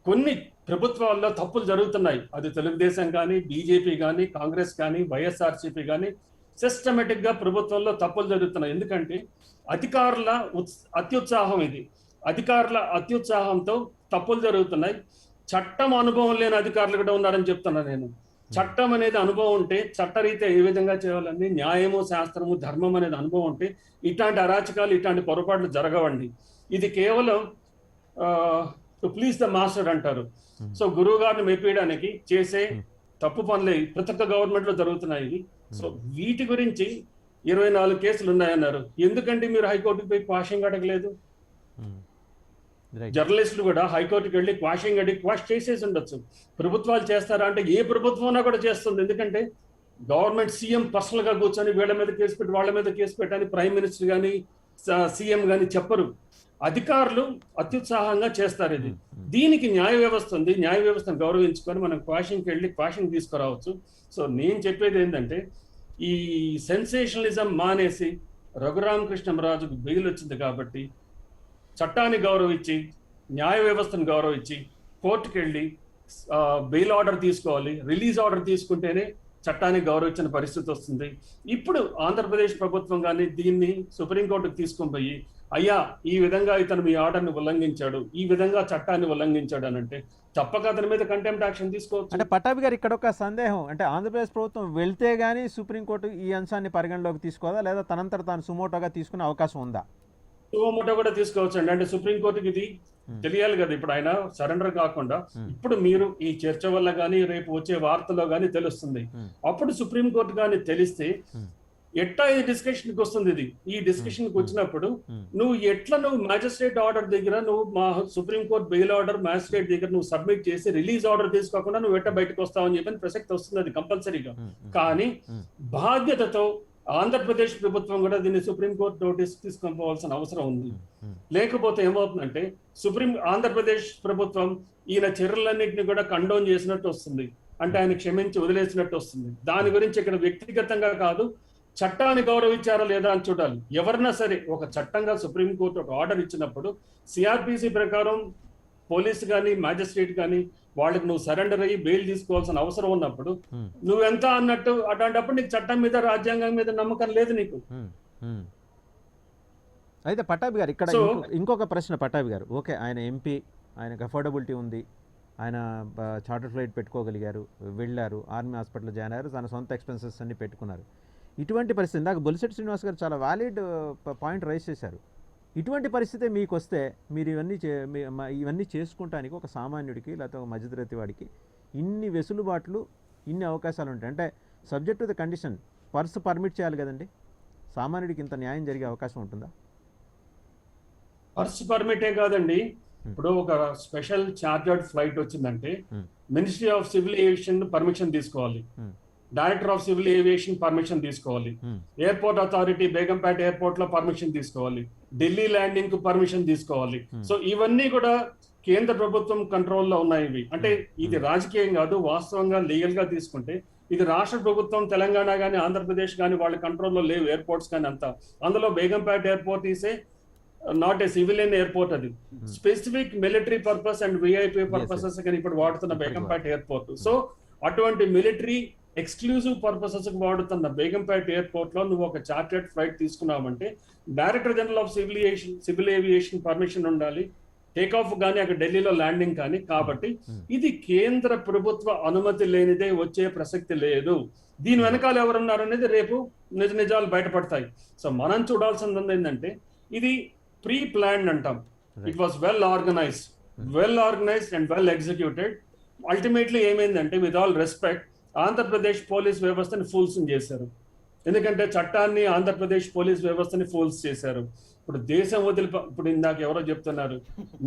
కొన్ని ప్రభుత్వాల్లో తప్పులు జరుగుతున్నాయి, అది తెలుగుదేశం కానీ బీజేపీ కానీ కాంగ్రెస్ కానీ వైఎస్ఆర్సీపీ కానీ సిస్టమేటిక్ గా ప్రభుత్వంలో తప్పులు జరుగుతున్నాయి. ఎందుకంటే అధికారుల అత్యుత్సాహం, ఇది అధికారుల అత్యుత్సాహంతో తప్పులు జరుగుతున్నాయి. చట్టం అనుభవం లేని అధికారులు కూడా ఉన్నారని చెప్తున్నా నేను. చట్టం అనేది అనుభవం ఉంటే చట్టరీత్యా ఏ విధంగా చేయాలని, న్యాయము శాస్త్రము ధర్మం అనేది అనుభవం ఉంటే ఇట్లాంటి అరాచకాలు ఇట్లాంటి పొరపాట్లు జరగవండి. ఇది కేవలం టు ప్లీజ్ ద మాస్టర్ అంటారు. సో గురువు గారిని మెప్పించడానికి చేసే తప్పు పనులే ప్రతి ఒక్క గవర్నమెంట్ లో జరుగుతున్నాయి. సో వీటి గురించి 24 కేసులు ఉన్నాయన్నారు. ఎందుకంటే మీరు హైకోర్టుకి పోయి క్వాషింగ్ అడగలేదు? Right. జర్నలిస్టులు కూడా హైకోర్టుకి వెళ్ళి క్వాష్ చేసేసి ఉండొచ్చు. ప్రభుత్వాలు చేస్తారా అంటే ఏ ప్రభుత్వం కూడా చేస్తుంది. ఎందుకంటే గవర్నమెంట్ సీఎం పర్సనల్ గా కూర్చొని వీళ్ళ మీద కేసు పెట్టి వాళ్ళ మీద కేసు పెట్టని ప్రైమ్ మినిస్టర్ కానీ సీఎం కానీ చెప్పరు. అధికారులు అత్యుత్సాహంగా చేస్తారు ఇది. దీనికి న్యాయ వ్యవస్థ ఉంది. న్యాయ వ్యవస్థను గౌరవించుకొని మనం క్వాషింగ్కి వెళ్ళి క్వాషింగ్ తీసుకురావచ్చు. సో నేను చెప్పేది ఏంటంటే ఈ సెన్సేషనలిజం మానేసి రఘురామకృష్ణరాజుకు బెయిల్ వచ్చింది కాబట్టి చట్టాన్ని గౌరవించి న్యాయ వ్యవస్థను గౌరవించి కోర్టుకు వెళ్ళి బెయిల్ ఆర్డర్ తీసుకోవాలి. రిలీజ్ ఆర్డర్ తీసుకుంటేనే చట్టాన్ని గౌరవించిన పరిస్థితి వస్తుంది. ఇప్పుడు ఆంధ్రప్రదేశ్ ప్రభుత్వం కానీ దీన్ని సుప్రీంకోర్టుకు తీసుకొని పోయి అయ్యా ఈ విధంగా ఇతను మీ ఆర్డర్ని ఉల్లంఘించాడు, ఈ విధంగా చట్టాన్ని ఉల్లంఘించాడు అని అంటే తప్పక అతని మీద కంటెంప్ట్ యాక్షన్ తీసుకోవచ్చు. అంటే పట్టాభి గారు ఇక్కడ ఒక సందేహం, అంటే ఆంధ్రప్రదేశ్ ప్రభుత్వం వెళ్తే గానీ సుప్రీంకోర్టు ఈ అంశాన్ని పరిగణలోకి తీసుకోదా, లేదా తనంతట తాను సుమోటోగా తీసుకునే అవకాశం ఉందా? సుమోటో కూడా తీసుకోవచ్చు అండి. అంటే సుప్రీంకోర్టుకి ఇది తెలియాలి కదా. ఇప్పుడు ఆయన సరెండర్ కాకుండా ఇప్పుడు మీరు ఈ చర్చ వల్ల కానీ రేపు వచ్చే వార్తలో కానీ తెలుస్తుంది. అప్పుడు సుప్రీంకోర్టు కానీ తెలిస్తే ఎట్లా ఈ డిస్కషన్ కి వస్తుంది. ఇది ఈ డిస్కషన్ కి వచ్చినప్పుడు నువ్వు మ్యాజిస్ట్రేట్ ఆర్డర్ దగ్గర నువ్వు మా సుప్రీంకోర్టు బెయిల్ ఆర్డర్ మ్యాజిస్ట్రేట్ దగ్గర నువ్వు సబ్మిట్ చేసి రిలీజ్ ఆర్డర్ తీసుకోకుండా నువ్వు ఎట్లా బయటకు వస్తావని చెప్పని ప్రసక్తి వస్తుంది. అది కంపల్సరీగా. కానీ బాధ్యతతో ఆంధ్రప్రదేశ్ ప్రభుత్వం కూడా దీన్ని సుప్రీంకోర్టు నోటీస్ తీసుకోవాల్సిన అవసరం ఉంది. లేకపోతే ఏమవుతుందంటే ఆంధ్రప్రదేశ్ ప్రభుత్వం ఈయన చర్యలన్నింటినీ కూడా కండోన్ చేసినట్టు వస్తుంది. అంటే ఆయన క్షమించి వదిలేసినట్టు వస్తుంది. దాని గురించి ఇక్కడ వ్యక్తిగతంగా కాదు, చట్టాన్ని గౌరవించారా లేదా అని చూడాలి. ఎవరన్నా సరే ఒక చట్టంగా సుప్రీంకోర్టు ఒక ఆర్డర్ ఇచ్చినప్పుడు సిఆర్పిసి ప్రకారం పోలీసు కానీ మ్యాజిస్ట్రేట్ కానీ వాళ్ళకి నువ్వు సరెండర్ అయ్యి బెయిల్ తీసుకోవాల్సిన అవసరం ఉన్నప్పుడు నువ్వెంత అన్నట్టు అట్లాంటప్పుడు నీకు చట్టం మీద రాజ్యాంగం మీద నమ్మకం లేదు నీకు. అయితే పట్టాభి గారు ఇక్కడ ఇంకొక ప్రశ్న. పట్టాభి గారు ఓకే, ఆయన ఎంపీ, ఆయనకు అఫోర్డబిలిటీ ఉంది, ఆయన చార్టర్ ఫ్లైట్ పెట్టుకోగలిగారు, వెళ్ళారు, ఆర్మీ హాస్పిటల్లో జాయిన్ అయ్యారు, తన సొంత ఎక్స్పెన్సెస్ అన్ని పెట్టుకున్నారు. ఇటువంటి పరిస్థితి నాకు బొలిశెట్టి శ్రీనివాస్ గారు చాలా వ్యాలిడ్ పాయింట్ రైజ్ చేశారు. ఇటువంటి పరిస్థితి మీకు వస్తే మీరు ఇవన్నీ చేసుకుంటానికి ఒక సామాన్యుడికి లేకపోతే ఒక మధ్యతరగతి వాడికి ఇన్ని వెసులుబాట్లు, ఇన్ని అవకాశాలు ఉంటాయి. అంటే subject to the condition purse permit చేయాలి కదండి. సామాన్యుడికి ఇంత న్యాయం జరిగే అవకాశం ఉంటుందా? పర్సు పర్మిటే కాదండి. ఇప్పుడు ఒక స్పెషల్ చార్టర్డ్ ఫ్లైట్ వచ్చిందంటే ministry of civil aviation permission తీసుకోవాలి, director of civil aviation permission తీసుకోవాలి, ఎయిర్పోర్ట్ అథారిటీ బేగంపేట ఎయిర్పోర్ట్ లో పర్మిషన్ తీసుకోవాలి, ఢిల్లీ ల్యాండింగ్ కు పర్మిషన్ తీసుకోవాలి. సో ఇవన్నీ కూడా కేంద్ర ప్రభుత్వం కంట్రోల్లో ఉన్నాయి. ఇవి అంటే ఇది రాజకీయం కాదు, వాస్తవంగా లీగల్ గా తీసుకుంటే ఇది రాష్ట్ర ప్రభుత్వం తెలంగాణ కానీ ఆంధ్రప్రదేశ్ కానీ వాళ్ళ కంట్రోల్లో లేవు ఎయిర్పోర్ట్స్ కానీ అంతా. అందులో Begumpet airport is not a civilian airport, అది specific military purpose and VIP purposes కానీ ఇప్పుడు వాడుతున్న బేగంపేట ఎయిర్పోర్ట్. సో అటువంటి మిలిటరీ ఎక్స్క్లూజివ్ పర్పసెస్ వాడుతున్న బేగంపేట ఎయిర్పోర్ట్ లో నువ్వు ఒక చార్టర్డ్ ఫ్లైట్ తీసుకున్నావంటే director general of civil aviation permission ఉండాలి, టేక్ ఆఫ్ కానీ అక్కడ ఢిల్లీలో ల్యాండింగ్ కానీ. కాబట్టి ఇది కేంద్ర ప్రభుత్వ అనుమతి లేనిదే వచ్చే ప్రసక్తి లేదు. దీని వెనకాల ఎవరున్నారు అనేది రేపు నిజాలు బయటపడతాయి. సో మనం చూడాల్సింది ఏంటంటే ఇది ప్రీ ప్లాన్డ్ అంటాం. It was well organised and well executed. Ultimately ఏమైందంటే with all respect Andhra Pradesh police వ్యవస్థని ఫూల్స్ చేశారు. ఎందుకంటే చట్టాన్ని ఆంధ్రప్రదేశ్ పోలీస్ వ్యవస్థని ఫూల్స్ చేశారు. ఇప్పుడు దేశం ఇప్పుడు ఇందాక ఎవరో చెప్తున్నారు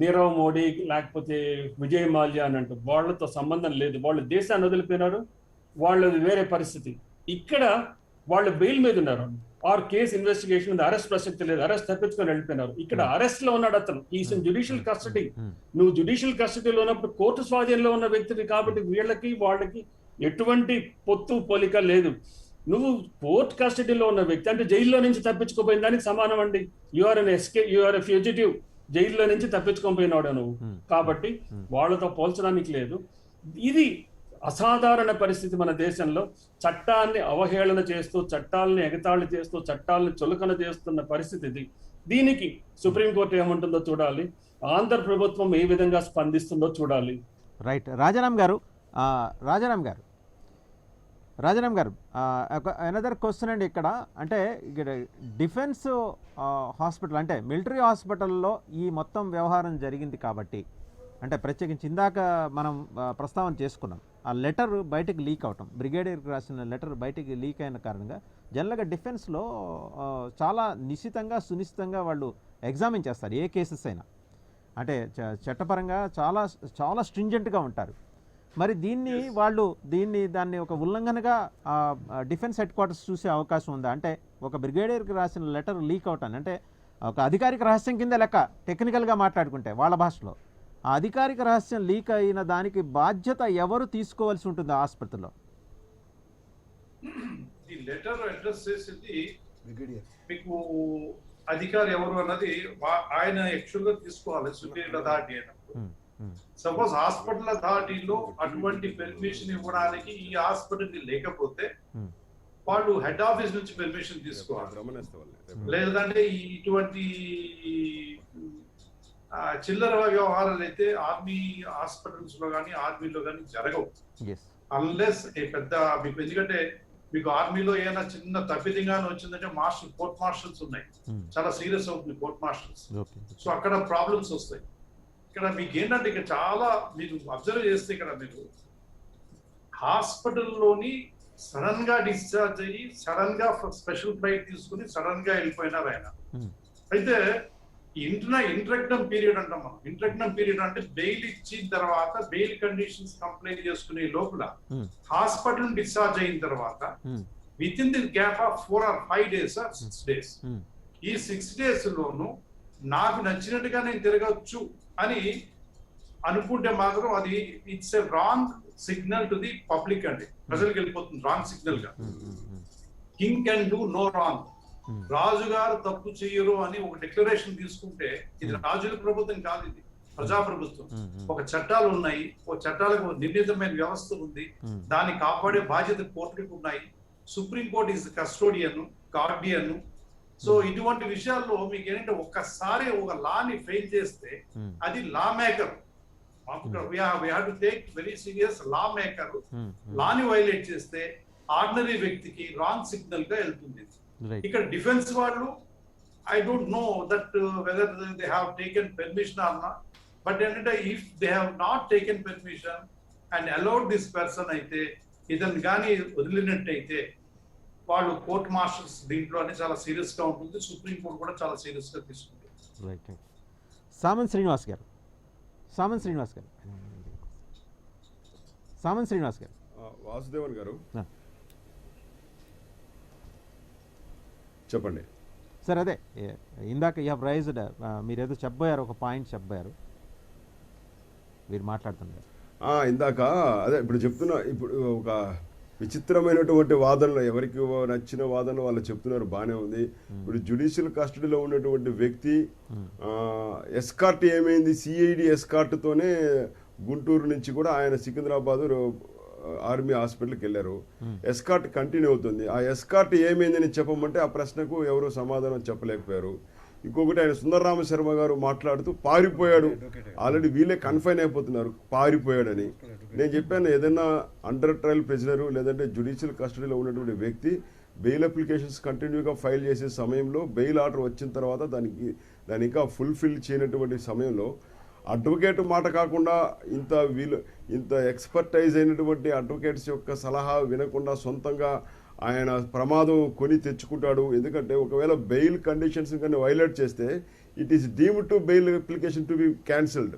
నీరవ్ మోడీ లేకపోతే విజయ్ మాల్యా అని అంటూ, వాళ్ళతో సంబంధం లేదు. వాళ్ళు దేశాన్ని వదిలిపోయినారు, వాళ్ళది వేరే పరిస్థితి. ఇక్కడ వాళ్ళు బెయిల్ మీద ఉన్నారు, ఆర్ కేసు ఇన్వెస్టిగేషన్ అరెస్ట్ ప్రసక్తి లేదు, అరెస్ట్ తప్పించుకొని వెళ్ళిపోయినారు. ఇక్కడ అరెస్ట్ లో ఉన్నాడు అతను, ఈస్ ఇన్ జ్యుడిషియల్ కస్టడీ. నువ్వు జ్యుడిషియల్ కస్టడీలో ఉన్నప్పుడు కోర్టు స్వాధీనంలో ఉన్న వ్యక్తివి కాబట్టి వాళ్ళకి ఎటువంటి పొత్తు పోలిక లేదు. నువ్వు కోర్ట్ కస్టడీలో ఉన్న వ్యక్తి అంటే జైల్లో నుంచి తప్పించుకోపోయిన దానికి సమానం అండి. యూఆర్ ఎ ఫ్యూజిటివ్, జైల్లో నుంచి తప్పించుకోపోయినాడు నువ్వు. కాబట్టి వాళ్ళతో పోల్చడానికి లేదు. ఇది అసాధారణ పరిస్థితి మన దేశంలో. చట్టాన్ని అవహేళన చేస్తూ, చట్టాలని ఎగతాళి చేస్తూ, చట్టాలను చులకన చేస్తున్న పరిస్థితి ఇది. దీనికి సుప్రీంకోర్టు ఏముంటుందో చూడాలి, ఆంధ్ర ప్రభుత్వం ఏ విధంగా స్పందిస్తుందో చూడాలి. రైట్. రాజారాం గారు అనదర్ క్వశ్చన్ అండి ఇక్కడ. అంటే ఇక్కడ డిఫెన్స్ హాస్పిటల్ అంటే మిలిటరీ హాస్పిటల్లో ఈ మొత్తం వ్యవహారం జరిగింది కాబట్టి, అంటే ప్రత్యేకించి ఇందాక మనం ప్రస్తావన చేసుకున్నాం, ఆ లెటర్ బయటకు లీక్ అవటం, బ్రిగేడియర్కి రాసిన లెటర్ బయటికి లీక్ అయిన కారణంగా జనరల్గా డిఫెన్స్లో చాలా నిశ్చితంగా సునిశ్చితంగా వాళ్ళు ఎగ్జామిన్ చేస్తారు ఏ కేసెస్ అయినా. అంటే చట్టపరంగా చాలా చాలా స్ట్రింజెంట్గా ఉంటారు. మరి దాన్ని ఒక ఉల్లంఘనగా డిఫెన్స్ హెడ్ క్వార్టర్స్ చూసే అవకాశం ఉందా? అంటే ఒక బ్రిగేడియర్కి రాసిన లెటర్ లీక్ అవుతాను అంటే ఒక అధికారిక రహస్యం కింద లెక్క, టెక్నికల్గా మాట్లాడుకుంటే వాళ్ళ భాషలో. ఆ అధికారిక రహస్యం లీక్ అయిన దానికి బాధ్యత ఎవరు తీసుకోవాల్సి ఉంటుంది ఆసుపత్రిలో? ఈ లెటర్ అడ్రస్ చేసింది బ్రిగేడియర్. మీకు అధికారి ఎవరు అన్నది ఆయన యాక్చువల్ గా తీసుకోవాలి సుపీరియర్ అథారిటీ అయినప్పుడు. సపోజ్ హాస్పిటల్ అథారిటీలో అటువంటి పెర్మిషన్ ఇవ్వడానికి ఈ హాస్పిటల్ లేకపోతే వాళ్ళు హెడ్ ఆఫీస్ నుంచి పెర్మిషన్ తీసుకోవాలి. లేదంటే ఇటువంటి చిల్లర వ్యవహారాలు అయితే ఆర్మీ హాస్పిటల్స్ లో కానీ ఆర్మీలో కానీ జరగవు అన్లెస్ పెద్ద మీకు. ఎందుకంటే మీకు ఆర్మీలో ఏదైనా చిన్న తప్పిదంగానే వచ్చిందంటే కోర్ట్ మార్షల్స్ ఉన్నాయి, చాలా సీరియస్ అవుతుంది కోర్ట్ మార్షల్స్. సో అక్కడ ప్రాబ్లమ్స్ వస్తాయి. ఇక్కడ మీకు ఏంటంటే ఇక్కడ చాలా మీరు అబ్జర్వ్ చేస్తే ఇక్కడ మీరు హాస్పిటల్లోని సడన్ గా డిశ్చార్జ్ అయ్యి సడన్ గా స్పెషల్ ఫ్లైట్ తీసుకుని సడన్ గా వెళ్ళిపోయినారు ఆయన. అయితే ఇంట్రక్టమ్ పీరియడ్ అంటాం మనం. ఇంట్రక్టమ్ పీరియడ్ అంటే బెయిల్ ఇచ్చిన తర్వాత బెయిల్ కండిషన్స్ కంప్లైంట్ చేసుకునే లోపల హాస్పిటల్ డిశ్చార్జ్ అయిన తర్వాత with in the gap of 4 or 5 days or 6 days, ఈ 6 days లోను నాకు నచ్చినట్టుగా నేను తిరగచ్చు అని అనుకుంటే మాత్రం అది it's a wrong signal to the public అండి. ప్రజలకు వెళ్ళిపోతుంది రాంగ్ సిగ్నల్ గా. King can do no wrong. రాజుగారు తప్పు చెయ్యరు అని ఒక డిక్లరేషన్ తీసుకుంటే ఇది రాజుల ప్రభుత్వం కాదు, ఇది ప్రజాప్రభుత్వం. ఒక చట్టాలు ఉన్నాయి, ఒక చట్టాలకు నిర్ణీతమైన వ్యవస్థ ఉంది, దాన్ని కాపాడే బాధ్యత కోర్టులకు ఉన్నాయి. Supreme court is custodian, Guardian. So ఇటువంటి విషయాల్లో మీకు ఏంటంటే ఒక్కసారి ఒక లాని ఫెయిల్ చేస్తే అది law maker. Very serious law maker లాని వైలేట్ చేస్తే ఆర్డినరీ వ్యక్తికి రాంగ్ సిగ్నల్ గా వెళ్తుంది. ఇక్కడ డిఫెన్స్ వాళ్ళు I don't know that whether they have taken permission or not, but ఏంటంటే if they have not taken permission and allowed this person అయితే ఇతను కానీ వదిలినట్టయితే వాళ్ళు కోర్ట్ మార్షల్స్ దీంట్లో అని చాలా సీరియస్ గా ఉంటుంది. సుప్రీం కోర్ట్ కూడా చాలా సీరియస్ గా తీసుకుంటుంది. సామంత్ శ్రీనివాస్ గారు వాసుదేవన్ గారు చెప్పండి సార్. అదే ఇందాక యూ హ్యావ్ రైజ్డ్, మీరు ఏదో చెప్పబోయారు, ఒక పాయింట్ చెప్పబోయారు, మీరు మాట్లాడుతున్నారు ఇందాక. అదే ఇప్పుడు చెప్తున్నా, ఇప్పుడు ఒక విచిత్రమైనటువంటి వాదనలు, ఎవరికి నచ్చిన వాదనలు వాళ్ళు చెప్తున్నారు, బాగానే ఉంది. ఇప్పుడు జ్యుడిషియల్ కస్టడీలో ఉన్నటువంటి వ్యక్తి ఎస్కార్ట్ ఏమైంది, సిఐడి ఎస్కార్ట్తోనే గుంటూరు నుంచి కూడా ఆయన సికింద్రాబాద్ ఆర్మీ హాస్పిటల్కి వెళ్ళారు. ఎస్కార్ట్ కంటిన్యూ అవుతుంది. ఆ ఎస్కార్ట్ ఏమైందని చెప్పమంటే ఆ ప్రశ్నకు ఎవరు సమాధానం చెప్పలేకపోయారు. ఇంకొకటి ఆయన సుందరరామ శర్మ గారు మాట్లాడుతూ పారిపోయాడు, ఆల్రెడీ వీళ్ళే కన్ఫైన్ అయిపోతున్నారు పారిపోయాడని. నేను చెప్పాను, ఏదైనా అండర్ ట్రయల్ ప్రిజనరు లేదంటే జ్యుడిషియల్ కస్టడీలో ఉన్నటువంటి వ్యక్తి బెయిల్ అప్లికేషన్స్ కంటిన్యూగా ఫైల్ చేసే సమయంలో బెయిల్ ఆర్డర్ వచ్చిన తర్వాత దాన్ని ఇంకా ఫుల్ఫిల్ చేయనటువంటి సమయంలో అడ్వకేట్ మాట కాకుండా ఇంత ఎక్స్పర్టైజ్ అయినటువంటి అడ్వకేట్స్ యొక్క సలహా వినకుండా సొంతంగా ఆయన ప్రమాదం కొని తెచ్చుకుంటాడు. ఎందుకంటే ఒకవేళ బెయిల్ కండిషన్స్ కానీ వైలేట్ చేస్తే it is deemed to bail application to be cancelled.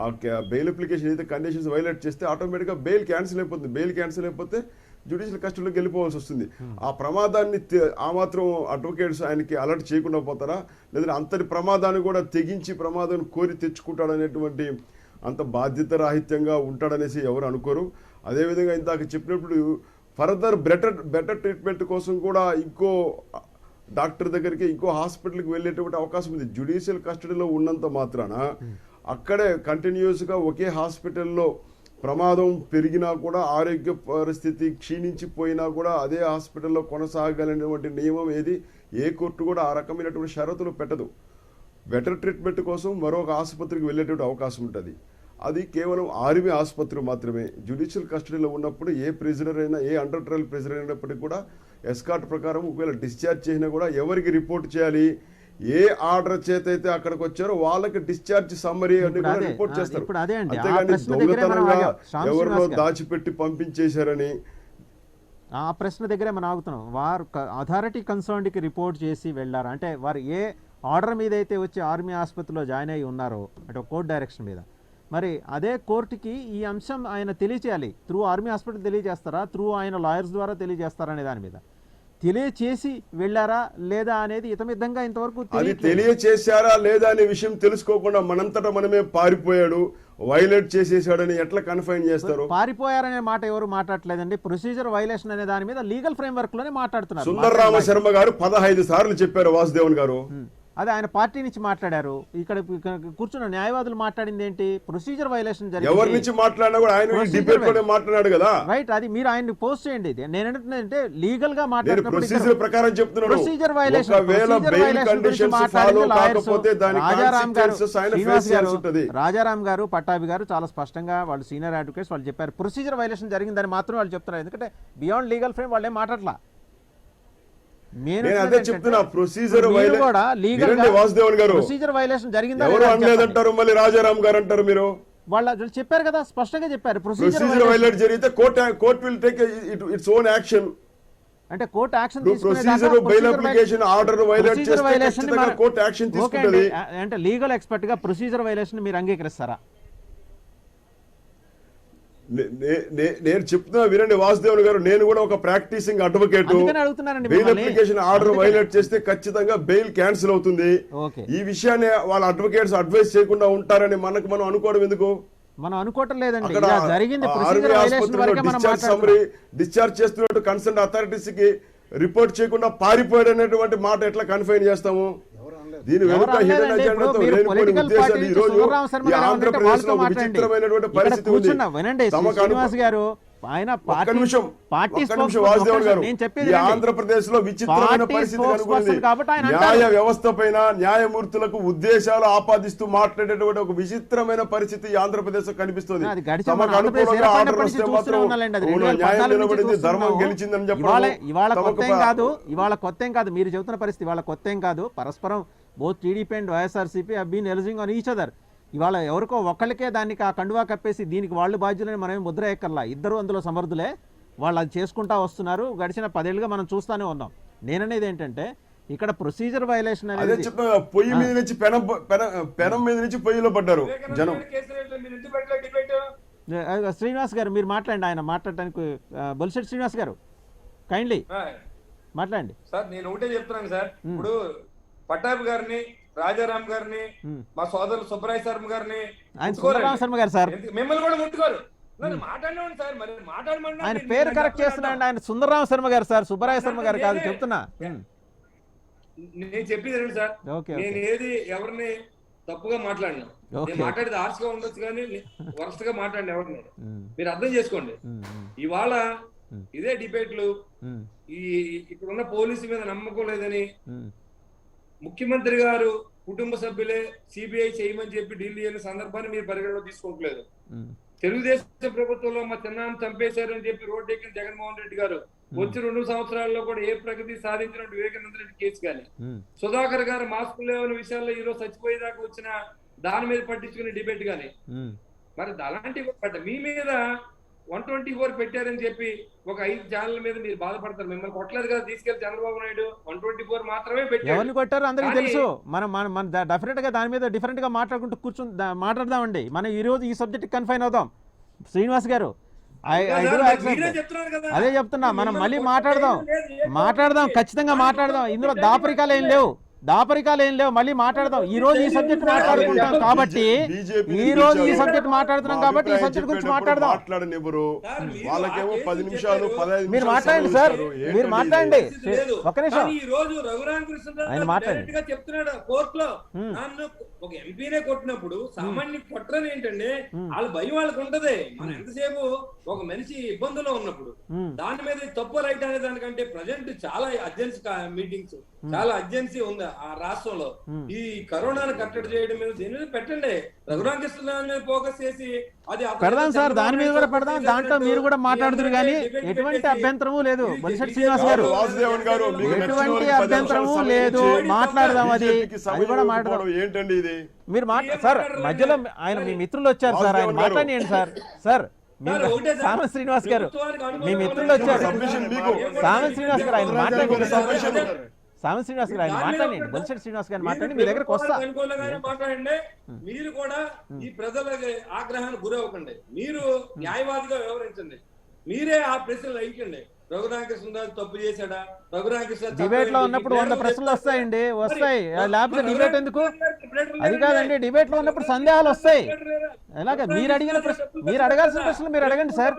ఆ బెయిల్ అప్లికేషన్ అయితే కండిషన్స్ వైలేట్ చేస్తే ఆటోమేటిక్గా బెయిల్ క్యాన్సిల్ అయిపోతుంది. బెయిల్ క్యాన్సిల్ అయిపోతే జ్యుడిషియల్ కస్టడీలోకి వెళ్ళిపోవాల్సి వస్తుంది. ఆ ప్రమాదాన్ని ఆ మాత్రం అడ్వకేట్స్ ఆయనకి అలర్ట్ చేయకుండా పోతారా, లేదంటే అంతటి ప్రమాదాన్ని కూడా తెగించి ప్రమాదాన్ని కోరి తెచ్చుకుంటాడనేటువంటి అంత బాధ్యత రాహిత్యంగా ఉంటాడనేసి ఎవరు అనుకోరు. అదేవిధంగా ఇందాక చెప్పినప్పుడు ఫర్దర్ బెటర్ ట్రీట్మెంట్ కోసం కూడా ఇంకో డాక్టర్ దగ్గరికి ఇంకో హాస్పిటల్కి వెళ్ళేటువంటి అవకాశం ఉంది. జ్యుడిషియల్ కస్టడీలో ఉన్నంత మాత్రాన అక్కడే కంటిన్యూస్గా ఒకే హాస్పిటల్లో ప్రమాదం పెరిగినా కూడా ఆరోగ్య పరిస్థితి క్షీణించిపోయినా కూడా అదే హాస్పిటల్లో కొనసాగలిగినటువంటి నియమం ఏ కోర్టు కూడా ఆ రకమైనటువంటి షరతులు పెట్టదు. బెటర్ ట్రీట్మెంట్ కోసం మరొక ఆసుపత్రికి వెళ్ళేటువంటి అవకాశం ఉంటుంది. అది కేవలం ఆర్మీ ఆసుపత్రి మాత్రమే. జ్యుడిషియల్ కస్టడీలో ఉన్నప్పుడు ఏ ప్రిజనర్ అయినా, ఏ అండర్ ట్రయల్ ప్రిజనర్ అయినప్పటికీ కూడా ఎస్కార్ట్ ప్రకారం ఒకవేళ డిశ్చార్జ్ చేసినా కూడా ఎవరికి రిపోర్ట్ చేయాలి, ఏ ఆర్డర్ చేత అయితే అక్కడికి వచ్చారో వాళ్ళకి డిశ్చార్జ్ సమ్మరీ అని కూడా రిపోర్ట్ చేస్తారు. అంతేగాని దొంగతనంగా ఎవరినో దాచిపెట్టి పంపించేశారని ఆ ప్రశ్న దగ్గరే మనం ఆగుతున్నాం. వారు అథారిటీ కన్సర్న్డ్కి రిపోర్ట్ చేసి వెళ్ళారు అంటే వారు ఏ ఆర్డర్ మీద అయితే వచ్చి ఆర్మీ ఆసుపత్రిలో జాయిన్ అయ్యి ఉన్నారో అంటే కోర్టు డైరెక్షన్ మీద, మరి అదే కోర్టుకి ఈ అంశం ఆయన తెలియచేయాలి. త్రూ ఆర్మీ హాస్పిటల్ తెలియజేస్తారా, త్రూ ఆయన లాయర్స్ ద్వారా తెలియజేస్తారా అనే దాని మీద తెలియచేసి వెళ్ళారా లేదా అనేది ఇతమిద్దంగా ఇంతవరకు అది తెలియచేశారా లేదా అనే విషయం తెలుసుకోకుండా మనంతటా మనమే పారిపోయాడు, వైలేట్ చేసేసాడని ఎట్లా కన్ఫైన్ చేస్తారు? పారిపోయారనే మాట ఎవరు మాట్లాడలేదండి. ప్రొసీజర్ వైలేషన్ అనే దాని మీద లీగల్ ఫ్రేమ్ వర్క్ లోనే మాట్లాడుతున్నారు. సుందరరామ శర్మ గారు 15 సార్లు చెప్పారు వాసుదేవన్ గారు. అదే ఆయన పార్టీ నుంచి మాట్లాడారు. ఇక్కడ కూర్చున్న న్యాయవాదులు మాట్లాడింది ఏంటి? ప్రొసీజర్ వైలేషన్ జరిగింది. ఎవరి నుంచి మాట్లాడినా కూడా ఆయన డిబేట్ లోనే మాట్లాడాడు కదా. రైట్, అది మీరు ఆయన పోస్ట్ చేయండి. నేను ఏంటంటే లీగల్ గా మాట్లాడుతున్నప్పుడు ప్రొసీజర్ ప్రకారం చెప్తున్నాను. ప్రొసీజర్ వైలేషన్ రాజారాం గారు, పట్టాభి గారు చాలా స్పష్టంగా వాళ్ళు సీనియర్ అడ్వకేట్స్ వాళ్ళు చెప్పారు. ప్రొసీజర్ వైలేషన్ జరిగిందని మాత్రం వాళ్ళు చెప్తున్నారు. ఎందుకంటే బియాండ్ లీగల్ ఫ్రేమ్ వాళ్ళే మాట్లాడలా. నేను అదే చెప్తున్నా, ప్రొసీజర్ వాసుదేవన్ గారు ప్రొసీజర్ వైలేషన్ జరిగింది ఎవరు అనలేదంటారు, మళ్ళీ రాజారాం గారు అంటారు. మీరు వాళ్ళు చెప్పారు కదా, స్పష్టంగా చెప్పారు. ప్రొసీజర్ వైలేట్ జరిగితే court will take its own action. అంటే court action procedure bail application order violate చేస్తే ఖచ్చితంగా కోర్టు యాక్షన్ తీసుకుంటది. అంటే లీగల్ ఎక్స్పర్ట్ గా ప్రొసీజర్ వైలేషన్ మీరు అంగీకరిస్తారా? నేను చెప్తున్నా వినండి వాసుదేవన్ గారు, నేను కూడా ఒక practicing advocate. Bail application order violate చేస్తే ఖచ్చితంగా బెయిల్ క్యాన్సిల్ అవుతుంది. ఈ విషయాన్ని వాళ్ళ అడ్వకేట్స్ అడ్వైస్ చేయకుండా ఉంటారని మనం అనుకోవడం ఎందుకు? మనం అనుకోవటం లేదండి. డిశ్చార్జ్ చేస్తున్నట్టు కన్సర్న్ అథారిటీస్ కి రిపోర్ట్ చేయకుండా పారిపోయాడు అనేటువంటి మాట ఎట్లా కన్ఫైన్ చేస్తాము? దీని వెనుక హిడెన్ అజెండాతో లేనిపోని ఉద్దేశాలు ఈ రోజు ఈ ఆంధ్రప్రదేశ్ లో విచిత్రమైనటువంటి పరిస్థితి ఉంది. ఆంధ్రప్రదేశ్ లో విచిత్రమైన పరిస్థితి కనుగొంది. న్యాయ వ్యవస్థ పైన న్యాయమూర్తులకు ఉద్దేశాలు ఆపాదిస్తూ మాట్లాడేటువంటి ఒక విచిత్రమైన పరిస్థితి ఆంధ్రప్రదేశ్ లో కనిపిస్తుంది. తమకు అనుకూలంగా ఆర్డర్ వస్తే మాత్రం న్యాయం నిలబడింది, ధర్మం గెలిచిందని చెప్పాలి. ఇవాళ కొత్త ఏం కాదు మీరు చెబుతున్న పరిస్థితి, ఇవాళ కొత్త ఏం కాదు. పరస్పరం both TDP and YSRCP have been alleging on each other. ఇవాళ ఎవరికో ఒక్కళ్ళకే దానికి ఆ కండువా కప్పేసి దీనికి వాళ్ళు బాధ్యులని మనమే ముద్ర ఎక్కర్లా. ఇద్దరు అందులో సమర్థులే, వాళ్ళు అది చేసుకుంటా వస్తున్నారు. గడిచిన 10 ఏళ్ళుగా మనం చూస్తూనే ఉన్నాం. నేననేది ఏంటంటే ఇక్కడ ప్రొసీజర్ వైలేషన్ అనేది పొయ్యి మీద నుంచి పెనం మీద నుంచి పొయ్యిలో పడ్డారు జనం. శ్రీనివాస్ గారు మీరు మాట్లాడండి, ఆయన మాట్లాడటానికి బొలిశెట్టి శ్రీనివాస్ గారు కైండ్లీ మాట్లాడండి. సార్ నేను ఒకటే చెప్తున్నాను సార్, ఇప్పుడు పట్టాభి గారిని, రాజారాం గారిని, మా సోదరులు సుబ్బరాయ శర్మ గారిని, మిమ్మల్ని కూడా ముట్టుకోరు. మాట్లాడండి సార్, మరి మాట్లాడమండి. ఆయన పేరు కరెక్ట్ చేస్తున్నాడు. ఆయన సుందరరామ శర్మ గారు సార్, సుబ్బరాయ శర్మ గారు కాదు చెప్తున్నా. నేను చెప్పేది రండి సార్, నేను ఏది ఎవరిని తప్పుగా మాట్లాడినా, నేను మాట్లాడేది హార్ష్గా ఉండొచ్చు కానీ వరస్ట్ గా మాట్లాడిన ఎవరిని మీరు అర్థం చేసుకోండి. ఇవాళ ఇదే డిబేట్లు ఇక్కడ ఉన్న పోలీసు మీద నమ్మకం లేదని ముఖ్యమంత్రి గారు కుటుంబ సభ్యులే సిబిఐ చేయమని చెప్పి ఢిల్లీ వెళ్ళిన సందర్భాన్ని మీరు పరిగణలో తీసుకోవట్లేదు. తెలుగుదేశం ప్రభుత్వంలో మా చిన్నాన్ని చంపేశారు అని చెప్పి రోడ్డు ఎక్కిన జగన్మోహన్ రెడ్డి గారు వచ్చి 2 సంవత్సరాల్లో కూడా ఏ ప్రగతి సాధించిన వివేకానంద రెడ్డి కేసు కానీ, సుధాకర్ గారు మాస్కులు లేవని విషయాల్లో ఈరోజు చచ్చిపోయేదాకా వచ్చిన దాని మీద పట్టించుకునే డిబేట్ కానీ, మరి అలాంటివి మీ మీద 124 పెట్టారని చెప్పి ఒక 5 ఛానల్ మీద మీరు బాధపడతారు. మిమ్మల్ని కొట్టలేదు కదా తీసుకెళ్లి చంద్రబాబు నాయుడు 124 మాత్రమే పెట్టారు. ఎవరిని కొట్టారు అందరికీ తెలుసు. మనం డెఫినెట్ గా దాని మీద డిఫరెంట్ గా మాట్లాడుకుంటూ మాట్లాడదామండి. మనం ఈ రోజు ఈ సబ్జెక్ట్ కన్ఫైన్ అవుదాం. శ్రీనివాస్ గారు అదే చెప్తున్నా, మనం మళ్ళీ మాట్లాడదాం ఖచ్చితంగా మాట్లాడదాం. ఇందులో దాపరికాలు ఏం లేవు, మళ్ళీ మాట్లాడదాం. ఈ రోజు ఈ సబ్జెక్ట్ మాట్లాడుకుంటాం కాబట్టి ఈ సబ్జెక్ట్ గురించి మాట్లాడదాం. వాళ్ళకేమో 10 నిమిషాలు 15 మీరు మాట్లాడండి సార్, మీరు మాట్లాడండి. ఒక్క నిమిషం ఈ రోజు రఘురామకృష్ణ డైరెక్ట్ గా చెప్తున్నాడు కోర్టులో, నన్ను ఒక ఎంపీనే కొట్టినప్పుడు సామాన్య కొట్టరని ఏంటంటే వాళ్ళ భయం వాళ్ళకి ఉంటది. మనం ఎంతసేపు ఒక మనిషి ఇబ్బందుల్లో ఉన్నప్పుడు దాని మీద తప్పు రైట్ అనే దానికంటే ప్రజెంట్ చాలా అర్జెన్సీ మీటింగ్స్, చాలా అర్జెన్సీ ఉంది ఆ రాష్ట్రంలో. ఈ కరోనాను కట్టడి చేయడం మీద దీని మీద పెట్టండి. రఘురామకృష్ణ మీద ఫోకస్ చేసి అది పెడదాం సార్, దాని మీద కూడా పెడదాం. దాంట్లో మీరు కూడా మాట్లాడుతురు కానీ ఎటువంటి అభ్యంతరము లేదు. బొలిశెట్టి శ్రీనివాస్ గారు ఎటువంటి అభ్యంతరము లేదు, మాట్లాడదాం. అది కూడా మాట్లాడదాం. ఏంటండి ఇది మీరు సార్ మధ్యలో ఆయన మీ మిత్రులు వచ్చారు సార్, ఆయన మాట్లాడియండి సార్. సామంత్ శ్రీనివాస్ గారు మీ మిత్రులు వచ్చారు. సామంత్ శ్రీనివాస్ గారు ఆయన మాట్లాడండి. సామంత్ శ్రీనివాస్ గారు ఆయన మాట్లాడండి, బొలిశెట్టి శ్రీనివాస్ గారిని మాట్లాడి మీ దగ్గరకు వస్తా. మాట్లాడండి. మీరు కూడా ఈ ప్రజల ఆగ్రహానికి గురవ్వకండి, మీరు న్యాయవాదిగా వ్యవహరించండి, మీరే ఆ ప్రశ్నలు అయ్యండి. రఘురామకృష్ణరాజు తప్పు చేశాడా, రఘురామకృష్ణ డిబేట్ లో ఉన్నప్పుడు 100 ప్రశ్నలు వస్తాయండి, వస్తాయి. లేకపోతే డిబేట్ ఎందుకు? అది కాదండి, డిబేట్ లో ఉన్నప్పుడు సందేహాలు వస్తాయి. అలాగే మీరు అడగాల్సిన ప్రశ్నలు మీరు అడగండి సార్.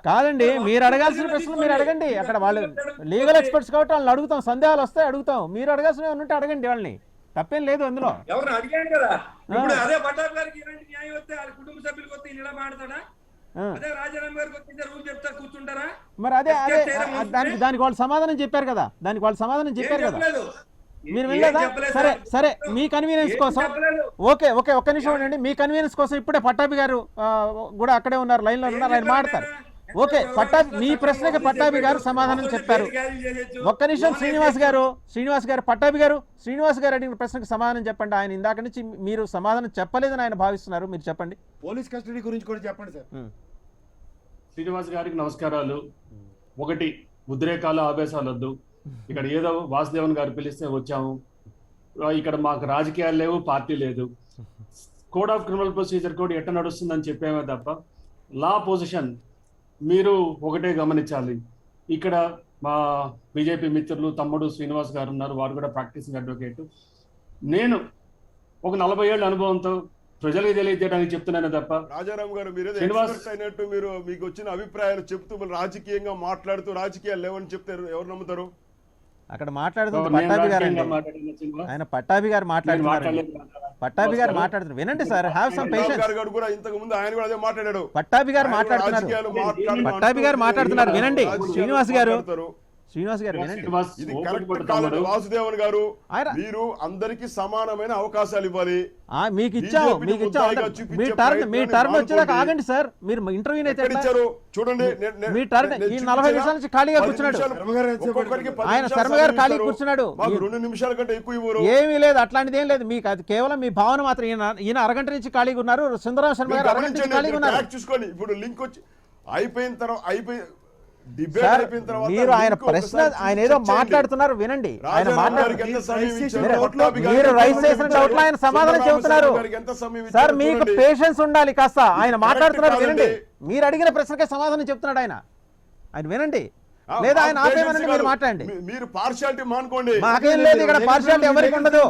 కాదండి, మీరు అడగాల్సిన ప్రశ్నలు మీరు అడగండి. అక్కడ వాళ్ళు లీగల్ ఎక్స్పర్ట్స్ కాబట్టి వాళ్ళని అడుగుతాం, సందేహాలు వస్తాయి అడుగుతాం. మీరు అడగాల్సినవి ఉంటే అడగండి వాళ్ళని, తప్పేం లేదు అందులో. ఎవరు అడిగాను కదా, ఇప్పుడు అదే పట్టాభి గారికి ఇలాంటి న్యాయం వస్తే వాళ్ళ కుటుంబ సభ్యులకు వస్తే ఇలా మాడతాడా? అదే రాజారాం గారికి వస్తే రూల్ చెప్తా కూర్చుంటారా? మరి అదే దానికి వాళ్ళు సమాధానం చెప్పారు కదా, దానికి వాళ్ళు సమాధానం చెప్పారు కదా, మీరు వెళ్ళలేదా? సరే సరే, మీ కన్వీనియన్స్ కోసం ఓకే ఒక్క నిమిషం ఉండండి. మీ కన్వీనియన్స్ కోసం ఇప్పుడే పట్టాభి గారు కూడా అక్కడే ఉన్నారు, లైన్ లో ఉన్నారు, ఆయన మాట్లాడతారు. ఓకే, మీ ప్రశ్నకి పట్టాభి గారు సమాధానం చెప్పారు. ఒక్క నిమిషం శ్రీనివాస్ గారు పట్టాభి గారు శ్రీనివాస్ గారు అడిగిన ప్రశ్నకు సమాధానం చెప్పండి. ఆయన ఇందాక నుంచి మీరు సమాధానం చెప్పలేదని ఆయన భావిస్తున్నారు, మీరు చెప్పండి. పోలీస్ కస్టడీ గురించి కూడా చెప్పండి సార్. శ్రీనివాస్ గారికి నమస్కారాలు. ఒకటి, ఉద్రేకాలు ఆవేశాలు వద్దు. ఇక్కడ ఏదో వాసుదేవన్ గారు పిలిస్తే వచ్చాము. ఇక్కడ మాకు రాజకీయాలు లేవు, పార్టీ లేదు. Code of criminal procedure code ఎట్ట నడుస్తుందని చెప్పేమే తప్ప లా పొజిషన్ మీరు ఒకటే గమనించాలి. ఇక్కడ మా బీజేపీ మిత్రులు తమ్ముడు శ్రీనివాస్ గారు ఉన్నారు, వారు కూడా ప్రాక్టీసింగ్ అడ్వకేట్. నేను ఒక 40 ఏళ్ళ అనుభవంతో ప్రజలకు తెలియజేయడానికి చెప్తున్నాను తప్ప. రాజారాం గారు మీరు అయినట్టు మీరు మీకు వచ్చిన అభిప్రాయాలు చెప్తూ రాజకీయంగా మాట్లాడుతూ రాజకీయాలు లేవని చెప్తే ఎవరు నమ్ముతారు? అక్కడ మాట్లాడుతుంది పట్టాభి గారు, ఆయన పట్టాభి గారు మాట్లాడుతున్నారు. పట్టాభి గారు మాట్లాడుతున్నారు, వినండి సార్, హ్యావ్ సమ్ పేషెన్స్. కూడా ఇంతకు ముందు ఆయన కూడా అదే మాట్లాడాడు. పట్టాభి గారు మాట్లాడుతున్నారు, వినండి. శ్రీనివాస్ గారు వినండి. ఇది కరెక్ట్ కాదు వాసుదేవన్ గారు, మీరు అందరికి సమానమైన అవకాశాలు ఇవ్వాలి. మీకు ఇచ్చాం. మీ టర్మ్ వచ్చేదాకా ఆగండి సార్. మీరు ఇంటర్వ్యూ అయితే చూడండి, మీ టర్మ్ ఈ 40 నిమిషాల నుంచి ఖాళీగా కూర్చున్నాడు ఆయన. శర్మ గారు ఖాళీ కూర్చున్నాడు. 2 నిమిషాల కంటే ఎక్కువ ఇవ్వరు. ఏమీ లేదు, అట్లాంటిది ఏం లేదు. మీకు అది కేవలం మీ భావన మాత్రం. ఈయన అరగంట నుంచి ఖాళీగా ఉన్నారు, సుందరరావు శర్మ గారు అరగంట నుంచి ఖాళీగా ఉన్నారు. చూసుకోండి, ఇప్పుడు లింక్ వచ్చి అయిపోయిన తర్వాత మీరు ఆయన ప్రశ్న, ఆయన ఏదో మాట్లాడుతున్నారు, వినండి. ఆయన మీరు రైస్ చేసిన డౌట్లు ఆయన సమాధానం చెబుతున్నారు సార్. మీకు పేషెన్స్ ఉండాలి కాస్త. ఆయన మాట్లాడుతున్నారు, వినండి. మీరు అడిగిన ప్రశ్నకే సమాధానం చెప్తున్నాడు ఆయన వినండి. లేదా ఆయన ఆపేమనండి, మీరు మాట్లాడండి. మీరు పార్షియాలిటీ మానుకోండి. మాకేం లేదు ఇక్కడ, పార్షియాలిటీ ఎవరికి ఉండదు.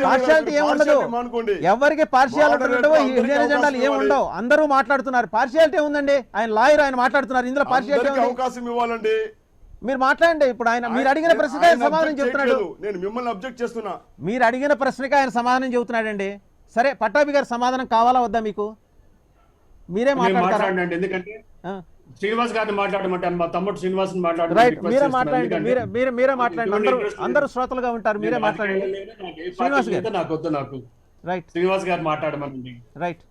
పార్షియాలిటీ ఏముండదు, ఎవరికి పార్షియాలిటీ ఉండవు, ఇండియన్ ఎజెండాలు ఏముండవు. అందరూ మాట్లాడుతున్నారు. పార్షియాలిటీ ఉందండి. ఆయన లాయర్, ఆయన మాట్లాడుతున్నారు. ఇందులో పార్షియాలిటీ అవకాశం ఇవ్వాలండి. మీరు మాట్లాడండి. ఇప్పుడు ఆయన మీరు అడిగిన ప్రశ్నకి ఆయన సమాధానం చెబుతున్నాడు. నేను మిమ్మల్ని అబ్జెక్ట్ చేస్తున్నా. మీరు అడిగిన ప్రశ్నకి ఆయన సమాధానం చెబుతున్నాడండి. సరే, పట్టాభి గారు సమాధానం కావాలా వద్దా మీకు? మీరే మాట్లాడతారండి. ఎందుకంటే శ్రీనివాస్ గారిని మాట్లాడమంటే మా తమ్ముడు శ్రీనివాస్ మీరే మాట్లాడండి. అందరూ శ్రోతలుగా ఉంటారు, మీరే మాట్లాడండి. శ్రీనివాస్ గారు నాకు వద్దు, నాకు రైట్. శ్రీనివాస్ గారు మాట్లాడమనండి. రైట్,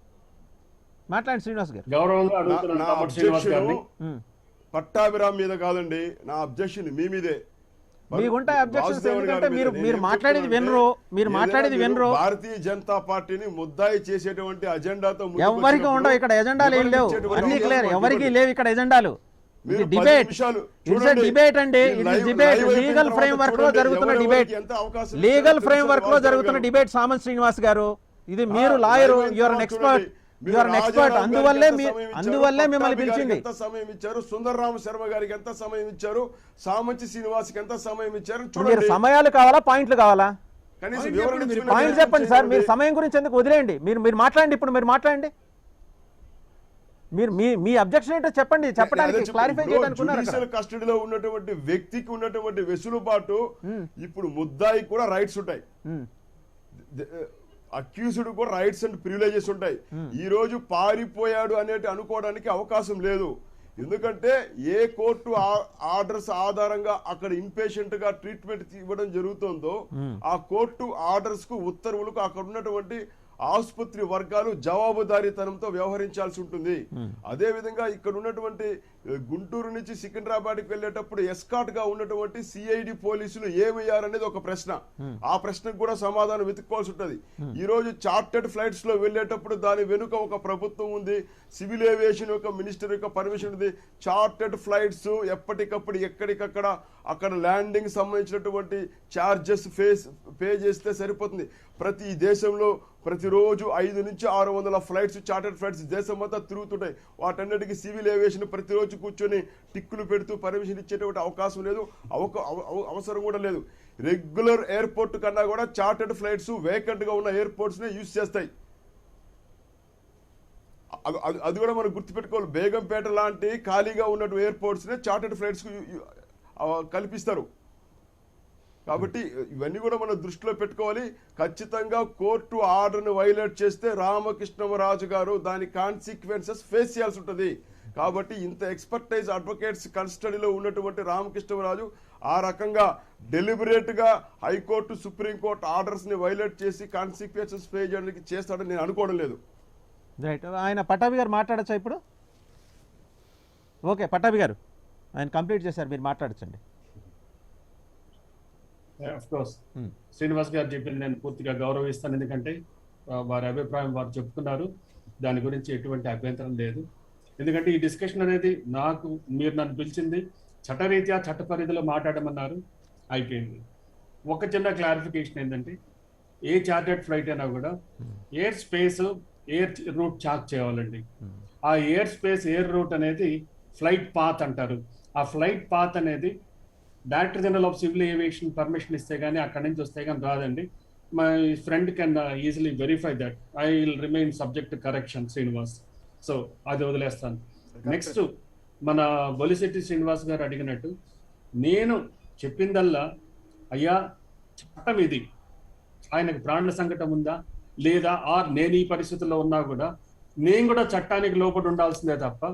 మాట్లాడండి శ్రీనివాస్ గారు. గౌరవంగా అడుగుతున్నాను శ్రీనివాస్ గారిని. పట్టాభిరామ్ మీద కాదండి నా అబ్జెక్షన్, మీ మీదే. మీకుంటాయి అబ్జెక్షన్స్, ఎందుకంటే మీరు మాట్లాడేది వినరు. భారతీయ జనతా పార్టీని ముద్దాయి చేసేటువంటి అజెండాతో ఎవరికి ఉండవు ఇక్కడ ఎజెండాలు. ఏం లేవు, అన్ని క్లియర్. ఎవరికి లేవు ఇక్కడ ఎజెండాలు. డిబేట్ అండి, డిబేట్ లీగల్ ఫ్రేమ్ వర్క్ లో జరుగుతున్న డిబేట్. లీగల్ ఫ్రేమ్ వర్క్ లో జరుగుతున్న డిబేట్. సామంత్ శ్రీనివాస్ గారు, ఇది మీరు లాయరు, యువర్ అన్ ఎక్స్పర్ట్. అందువల్లే మిమ్మల్ని పిలిచింది. ఎంత సమయం ఇచ్చారు, సుందరరామ శర్మ గారికి ఎంత సమయం ఇచ్చారు, సామంచి శ్రీనివాస్ ఎంత సమయం ఇచ్చారు చూడండి. సమయాలు కావాలా, పాయింట్లు కావాలా? కనీసం పాయింట్ చెప్పండి సార్. మీరు సమయం గురించి ఎందుకు వదిలేయండి. మీరు మాట్లాడండి. ఇప్పుడు మీరు మాట్లాడండి. మీరు మీ అబ్జెక్షన్ ఏంటో చెప్పండి. చెప్పడానికి క్లారిఫై చేయడానికి కస్టడీలో ఉన్నటువంటి వ్యక్తికి ఉన్నటువంటి వెసులుబాటు ఇప్పుడు ముద్దాయి కూడా రైట్స్ ఉంటాయి, అక్యూజ్డ్ కూడా రైట్స్ అండ్ ప్రివిలేజెస్ ఉంటాయి. ఈ రోజు పారిపోయాడు అనేది అనుకోవడానికి అవకాశం లేదు. ఎందుకంటే ఏ కోర్టు ఆర్డర్స్ ఆధారంగా అక్కడ ఇన్పేషెంట్ గా ట్రీట్మెంట్ ఇవ్వడం జరుగుతుందో ఆ కోర్టు ఆర్డర్స్ కు, ఉత్తర్వులకు అక్కడ ఉన్నటువంటి ఆసుపత్రి వర్గాలు జవాబుదారీతనంతో వ్యవహరించాల్సి ఉంటుంది. అదే విధంగా ఇక్కడ ఉన్నటువంటి గుంటూరు నుంచి సికింద్రాబాద్కి వెళ్ళేటప్పుడు ఎస్కాట్ గా ఉన్నటువంటి సిఐడి పోలీసులు ఏమయ్యారనేది ఒక ప్రశ్న. ఆ ప్రశ్నకు కూడా సమాధానం వెతుక్కోవాల్సి ఉంటుంది. ఈ రోజు చార్టెడ్ ఫ్లైట్స్ లో వెళ్ళేటప్పుడు దాని వెనుక ఒక ప్రభుత్వం ఉంది, సివిల్ ఏవియేషన్ యొక్క మినిస్టర్ యొక్క పర్మిషన్ ఉంది. చార్టెడ్ ఫ్లైట్స్ ఎప్పటికప్పుడు ఎక్కడికక్కడ అక్కడ ల్యాండింగ్ సంబంధించినటువంటి చార్జెస్ పే చేస్తే సరిపోతుంది. ప్రతి దేశంలో ప్రతిరోజు 500 నుంచి 600 ఫ్లైట్స్, చార్టెడ్ ఫ్లైట్స్ దేశం అంతా తిరుగుతుంటాయి. వాటన్నిటికీ సివిల్ ఏవియేషన్ ప్రతిరోజు కూర్చొని టిక్కులు పెడుతూ పర్మిషన్ ఇచ్చేటువంటి అవకాశం లేదు, అవసరం కూడా లేదు. రెగ్యులర్ ఎయిర్పోర్ట్ కన్నా కూడా చార్టెడ్ ఫ్లైట్స్ వేకెంట్ గా ఉన్న ఎయిర్పోర్ట్స్ నే యూజ్ చేస్తాయి. అది కూడా మనం గుర్తుపెట్టుకోవాలి. బేగంపేట లాంటి ఖాళీగా ఉన్నటువంటి ఎయిర్పోర్ట్స్ నే చార్టెడ్ ఫ్లైట్స్ కల్పిస్తారు. కాబట్టి ఇవన్నీ కూడా మనం దృష్టిలో పెట్టుకోవాలి. ఖచ్చితంగా కోర్టు ఆర్డర్ను వైలేట్ చేస్తే రామకృష్ణరాజు గారు దాని కాన్సిక్వెన్సెస్ ఫేస్ చేయాల్సి ఉంటుంది. కాబట్టి ఇంత ఎక్స్పర్టైజ్ అడ్వకేట్స్ కస్టడీలో ఉన్నటువంటి రామకృష్ణరాజు ఆ రకంగా డెలిబరేట్ గా హైకోర్టు, సుప్రీంకోర్టు ఆర్డర్స్ ని వైలేట్ చేసి కాన్సిక్వెన్సెస్ ఫేస్ చేయడానికి చేస్తాడని నేను అనుకోవడం లేదు. రైట్. ఆయన పటాభి గారు మాట్లాడచ్చా ఇప్పుడు? ఓకే పటాభి గారు, ఆయన కంప్లీట్ చేశారు, మీరు మాట్లాడచ్చండి. ఆఫ్ కోర్స్ శ్రీనివాస్ గారు చెప్పింది నేను పూర్తిగా గౌరవిస్తాను. ఎందుకంటే వారి అభిప్రాయం వారు చెప్తున్నారు, దాని గురించి ఎటువంటి అభ్యంతరం లేదు. ఎందుకంటే ఈ డిస్కషన్ అనేది మీరు నన్ను పిలిచింది చట్టరీత్యా చట్ట పరిధిలో మాట్లాడమన్నారు, అయిపోయింది. ఒక చిన్న క్లారిఫికేషన్ ఏంటంటే ఏ చార్టెడ్ ఫ్లైట్ అయినా కూడా air space, air route chart చేయాలండి. ఆ ఎయిర్ స్పేస్, ఎయిర్ రూట్ అనేది ఫ్లైట్ పాత్ అంటారు. ఆ ఫ్లైట్ పాత్ అనేది director general of civil aviation permission ఇస్తే కానీ అక్కడి నుంచి వస్తే కానీ రాదండి. My friend can easily verify that. I will remain subject correction Srinivas. So అది వదిలేస్తాను. నెక్స్ట్ మన బొలిశెట్టి శ్రీనివాస్ గారు అడిగినట్టు నేను చెప్పిందల్లా అయ్యా చట్టం ఇది, ఆయనకు ప్రాణ సంకటం ఉందా లేదా, నేను ఈ పరిస్థితుల్లో ఉన్నా కూడా నేను కూడా చట్టానికి లోపడి ఉండాల్సిందే తప్ప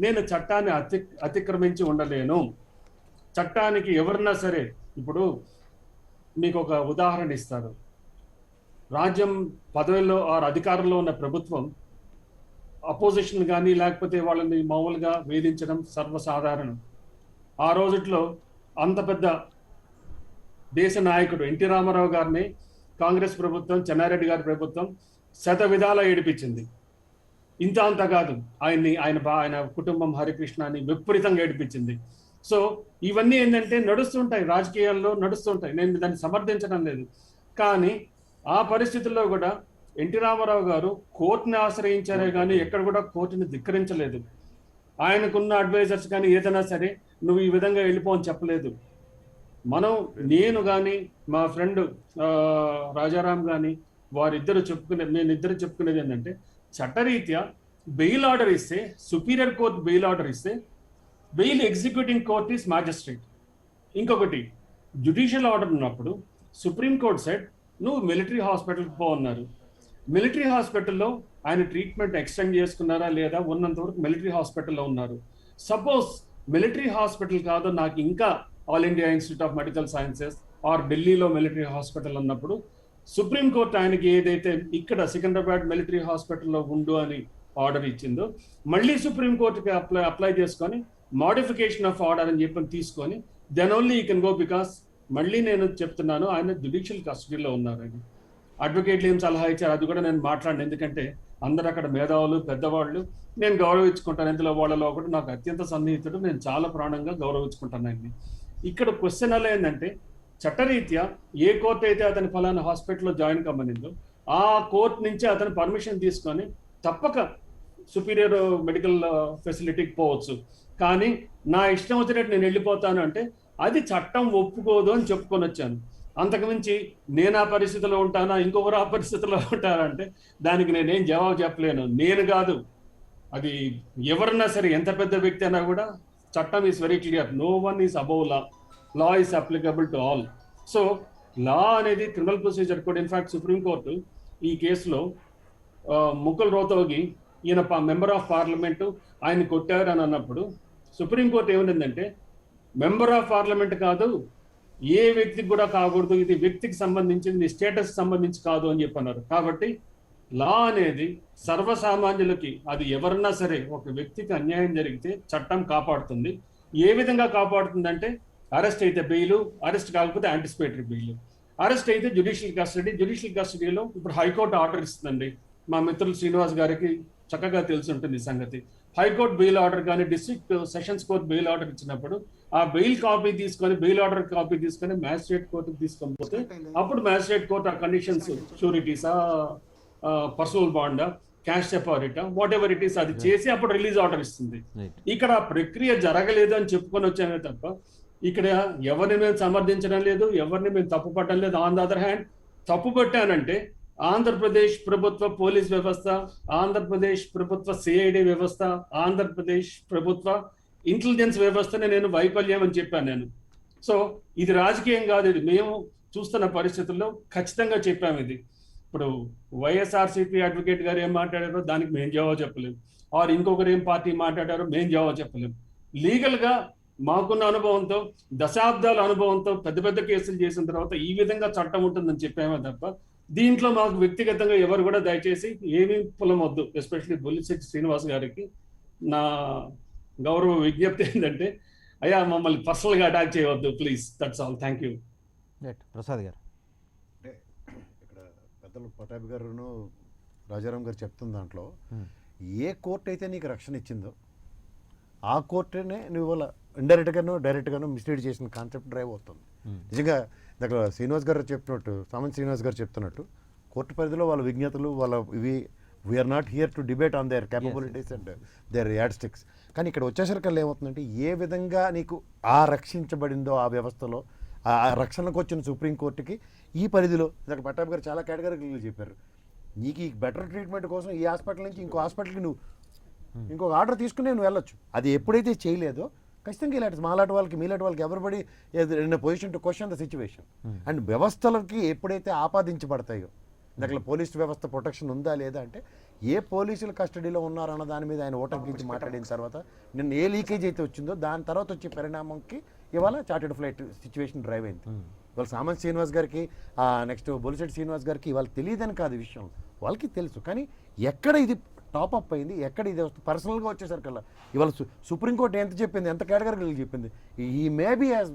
నేను చట్టాన్ని అతిక్రమించి ఉండలేను. చట్టానికి ఎవరన్నా సరే, ఇప్పుడు మీకు ఒక ఉదాహరణ ఇస్తారు. రాజ్యం పదవిలో అధికారంలో ఉన్న ప్రభుత్వం అపోజిషన్ కానీ లేకపోతే వాళ్ళని మామూలుగా వేధించడం సర్వసాధారణం. ఆ రోజుట్లో అంత పెద్ద దేశ నాయకుడు ఎన్టీ రామారావు గారిని కాంగ్రెస్ ప్రభుత్వం, చెన్నారెడ్డి గారి ప్రభుత్వం శత విధాలా ఏడిపించింది. ఇంత అంత కాదు, ఆయన కుటుంబం హరికృష్ణని విపరీతంగా ఏడిపించింది. సో ఇవన్నీ ఏంటంటే నడుస్తుంటాయి, రాజకీయాల్లో నడుస్తుంటాయి. నేను దాన్ని సమర్థించడం లేదు. కానీ ఆ పరిస్థితుల్లో కూడా ఎన్టీ రామారావు గారు కోర్టుని ఆశ్రయించారే కానీ ఎక్కడ కూడా కోర్టుని ధిక్కరించలేదు. ఆయనకున్న అడ్వైజర్స్ కానీ ఏదైనా సరే నువ్వు ఈ విధంగా వెళ్ళిపో అని చెప్పలేదు. నేను కానీ మా ఫ్రెండ్ రాజారాం కానీ నేనిద్దరు చెప్పుకునేది ఏంటంటే చట్టరీత్యా బెయిల్ ఆర్డర్ ఇస్తే, సుపీరియర్ కోర్టు బెయిల్ ఆర్డర్ ఇస్తే bail executing court is magistrate. ఇంకొకటి జ్యుడిషియల్ ఆర్డర్ ఉన్నప్పుడు సుప్రీంకోర్టు సెట్ నువ్వు మిలిటరీ హాస్పిటల్కి పో అన్నారు. మిలిటరీ హాస్పిటల్లో ఆయన ట్రీట్మెంట్ ఎక్స్టెండ్ చేసుకున్నారా లేదా, ఉన్నంత వరకు మిలిటరీ హాస్పిటల్లో ఉన్నారు. సపోజ్ మిలిటరీ హాస్పిటల్ కాదు, నాకు ఇంకా all India institute of medical sciences are ఢిల్లీలో మిలిటరీ హాస్పిటల్ ఉన్నప్పుడు సుప్రీంకోర్టు ఆయనకి ఏదైతే ఇక్కడ సికింద్రాబాద్ మిలిటరీ హాస్పిటల్లో ఉండు అని ఆర్డర్ ఇచ్చిందో మళ్ళీ సుప్రీంకోర్టుకి అప్లై చేసుకొని మోడిఫికేషన్ ఆఫ్ ఆర్డర్ అని చెప్పి తీసుకొని then only you can go. Because మళ్ళీ నేను చెప్తున్నాను, ఆయన జ్యుడిషియల్ కస్టడీలో ఉన్నారు. ఆయన అడ్వకేట్లు ఏం సలహా ఇచ్చారు అది కూడా నేను మాట్లాడను, ఎందుకంటే అందరు అక్కడ మేధావులు, పెద్దవాళ్ళు, నేను గౌరవించుకుంటాను. ఇందులో వాళ్ళలో ఒకటి నాకు అత్యంత సన్నిహితుడు, నేను చాలా ప్రాణంగా గౌరవించుకుంటాను ఆయన్ని. ఇక్కడ క్వశ్చన్ అలా ఏంటంటే చట్టరీత్యా ఏ కోర్టు అయితే అతని ఫలానా హాస్పిటల్లో జాయిన్ కమ్మనిందో ఆ కోర్టు నుంచి అతను పర్మిషన్ తీసుకొని తప్పక సుపీరియర్ మెడికల్ ఫెసిలిటీకి పోవచ్చు. కానీ నా ఇష్టం వచ్చినట్టు నేను వెళ్ళిపోతాను అంటే అది చట్టం ఒప్పుకోదు అని చెప్పుకొని వచ్చాను. అంతకుమించి నేను ఆ పరిస్థితిలో ఉంటానా, ఇంకొకరు ఆ పరిస్థితిలో ఉంటారంటే దానికి నేనేం జవాబు చెప్పలేను. నేను కాదు, అది ఎవరన్నా సరే, ఎంత పెద్ద వ్యక్తి అయినా కూడా చట్టం is very clear. No one is above law. Law is applicable to all. So law అనేది criminal procedure code. In fact supreme court ఈ కేసులో ముకుల్ రోహతగి ఈయన మెంబర్ ఆఫ్ పార్లమెంటు ఆయన కొట్టారు అని అన్నప్పుడు సుప్రీంకోర్టు ఏమనిందంటే మెంబర్ ఆఫ్ పార్లమెంట్ కాదు, ఏ వ్యక్తికి కూడా కాకూడదు, ఇది వ్యక్తికి సంబంధించింది, స్టేటస్ సంబంధించి కాదు అని చెప్పన్నారు. కాబట్టి లా అనేది సర్వసామాన్యులకి, అది ఎవరన్నా సరే, ఒక వ్యక్తికి అన్యాయం జరిగితే చట్టం కాపాడుతుంది. ఏ విధంగా కాపాడుతుందంటే, అరెస్ట్ అయితే బెయిల్, అరెస్ట్ కాకపోతే యాంటిసిపేటరీ బెయిల్. అరెస్ట్ అయితే జ్యుడిషియల్ కస్టడీ, జ్యుడిషియల్ కస్టడీలో ఇప్పుడు హైకోర్టు ఆర్డర్ ఇస్తుందండి. మా మిత్రులు శ్రీనివాస్ గారికి చక్కగా తెలిసి ఉంటుంది ఈ సంగతి. హైకోర్టు బెయిల్ ఆర్డర్ కానీ district sessions court bail order ఇచ్చినప్పుడు ఆ బెయిల్ కాపీ తీసుకొని, బెయిల్ ఆర్డర్ కాపీ తీసుకొని మ్యాజిస్ట్రేట్ కోర్టుకు తీసుకొని పోతే అప్పుడు మ్యాజిస్ట్రేట్ కోర్టు ఆ కండిషన్స్, షూరిటీసా, పర్సనల్ బాండా, క్యాష్ డిపాజిటా, వాట్ ఎవర్ ఇట్ ఈస్, అది చేసి అప్పుడు రిలీజ్ ఆర్డర్ ఇస్తుంది. ఇక్కడ ఆ ప్రక్రియ జరగలేదు అని చెప్పుకొని వచ్చామే తప్ప ఇక్కడ ఎవరిని మేము సమర్థించడం లేదు, ఎవరిని మేము తప్పు పట్టడం లేదు. ఆన్ ద అదర్ హ్యాండ్ తప్పు పెట్టానంటే ఆంధ్రప్రదేశ్ ప్రభుత్వ పోలీస్ వ్యవస్థ, ఆంధ్రప్రదేశ్ ప్రభుత్వ సిఐడి వ్యవస్థ, ఆంధ్రప్రదేశ్ ప్రభుత్వ ఇంటెలిజెన్స్ వ్యవస్థనే నేను వైఫల్యం అని చెప్పాను నేను. సో ఇది రాజకీయం కాదు, ఇది మేము చూస్తున్న పరిస్థితుల్లో ఖచ్చితంగా చెప్పాము. ఇది ఇప్పుడు వైఎస్ఆర్సీపీ అడ్వకేట్ గారు ఏం మాట్లాడారో దానికి మేము జవాబు చెప్పలేము, ఆర్ ఇంకొకరు ఏం పార్టీ మాట్లాడారో మేము జవాబు చెప్పలేము. లీగల్గా మాకున్న అనుభవంతో, దశాబ్దాల అనుభవంతో పెద్ద పెద్ద కేసులు చేసిన తర్వాత ఈ విధంగా చట్టం ఉంటుందని చెప్పామే తప్ప దీంట్లో మాకు వ్యక్తిగతంగా ఎవరు కూడా దయచేసి ఏమీ పులమొద్దు. ఎస్పెషల్లీ బొల్లిశెట్టి శ్రీనివాస్ గారికి నా గౌరవ విజ్ఞప్తి ఏంటంటే, అయ్యా మమ్మల్ని పర్సనల్గా అటాక్ చేయవద్దు please, that's all. Thank you. Prasad గారు. అంటే ఇక్కడ పెద్దలు పటాభి గారును రాజారాం గారు చెప్తున్న దాంట్లో ఏ కోర్టు అయితే నీకు రక్షణ ఇచ్చిందో ఆ కోర్టునే నువ్వు ఇవాళ ఇండైరెక్ట్గానో డైరెక్ట్గానో మిస్లీడ్ చేసిన కాన్సెప్ట్ డ్రైవ్ అవుతుంది. నిజంగా దగ్గర శ్రీనివాస్ గారు చెప్పినట్టు, సామంత్ శ్రీనివాస్ గారు చెప్తున్నట్టు, కోర్టు పరిధిలో వాళ్ళ విజ్ఞతలు, వాళ్ళ ఇవి, we are not here to debate on their capabilities and their ad sticks. కానీ ఇక్కడ వచ్చేసరికల్లా ఏమవుతుందంటే, ఏ విధంగా నీకు ఆ రక్షించబడిందో ఆ వ్యవస్థలో, ఆ రక్షణకు వచ్చిన సుప్రీంకోర్టుకి ఈ పరిధిలో, దగ్గర పట్టాభి గారు చాలా కేటగిరీలు చెప్పారు. నీకు ఈ బెటర్ ట్రీట్మెంట్ కోసం ఈ హాస్పిటల్ నుంచి ఇంకో హాస్పిటల్కి నువ్వు ఇంకొక ఆర్డర్ తీసుకుని నువ్వు వెళ్ళొచ్చు. అది ఎప్పుడైతే చేయలేదో ఖచ్చితంగా ఇలాంటి మాలాంటి వాళ్ళకి, మీలాంటి వాళ్ళకి everybody in position to question the situation. And వ్యవస్థలకి ఎప్పుడైతే ఆపాదించబడతాయో, దాంట్లో పోలీస్ వ్యవస్థ ప్రొటెక్షన్ ఉందా లేదా అంటే, ఏ పోలీసులు కస్టడీలో ఉన్నారన్న దాని మీద ఆయన ఓటంకించి మాట్లాడిన తర్వాత నిన్న ఏ లీకేజ్ అయితే వచ్చిందో దాని తర్వాత వచ్చే పరిణామంకి ఇవాళ చార్టెడ్ ఫ్లైట్ సిచ్యువేషన్ డ్రైవ్ అయింది. ఇవాళ సామంత్ శ్రీనివాస్ గారికి, నెక్స్ట్ బొలిశెట్టి శ్రీనివాస్ గారికి ఇవాళ తెలియదని కాదు విషయం, వాళ్ళకి తెలుసు. కానీ ఎక్కడ ఇది టాప్అప్ అయింది, ఎక్కడ ఇది పర్సనల్గా వచ్చేసరికల్లా ఇవాళ సుప్రీంకోర్టు ఎంత చెప్పింది, ఎంత కేటగిరీలు చెప్పింది, ఈ maybe as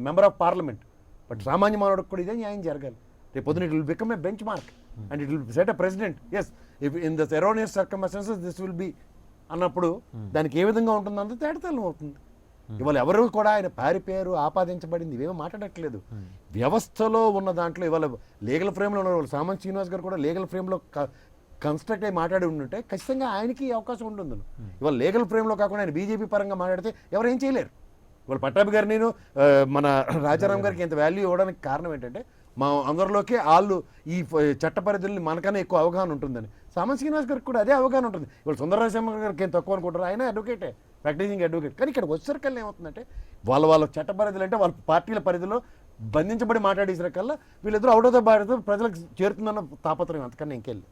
member of parliament, but సామాన్య మానవుడికి కూడా ఇదే న్యాయం జరగాలి. రేపు పొద్దున it will become a benchmark and it will set a precedent. Yes, if in the erroneous circumstances this will be అన్నప్పుడు దానికి ఏ విధంగా ఉంటుందంటే తేటతెల్లం అవుతుంది. ఇవాళ ఎవరు కూడా ఆయన పారిపోయారు, ఆపాదించబడింది ఇవేమో మాట్లాడట్లేదు. వ్యవస్థలో ఉన్న దాంట్లో ఇవాళ లీగల్ ఫ్రేమ్లో ఉన్న వాళ్ళు, సామంత్ శ్రీనివాస్ గారు కూడా లీగల్ ఫ్రేమ్లో కన్స్ట్రక్ట్ అయ్యి మాట్లాడి ఉంటే ఖచ్చితంగా ఆయనకి అవకాశం ఉంటుంది. ఇవాళ లీగల్ ఫ్రేమ్లో కాకుండా ఆయన బీజేపీ పరంగా మాట్లాడితే ఎవరు ఏం చేయలేరు. ఇవాళ పట్టాభి గారు, నేను మన రాజారాం గారికి ఇంత వాల్యూ ఇవ్వడానికి కారణం ఏంటంటే, మా అందరిలోకి వాళ్ళు ఈ చట్ట పరిధుల్ని మనకన్నా ఎక్కువ అవగాహన ఉంటుందని. సామంత్ శ్రీనివాస్ గారికి కూడా అదే అవగాహన ఉంటుంది. ఇవాళ సుందరరాజశేఖర్ గారికి ఏం తక్కువ అనుకుంటారు, ఆయన అడ్వకేటే, ప్రాక్టీసింగ్ అడ్వకేట్. కానీ ఇక్కడ వచ్చేసరికల్లా ఏమవుతుందంటే, వాళ్ళ చట్ట పరిధులు అంటే వాళ్ళ పార్టీల పరిధిలో బంధించబడి మాట్లాడేసరికల్లా వీళ్ళిద్దరూ అవుట్ ఆఫ్ ద బాధ్యత ప్రజలకు చేరుతుందన్న తాపత్రయం, అంతకన్నా ఇంకెళ్ళి.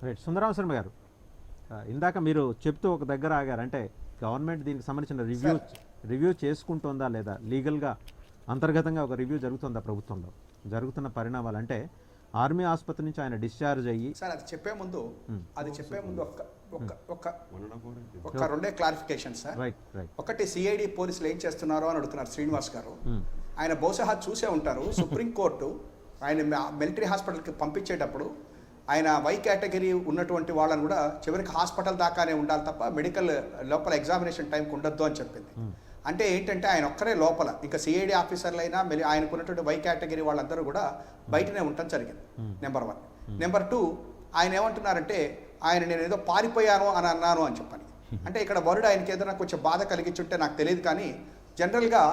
రైట్. సుందరరామ శర్మ గారు, ఇందాక మీరు చెప్తూ ఒక దగ్గర ఆగారు, అంటే గవర్నమెంట్ దీనికి సంబంధించిన రివ్యూ చేసుకుంటుందా లేదా, లీగల్గా అంతర్గతంగా ఒక రివ్యూ జరుగుతుందా ప్రభుత్వంలో, జరుగుతున్న పరిణామాలు అంటే ఆర్మీ ఆసుపత్రి నుంచి ఆయన డిశ్చార్జ్ అయ్యి. సార్ అది చెప్పే ముందు ఒక రెండే క్లారిఫికేషన్ సార్. ఒకటి, సిఐడి పోలీసులు ఏం చేస్తున్నారో అని అడుగుతున్నారు శ్రీనివాస్ గారు. ఆయన బహుశా చూసే ఉంటారు, సుప్రీంకోర్టు ఆయన మిలిటరీ హాస్పిటల్కి పంపించేటప్పుడు ఆయన వై కేటగిరీ ఉన్నటువంటి వాళ్ళని కూడా చివరికి హాస్పిటల్ దాకానే ఉండాలి తప్ప మెడికల్ లోపల ఎగ్జామినేషన్ టైంకి ఉండొద్దు అని చెప్పింది. అంటే ఏంటంటే ఆయన ఒక్కరే లోపల, ఇంకా సిఐడి ఆఫీసర్లు అయినా ఆయనకున్నటువంటి వై కేటగిరీ వాళ్ళందరూ కూడా బయటనే ఉండటం జరిగింది. నెంబర్ 1. నెంబర్ 2, ఆయన ఏమంటున్నారంటే, ఆయన నేను ఏదో పారిపోయాను అని అన్నాను అని చెప్పని. అంటే ఇక్కడ వరుడు ఆయనకి ఏదైనా కొంచెం బాధ కలిగించుంటే నాకు తెలియదు, కానీ జనరల్గా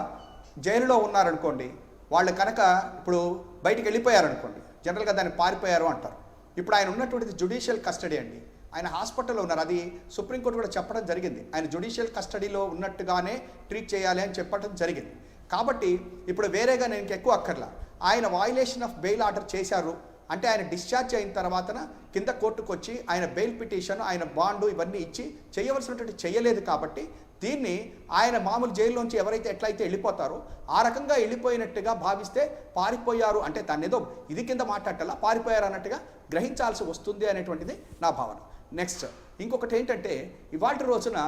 జైలులో ఉన్నారనుకోండి, వాళ్ళు కనుక ఇప్పుడు బయటికి వెళ్ళిపోయారనుకోండి, జనరల్గా దాన్ని పారిపోయారు అంటారు. ఇప్పుడు ఆయన ఉన్నటువంటిది జ్యుడిషియల్ కస్టడీ అండి. ఆయన హాస్పిటల్లో ఉన్నారు, అది సుప్రీంకోర్టు కూడా చెప్పడం జరిగింది. ఆయన జ్యుడిషియల్ కస్టడీలో ఉన్నట్టుగానే ట్రీట్ చేయాలి అని చెప్పడం జరిగింది. కాబట్టి ఇప్పుడు వేరేగా నేను ఎక్కువ అక్కర్లా, ఆయన వయలేషన్ ఆఫ్ బెయిల్ ఆర్డర్ చేశారు అంటే ఆయన డిశ్చార్జ్ అయిన తర్వాతన కింద కోర్టుకు వచ్చి ఆయన బెయిల్ పిటిషన్, ఆయన బాండు ఇవన్నీ ఇచ్చి చేయవలసినటువంటి చేయలేదు. కాబట్టి దీన్ని ఆయన మామూలు జైల్లోంచి ఎవరైతే ఎట్లయితే వెళ్ళిపోతారో ఆ రకంగా వెళ్ళిపోయినట్టుగా భావిస్తే పారిపోయారు అంటే దాన్ని ఏదో ఇది కింద మాట్లాడాలా పారిపోయారు అన్నట్టుగా గ్రహించాల్సి వస్తుంది అనేటువంటిది నా భావన. నెక్స్ట్ ఇంకొకటి ఏంటంటే ఇవాళ రోజున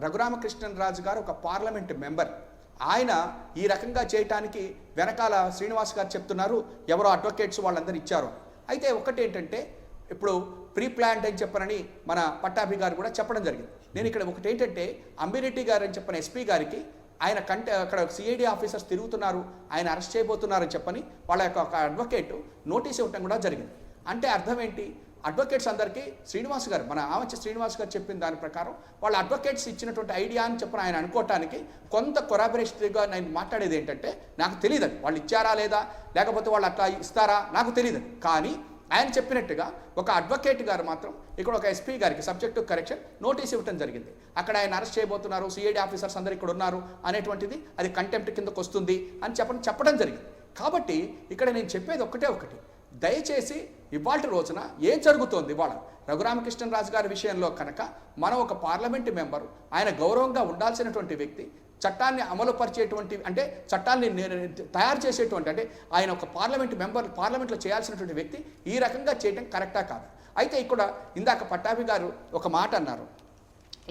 రఘురామకృష్ణరాజు గారు ఒక పార్లమెంట్ మెంబర్. ఆయన ఈ రకంగా చేయటానికి వెనకాల శ్రీనివాస్ గారు చెప్తున్నారు ఎవరో అడ్వకేట్స్ వాళ్ళందరూ ఇచ్చారు. అయితే ఒకటి ఏంటంటే ఇప్పుడు ప్రీ ప్లాన్డ్ అని చెప్పనని మన పట్టాభి గారు కూడా చెప్పడం జరిగింది. నేను ఇక్కడ ఒకటి ఏంటంటే అంబిరెడ్డి గారు అని చెప్పిన ఎస్పీ గారికి ఆయన అక్కడ సిఐడి ఆఫీసర్స్ తిరుగుతున్నారు, ఆయన అరెస్ట్ చేయబోతున్నారని చెప్పని వాళ్ళ యొక్క ఒక అడ్వకేట్ నోటీస్ ఇవ్వటం కూడా జరిగింది. అంటే అర్థం ఏంటి, అడ్వకేట్స్ అందరికీ శ్రీనివాస్ గారు మన ఆమంచి శ్రీనివాస్ గారు చెప్పిన దాని ప్రకారం వాళ్ళ అడ్వకేట్స్ ఇచ్చినటువంటి ఐడియా అని చెప్పిన ఆయన అనుకోవటానికి కొంత కొరాబరేషన్గా నేను మాట్లాడేది ఏంటంటే నాకు తెలియదు వాళ్ళు ఇచ్చారా లేదా లేకపోతే వాళ్ళు అట్లా ఇస్తారా నాకు తెలియదు. కానీ ఆయన చెప్పినట్టుగా ఒక అడ్వకేట్ గారు మాత్రం ఇక్కడ ఒక ఎస్పీ గారికి సబ్జెక్టు కరెక్షన్ నోటీస్ ఇవ్వడం జరిగింది. అక్కడ ఆయన అరెస్ట్ చేయబోతున్నారు, సిఐడి ఆఫీసర్స్ అందరు ఇక్కడ ఉన్నారు అనేటువంటిది అది కంటెంప్ట్ కిందకు వస్తుంది అని చెప్పడం జరిగింది. కాబట్టి ఇక్కడ నేను చెప్పేది ఒకటి, దయచేసి ఇవాళ రోజున ఏం జరుగుతోంది ఇవాళ రఘురామకృష్ణరాజు గారి విషయంలో కనుక మనం ఒక పార్లమెంటు మెంబరు, ఆయన గౌరవంగా ఉండాల్సినటువంటి వ్యక్తి, చట్టాన్ని అమలు పరిచేటువంటి అంటే చట్టాన్ని తయారు చేసేటువంటి అంటే ఆయన ఒక పార్లమెంటు మెంబర్ పార్లమెంట్లో చేయాల్సినటువంటి వ్యక్తి ఈ రకంగా చేయడం కరెక్టా కాదు. అయితే ఇక్కడ ఇందాక పట్టాభి గారు ఒక మాట అన్నారు,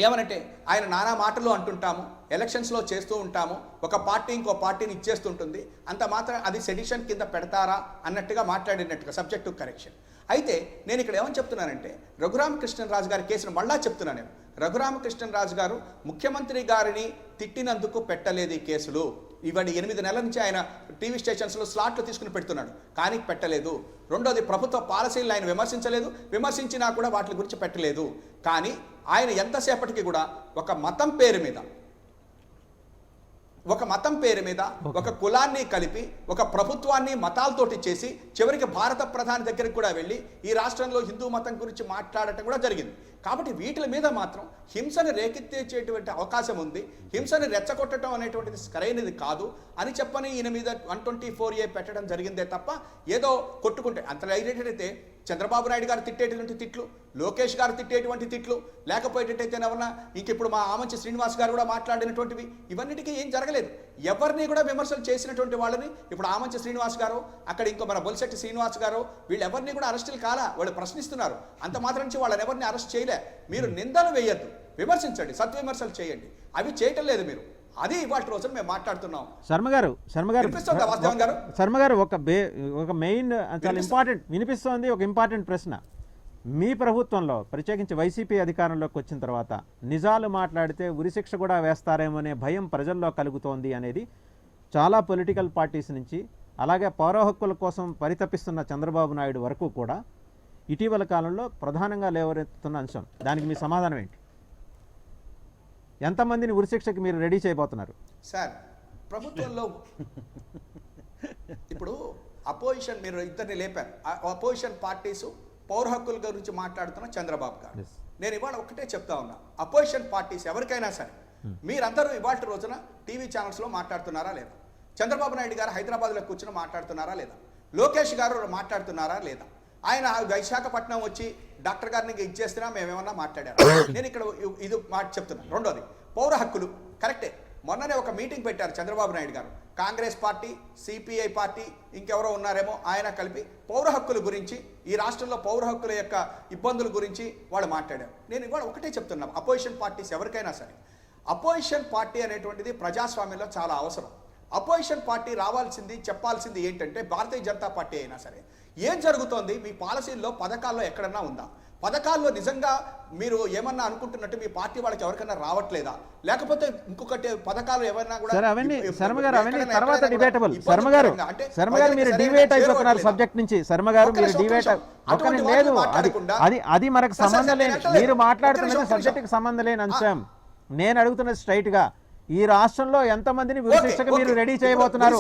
ఏమనంటే ఆయన నానా మాటలు అంటుంటాము, ఎలక్షన్స్లో చేస్తూ ఉంటాము, ఒక పార్టీ ఇంకో పార్టీని ఇచ్చేస్తుంటుంది, అంత మాత్రం అది సెడిషన్ కింద పెడతారా అన్నట్టుగా మాట్లాడినట్టుగా సబ్జెక్టు కరెక్షన్. అయితే నేను ఇక్కడ ఏమని చెప్తున్నానంటే రఘురామకృష్ణరాజు గారి కేసును మళ్ళా చెప్తున్నాను నేను. రఘురామకృష్ణరాజు గారు ముఖ్యమంత్రి గారిని తిట్టినందుకు పెట్టలేదు ఈ కేసులు. ఇవాడి 8 నెలల నుంచి ఆయన టీవీ స్టేషన్స్లో స్లాట్లు తీసుకుని పెడుతున్నాడు, కానీ పెట్టలేదు. రెండోది ప్రభుత్వ పాలసీలను ఆయన విమర్శించినా కూడా వాటి గురించి పెట్టలేదు. కానీ ఆయన ఎంతసేపటికి కూడా ఒక మతం పేరు మీద ఒక కులాన్ని కలిపి ఒక ప్రభుత్వాన్ని మతాలతోటి చేసి చివరికి భారత ప్రధాని దగ్గరికి కూడా వెళ్ళి ఈ రాష్ట్రంలో హిందూ మతం గురించి మాట్లాడటం కూడా జరిగింది. కాబట్టి వీటి మీద మాత్రం హింసను రేకెత్తేసేటువంటి అవకాశం ఉంది, హింసను రెచ్చగొట్టడం అనేటువంటిది సరైనది కాదు అని చెప్పని ఈయన మీద 124A పెట్టడం జరిగిందే తప్ప ఏదో కొట్టుకుంటే అంత డైరెక్ట్ అయితే చంద్రబాబు నాయుడు గారు తిట్టేటువంటి తిట్లు, లోకేష్ గారు తిట్టేటువంటి తిట్లు, లేకపోయేటట్టయితే ఎవరన్నా ఇంక ఇప్పుడు మా ఆమంచి శ్రీనివాస్ గారు కూడా మాట్లాడినటువంటివి ఇవన్నిటికీ ఏం జరగలేదు. ఎవరిని కూడా విమర్శలు చేసినటువంటి వాళ్ళని ఇప్పుడు ఆమంచి శ్రీనివాస్ గారు అక్కడ ఇంకో మన బొలిశెట్టి శ్రీనివాస్ గారు వీళ్ళెవరిని కూడా అరెస్టులు కాలా, వాళ్ళు ప్రశ్నిస్తున్నారు. అంత మాత్రం నుంచి వాళ్ళని ఎవరిని అరెస్ట్ చేయలే. మీరు నిందలు వేయద్దు, విమర్శించండి, సత్విమర్శలు చేయండి, అవి చేయటం లేదు మీరు. అది ఇవాళ రోజున మేము మాట్లాడుతున్నాం. శర్మ గారు ఒక మెయిన్ చాలా ఇంపార్టెంట్ వినిపిస్తోంది. ఒక ఇంపార్టెంట్ ప్రశ్న, మీ ప్రభుత్వంలో ప్రత్యేకించి వైసీపీ అధికారంలోకి వచ్చిన తర్వాత నిజాలు మాట్లాడితే ఉరిశిక్ష కూడా వేస్తారేమో అనే భయం ప్రజల్లో కలుగుతోంది అనేది చాలా పొలిటికల్ పార్టీస్ నుంచి, అలాగే పౌర హక్కుల కోసం పరితపిస్తున్న చంద్రబాబు నాయుడు వరకు కూడా ఇటీవల కాలంలో ప్రధానంగా లేవనెత్తుతున్న అంశం. దానికి మీ సమాధానం ఏంటి? ఎంతమందిని ఉరిశిక్షకి మీరు రెడీ చేయబోతున్నారు? సార్ ప్రభుత్వంలో ఇప్పుడు అపోజిషన్ మీరు ఇద్దరిని లేపారు, అపోజిషన్ పార్టీస్ పౌర హక్కుల గురించి మాట్లాడుతున్న చంద్రబాబు గారు. నేను ఇవాళ ఒకటే చెప్తా ఉన్నా, అపోజిషన్ పార్టీస్ ఎవరికైనా సరే మీరందరూ ఇవాళ రోజున టీవీ ఛానల్స్లో మాట్లాడుతున్నారా లేదా? చంద్రబాబు నాయుడు గారు హైదరాబాద్లో కూర్చొని మాట్లాడుతున్నారా లేదా? లోకేష్ గారు మాట్లాడుతున్నారా లేదా? ఆయన విశాఖపట్నం వచ్చి డాక్టర్ గారిని ఇచ్చేస్తున్నా మేమేమన్నా మాట్లాడారు? నేను ఇక్కడ ఇది మాట చెప్తున్నాను. రెండోది పౌర హక్కులు కరెక్టే. మొన్ననే ఒక మీటింగ్ పెట్టారు చంద్రబాబు నాయుడు గారు, కాంగ్రెస్ పార్టీ, సిపిఐ పార్టీ, ఇంకెవరో ఉన్నారేమో, ఆయన కలిపి పౌర హక్కుల గురించి, ఈ రాష్ట్రంలో పౌర హక్కుల యొక్క ఇబ్బందుల గురించి వాళ్ళు మాట్లాడారు. నేను ఇవాళ ఒకటే చెప్తున్నా, అపోజిషన్ పార్టీస్ ఎవరికైనా సరే అపోజిషన్ పార్టీ అనేటువంటిది ప్రజాస్వామ్యంలో చాలా అవసరం. అపోజిషన్ పార్టీ రావాల్సింది చెప్పాల్సింది ఏంటంటే భారతీయ జనతా పార్టీ అయినా సరే ఏం జరుగుతోంది, మీ పాలసీల్లో పథకాల్లో ఎక్కడన్నా ఉందా? పథకాల్లో నిజంగా మీరు ఏమన్నా అనుకుంటున్నట్టు మీ పార్టీ వాళ్ళకి ఎవరికైనా రావట్లేదా? లేకపోతే ఇంకొకటి పథకాలు ఎవరైనా కూడా అది మనకు సంబంధం లేని, మీరు మాట్లాడుతున్నది సబ్జెక్టుకి సంబంధం లేని అంశం. నేను అడుగుతున్నది స్ట్రైట్ గా, ఈ రాష్ట్రంలో ఎంతమందిని ఉరిశిక్షకు మీరు రెడీ చేయబోతున్నారు?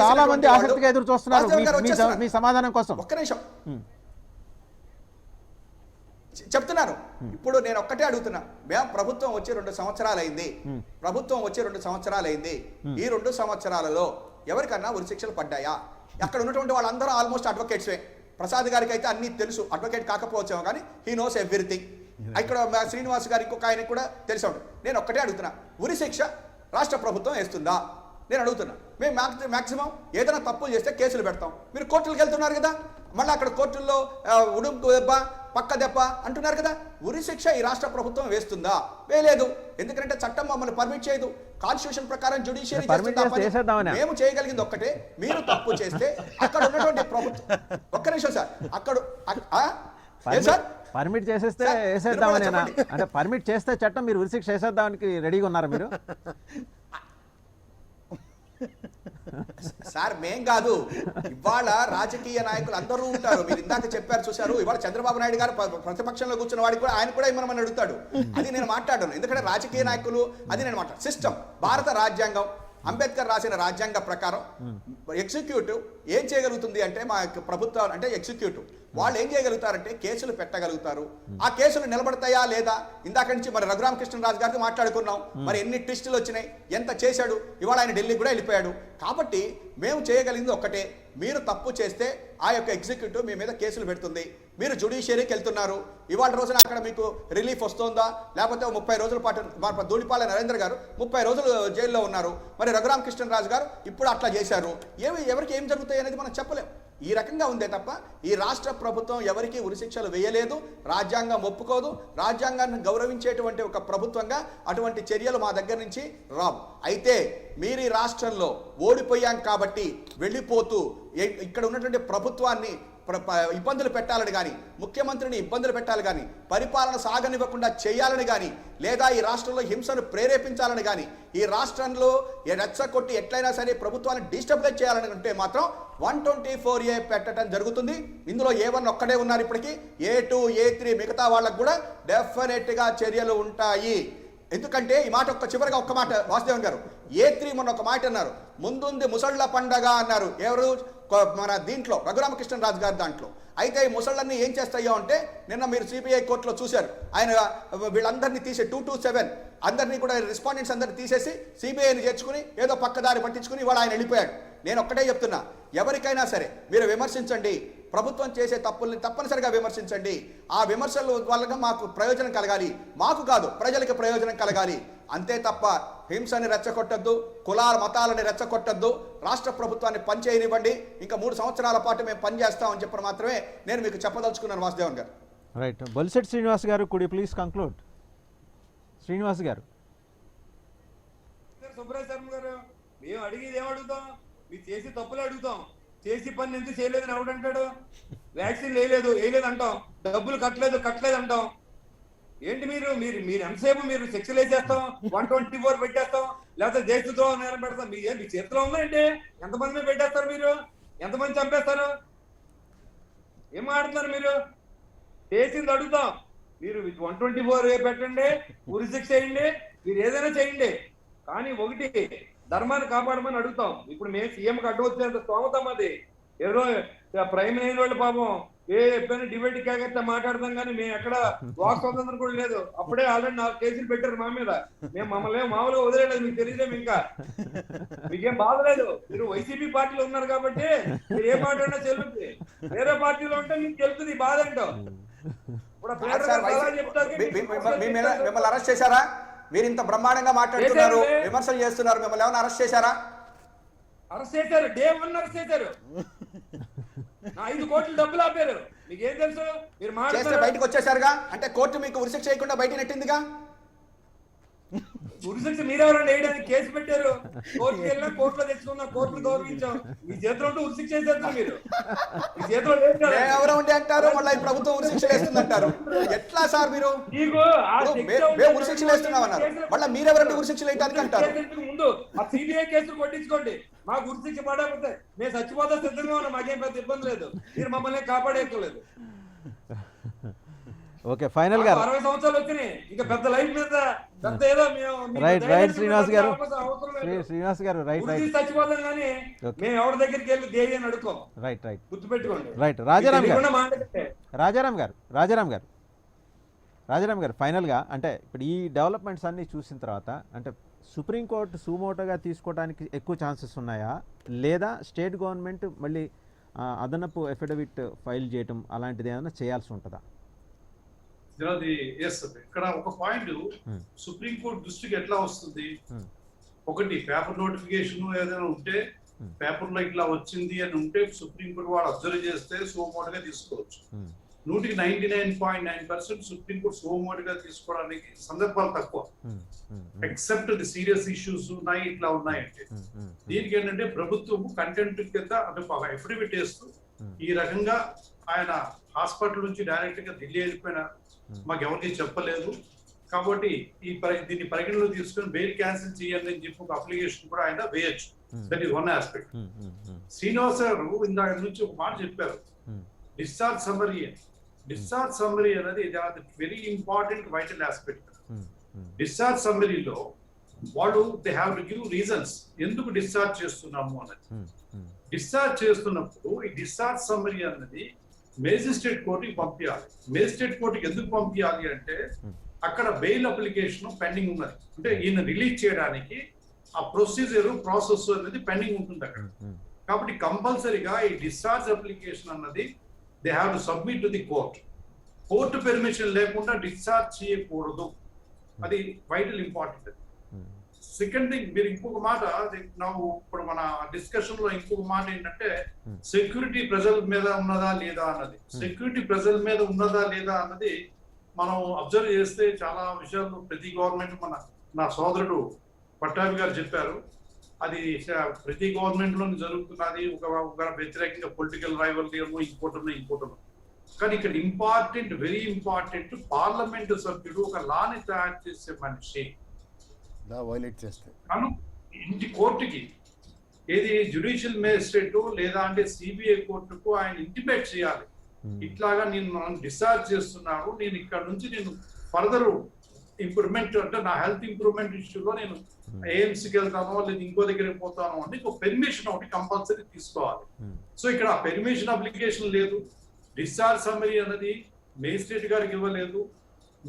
చాలా మంది ఆసక్తిగా ఎదురు చూస్తున్నారు మీ సమాధానం కోసం. ఒక్క నిమిషం చెప్తున్నాను. ఇప్పుడు నేను ఒక్కటే అడుగుతున్నా, మేము ప్రభుత్వం వచ్చి 2 సంవత్సరాలు అయింది, ఈ 2 సంవత్సరాలలో ఎవరికన్నా ఉరిశిక్షలు పడ్డాయా? అక్కడ ఉన్నటువంటి వాళ్ళందరూ ఆల్మోస్ట్ అడ్వకేట్సే. ప్రసాద్ గారికి అయితే అన్ని తెలుసు, అడ్వకేట్ కాకపోవచ్చేమో కానీ హీ నోస్ ఎవ్రీథింగ్. ఇక్కడ శ్రీనివాస్ గారు ఇంకొక ఆయన కూడా తెలిసి ఉంటుంది. నేను ఒక్కటే అడుగుతున్నా, ఉరి శిక్ష రాష్ట్ర ప్రభుత్వం వేస్తుందా? నేను అడుగుతున్నా. మేము మ్యాక్సిమం ఏదైనా తప్పులు చేస్తే కేసులు పెడతాం. మీరు కోర్టులకు వెళ్తున్నారు కదా, మళ్ళీ అక్కడ కోర్టుల్లో ఉడుంపు దెబ్బ పక్క దెబ్బ అంటున్నారు కదా. ఉరి శిక్ష ఈ రాష్ట్ర ప్రభుత్వం వేస్తుందా? వేయలేదు. ఎందుకంటే చట్టం మమ్మల్ని పర్మిట్ చేయదు. కాన్స్టిట్యూషన్ ప్రకారం జ్యుడిషియరీ మేము చేయగలిగింది ఒక్కటే, మీరు తప్పు చేస్తే అక్కడ ఉన్నటువంటి ప్రభుత్వం ఒక్క నిమిషం సార్, అక్కడ సార్ పర్మిట్ చేసేస్తే వేసేద్దామని, అంటే పర్మిట్ చేస్తే చట్టం మీరు ఉరిశిక్ష వేసేద్దానికి రెడీగా ఉన్నారా మీరు? సార్ మేం కాదు, ఇవాళ రాజకీయ నాయకులు అందరూ ఉంటారు. మీరు ఇందాక చెప్పారు చూశారు, ఇవాళ చంద్రబాబు నాయుడు గారు ప్రతిపక్షంలో కూర్చున్న వాడికి కూడా ఆయన కూడా ఇమ్మని అడుగుతాడు. అది నేను మాట్లాడను, ఎందుకంటే రాజకీయ నాయకులు అది నేను మాట్లాడు. సిస్టమ్, భారత రాజ్యాంగం, అంబేద్కర్ రాసిన రాజ్యాంగ ప్రకారం ఎగ్జిక్యూటివ్ ఏం చేయగలుగుతుంది అంటే, మా ప్రభుత్వం అంటే ఎగ్జిక్యూటివ్ వాళ్ళు ఏం చేయగలుగుతారంటే కేసులు పెట్టగలుగుతారు. ఆ కేసులు నిలబడతాయా లేదా? ఇందాక నుంచి మరి రఘురామకృష్ణరాజు గారితో మాట్లాడుకున్నాం. మరి ఎన్ని ట్విస్టులు వచ్చినాయి, ఎంత చేశాడు, ఇవాళ ఆయన ఢిల్లీ కూడా వెళ్ళిపోయాడు. కాబట్టి మేము చేయగలిగింది ఒక్కటే, మీరు తప్పు చేస్తే ఆ యొక్క ఎగ్జిక్యూటివ్ మీ మీద కేసులు పెడుతుంది. మీరు జ్యుడిషియరీకి వెళ్తున్నారు, ఇవాళ రోజున అక్కడ మీకు రిలీఫ్ వస్తుందా, లేకపోతే 30 రోజుల పాటు ధూళిపాల నరేంద్ర గారు 30 రోజులు జైల్లో ఉన్నారు. మరి రఘురామకృష్ణరాజు గారు ఇప్పుడు అట్లా చేశారు. ఎవరికి ఏం జరుగుతాయి అనేది మనం చెప్పలేం. ఈ రకంగా ఉందే తప్ప ఈ రాష్ట్ర ప్రభుత్వం ఎవరికి ఉరిశిక్షలు వేయలేదు. రాజ్యాంగం ఒప్పుకోదు. రాజ్యాంగాన్ని గౌరవించేటువంటి ఒక ప్రభుత్వంగా అటువంటి చర్యలు మా దగ్గర నుంచి రావు. అయితే మీరు ఈ రాష్ట్రంలో ఓడిపోయాం కాబట్టి వెళ్ళిపోతూ ఇక్కడ ఉన్నటువంటి ప్రభుత్వాన్ని ఇబ్బందులు పెట్టాలని కానీ, ముఖ్యమంత్రిని ఇబ్బందులు పెట్టాలి కానీ, పరిపాలన సాగనివ్వకుండా చేయాలని కానీ, లేదా ఈ రాష్ట్రంలో హింసను ప్రేరేపించాలని కానీ, ఈ రాష్ట్రంలో రెచ్చగొట్టి ఎట్లయినా సరే ప్రభుత్వాన్ని డిస్టర్బ్ చేయాలని అంటే మాత్రం 124A పెట్టడం జరుగుతుంది. ఇందులో A1 ఒక్కడే ఉన్నారు ఇప్పటికీ. A2, A3 మిగతా వాళ్ళకు కూడా డెఫినెట్గా చర్యలు ఉంటాయి. ఎందుకంటే ఈ మాట చివరిగా ఒక్క మాట వాసుదేవన్ గారు, A3 మొన్న ఒక మాట అన్నారు, ముందుంది ముసళ్ళ పండగ అన్నారు. ఎవరు? మన దీంట్లో రఘురామకృష్ణరాజు గారి దాంట్లో. అయితే ఈ ముసళ్ళన్నీ ఏం చేస్తాయో అంటే, నిన్న మీరు సిబిఐ కోర్టులో చూశారు, ఆయన వీళ్ళందరినీ తీసే 227 అందరినీ కూడా రెస్పాండెంట్స్ అందరినీ తీసేసి సిబిఐని చేర్చుకుని ఏదో పక్కదారి పట్టించుకుని ఇవాళ ఆయన వెళ్ళిపోయాడు. నేను ఒక్కటే చెప్తున్నా, ఎవరికైనా సరే మీరు విమర్శించండి, ప్రభుత్వం చేసే తప్పుల్ని తప్పనిసరిగా విమర్శించండి. ఆ విమర్శల వల్ల మాకు ప్రయోజనం కలగాలి, మాకు కాదు ప్రజలకు ప్రయోజనం కలగాలి. అంతే తప్ప హింసని రెచ్చగొట్టద్దు, కులాల మతాలని రెచ్చగొట్టద్దు, రాష్ట్ర ప్రభుత్వాన్ని పనిచేయనివ్వండి. ఇంకా 3 సంవత్సరాల పాటు మేము పనిచేస్తామని చెప్పి మాత్రమే నేను మీకు చెప్పదలుచుకున్నాను వాసుదేవన్ గారు. రైట్. బొలిశెట్టి శ్రీనివాస్ గారు, could you please conclude? Srinivas గారు. సుబ్రహ్మణ్య శర్మ గారు, మేము అడిగేది ఏమడుగుతాం? మీరు చేసి తప్పులు అడుగుతాం. చేసి పని ఎందుకు చేయలేదని ఎవడంటాడు? వ్యాక్సిన్ వేయలేదు అంటాం, డబ్బులు కట్టలేదు అంటాం. ఏంటి మీరు మీరు మీరు ఎంతసేపు మీరు శిక్షలు వేసేస్తాం, 124 పెట్టేస్తాం, లేకపోతే దేశద్రోహం నేరం పెడతాం. మీ చేతిలో ఉందండి. ఎంతమంది పెట్టేస్తారు మీరు? ఎంతమంది చంపేస్తారు? ఏం ఆడుతున్నారు మీరు? చేసింది అడుగుతాం. మీరు 124 పెట్టండి, ఉరి శిక్ష చేయండి, మీరు ఏదైనా చేయండి. కానీ ఒకటి, ధర్మాన్ని కాపాడమని అడుగుతాం. ఇప్పుడు మేము సీఎంకి అడ్డు వచ్చేంత స్తోమతం అది. ఏదో ప్రైమ్ అయిన వాళ్ళు పాపం ఎప్పుడైనా డిబేట్ కాకపోతే మాట్లాడతాం, కానీ మేము ఎక్కడ వాక్ స్వాతంత్రం కూడా లేదు. అప్పుడే ఆల్రెడీ 4 కేసులు పెట్టారు మా మీద. మేము మమ్మల్ని మామూలుగా వదిలేదు. మీకు తెలియదేమి, ఇంకా మీకేం బాధలేదు. మీరు వైసీపీ పార్టీలో ఉన్నారు కాబట్టి మీరు ఏ మాట్లాడినా చెల్లుతుంది. వేరే పార్టీలో ఉంటే మీకు తెలుస్తుంది బాధ ఏంటో. మిమ్మల్ని అరెస్ట్ చేశారా? మీరు ఇంత బ్రహ్మాండంగా మాట్లాడుతున్నారు, విమర్శలు చేస్తున్నారు, మిమ్మల్ని ఏమైనా అరెస్ట్ చేశారా? అరెస్ట్ చేశారు. డే 1 అరెస్ట్ చేశారు. 5 కోట్లు డబ్బులు ఆపారు. మీకేం తెలుసు? మీరు చేస్తే బయటకు వచ్చేసారుగా. అంటే కోర్టు మీకు ఉరిశిక్ష చేయకుండా బయట నెట్టిందిగా. ఉరిశిక్ష మీరెవరండి వేయడానికి? కేసు పెట్టారు, కోర్టుకి వెళ్ళినా కోర్టులో తెచ్చుకున్నా, కోర్టును గౌరవించాం. మీ చేతిలో ఉంటే ఉరిశిక్ష చేస్తారు. మీరు మీ చేతిలో ఎవరు ఉంటే అంటారు, మళ్ళీ ప్రభుత్వం ఉరిశిక్ష వేస్తుందంటారు. ఎట్లా సార్ మీరు? మేము ఉరిశిక్షలు వేస్తున్నామన్నారు, మళ్ళీ మీరెవరంటే ఉరిశిక్షలు వేయడానికి అంటారు. ముందు ఆ సిబిఐ కేసులు కొట్టించుకోండి. మాకు ఉరిశిక్ష పడకపోతే మేము చచ్చిపోతా సిద్ధంగా ఉన్నాం. మాకేం పెద్ద ఇబ్బంది లేదు. మీరు మమ్మల్ని కాపాడేయలేదు. ఓకే, ఫైనల్ గా 60 సంవత్సరాలు వచ్చినాయి. ఇంకా పెద్ద లైఫ్ మీద పెద్ద ఏదో రైట్ శ్రీనివాస్ గారు, శ్రీనివాస్ గారు రైట్ చచ్చిపోతాం, కానీ మేము ఎవరి దగ్గరికి వెళ్ళి దేవి అని అడుక్కో. రైట్ గుర్తుపెట్టుకోండి. రైట్. రాజారాం గారు ఫైనల్గా, అంటే ఇప్పుడు ఈ డెవలప్మెంట్స్ అన్నీ చూసిన తర్వాత, అంటే సుప్రీంకోర్టు సుమోటోగా తీసుకోవడానికి ఎక్కువ ఛాన్సెస్ ఉన్నాయా, లేదా స్టేట్ గవర్నమెంట్ మళ్ళీ అదనపు ఎఫిడవిట్ ఫైల్ చేయటం అలాంటిది ఏమైనా చేయాల్సి ఉంటుందా? ఇక్కడ ఒక పాయింట్ సుప్రీంకోర్టు దృష్టికి ఎట్లా వస్తుంది, ఒకటి పేపర్ నోటిఫికేషన్ ఏదైనా ఉంటే పేపర్ లో ఇట్లా వచ్చింది అని ఉంటే సుప్రీంకోర్టు వాడు అబ్జర్వ్ చేస్తే సోమోటుగా తీసుకోవచ్చు. 99.9% సుప్రీంకోర్టు సోమోటుగా తీసుకోవడానికి సందర్భాలు తక్కువ, ఎక్సెప్ట్ ది సీరియస్ ఇష్యూస్ ఉన్నాయి ఇట్లా ఉన్నాయంటే. దీనికి ఏంటంటే ప్రభుత్వం కంటెంట్ కింద అంటే ఎఫిడవిట్ వేస్తూ ఈ రకంగా ఆయన హాస్పిటల్ నుంచి డైరెక్ట్ గా ఢిల్లీ వెళ్ళిపోయిన మాకు ఎవరికి చెప్పలేదు కాబట్టి దీన్ని పరిగణలో తీసుకుని బెయిల్ క్యాన్సిల్ చేయండి అని చెప్పి ఒక అప్లికేషన్ కూడా ఆయన వేయచ్చు. That is one aspect. Srinivas గారు ఇందాక నుంచి ఒక మాట చెప్పారు, డిశ్చార్జ్ సమ్మరీ అనేది very important vital aspect. Discharge సమ్మరీలో వాళ్ళు they have to give reasons ఎందుకు డిశ్చార్జ్ చేస్తున్నాము అన్నది. డిశ్చార్జ్ చేస్తున్నప్పుడు ఈ డిశ్చార్జ్ సమ్మరీ అన్నది మేజిస్ట్రేట్ కోర్టుకి పంపించాలి. మేజిస్ట్రేట్ కోర్టుకి ఎందుకు పంపించాలి అంటే అక్కడ బెయిల్ అప్లికేషన్ పెండింగ్ ఉన్నది, అంటే ఈయన రిలీజ్ చేయడానికి ఆ ప్రాసెస్ అనేది పెండింగ్ ఉంటుంది అక్కడ. కాబట్టి కంపల్సరీగా ఈ డిశ్చార్జ్ అప్లికేషన్ అన్నది they have to submit to the court permission లేకుండా డిశ్చార్జ్ చేయకూడదు. అది వైటల్ ఇంపార్టెంట్. సెకండ్ థింగ్, మీరు ఇంకొక మాట ఇప్పుడు మన డిస్కషన్ లో ఇంకొక మాట ఏంటంటే సెక్యూరిటీ ప్రజల మీద ఉన్నదా లేదా అన్నది. సెక్యూరిటీ ప్రజల మీద ఉన్నదా లేదా అన్నది మనం అబ్జర్వ్ చేస్తే చాలా విషయాలు ప్రతి గవర్నమెంట్ నా సోదరుడు పట్టాభి గారు చెప్పారు, అది ప్రతి గవర్నమెంట్ లోనే జరుగుతున్నది. ఒక వ్యతిరేకంగా పొలిటికల్ రైవల్రీ ఇంకోటో. కానీ ఇక్కడ ఇంపార్టెంట్, వెరీ ఇంపార్టెంట్, పార్లమెంటు సభ్యుడు ఒక లాని తయారు చేసే మనిషి ఇంటి కోర్టుకి ఏది జ్యుడిషియల్ మేజిస్ట్రేట్ లేదా అంటే సిబిఐ కోర్టుకు ఆయన ఇంటిమేట్ చేయాలి, ఇట్లాగా నన్ను డిశ్చార్జ్ చేస్తున్నాడు, నేను ఇక్కడ నుంచి నేను ఫర్దర్ ఇంప్రూవ్మెంట్ అంటే నా హెల్త్ ఇంప్రూవ్మెంట్ ఇష్యూలో నేను ఏఎంసీకి వెళ్తానో లేదా ఇంకో దగ్గరికి పోతానో అంటే ఒక పెర్మిషన్ ఒకటి కంపల్సరీ తీసుకోవాలి. సో ఇక్కడ ఆ పెర్మిషన్ అప్లికేషన్ లేదు, డిశ్చార్జ్ సమ్మరీ అన్నది మేజిస్ట్రేట్ గారికి ఇవ్వలేదు,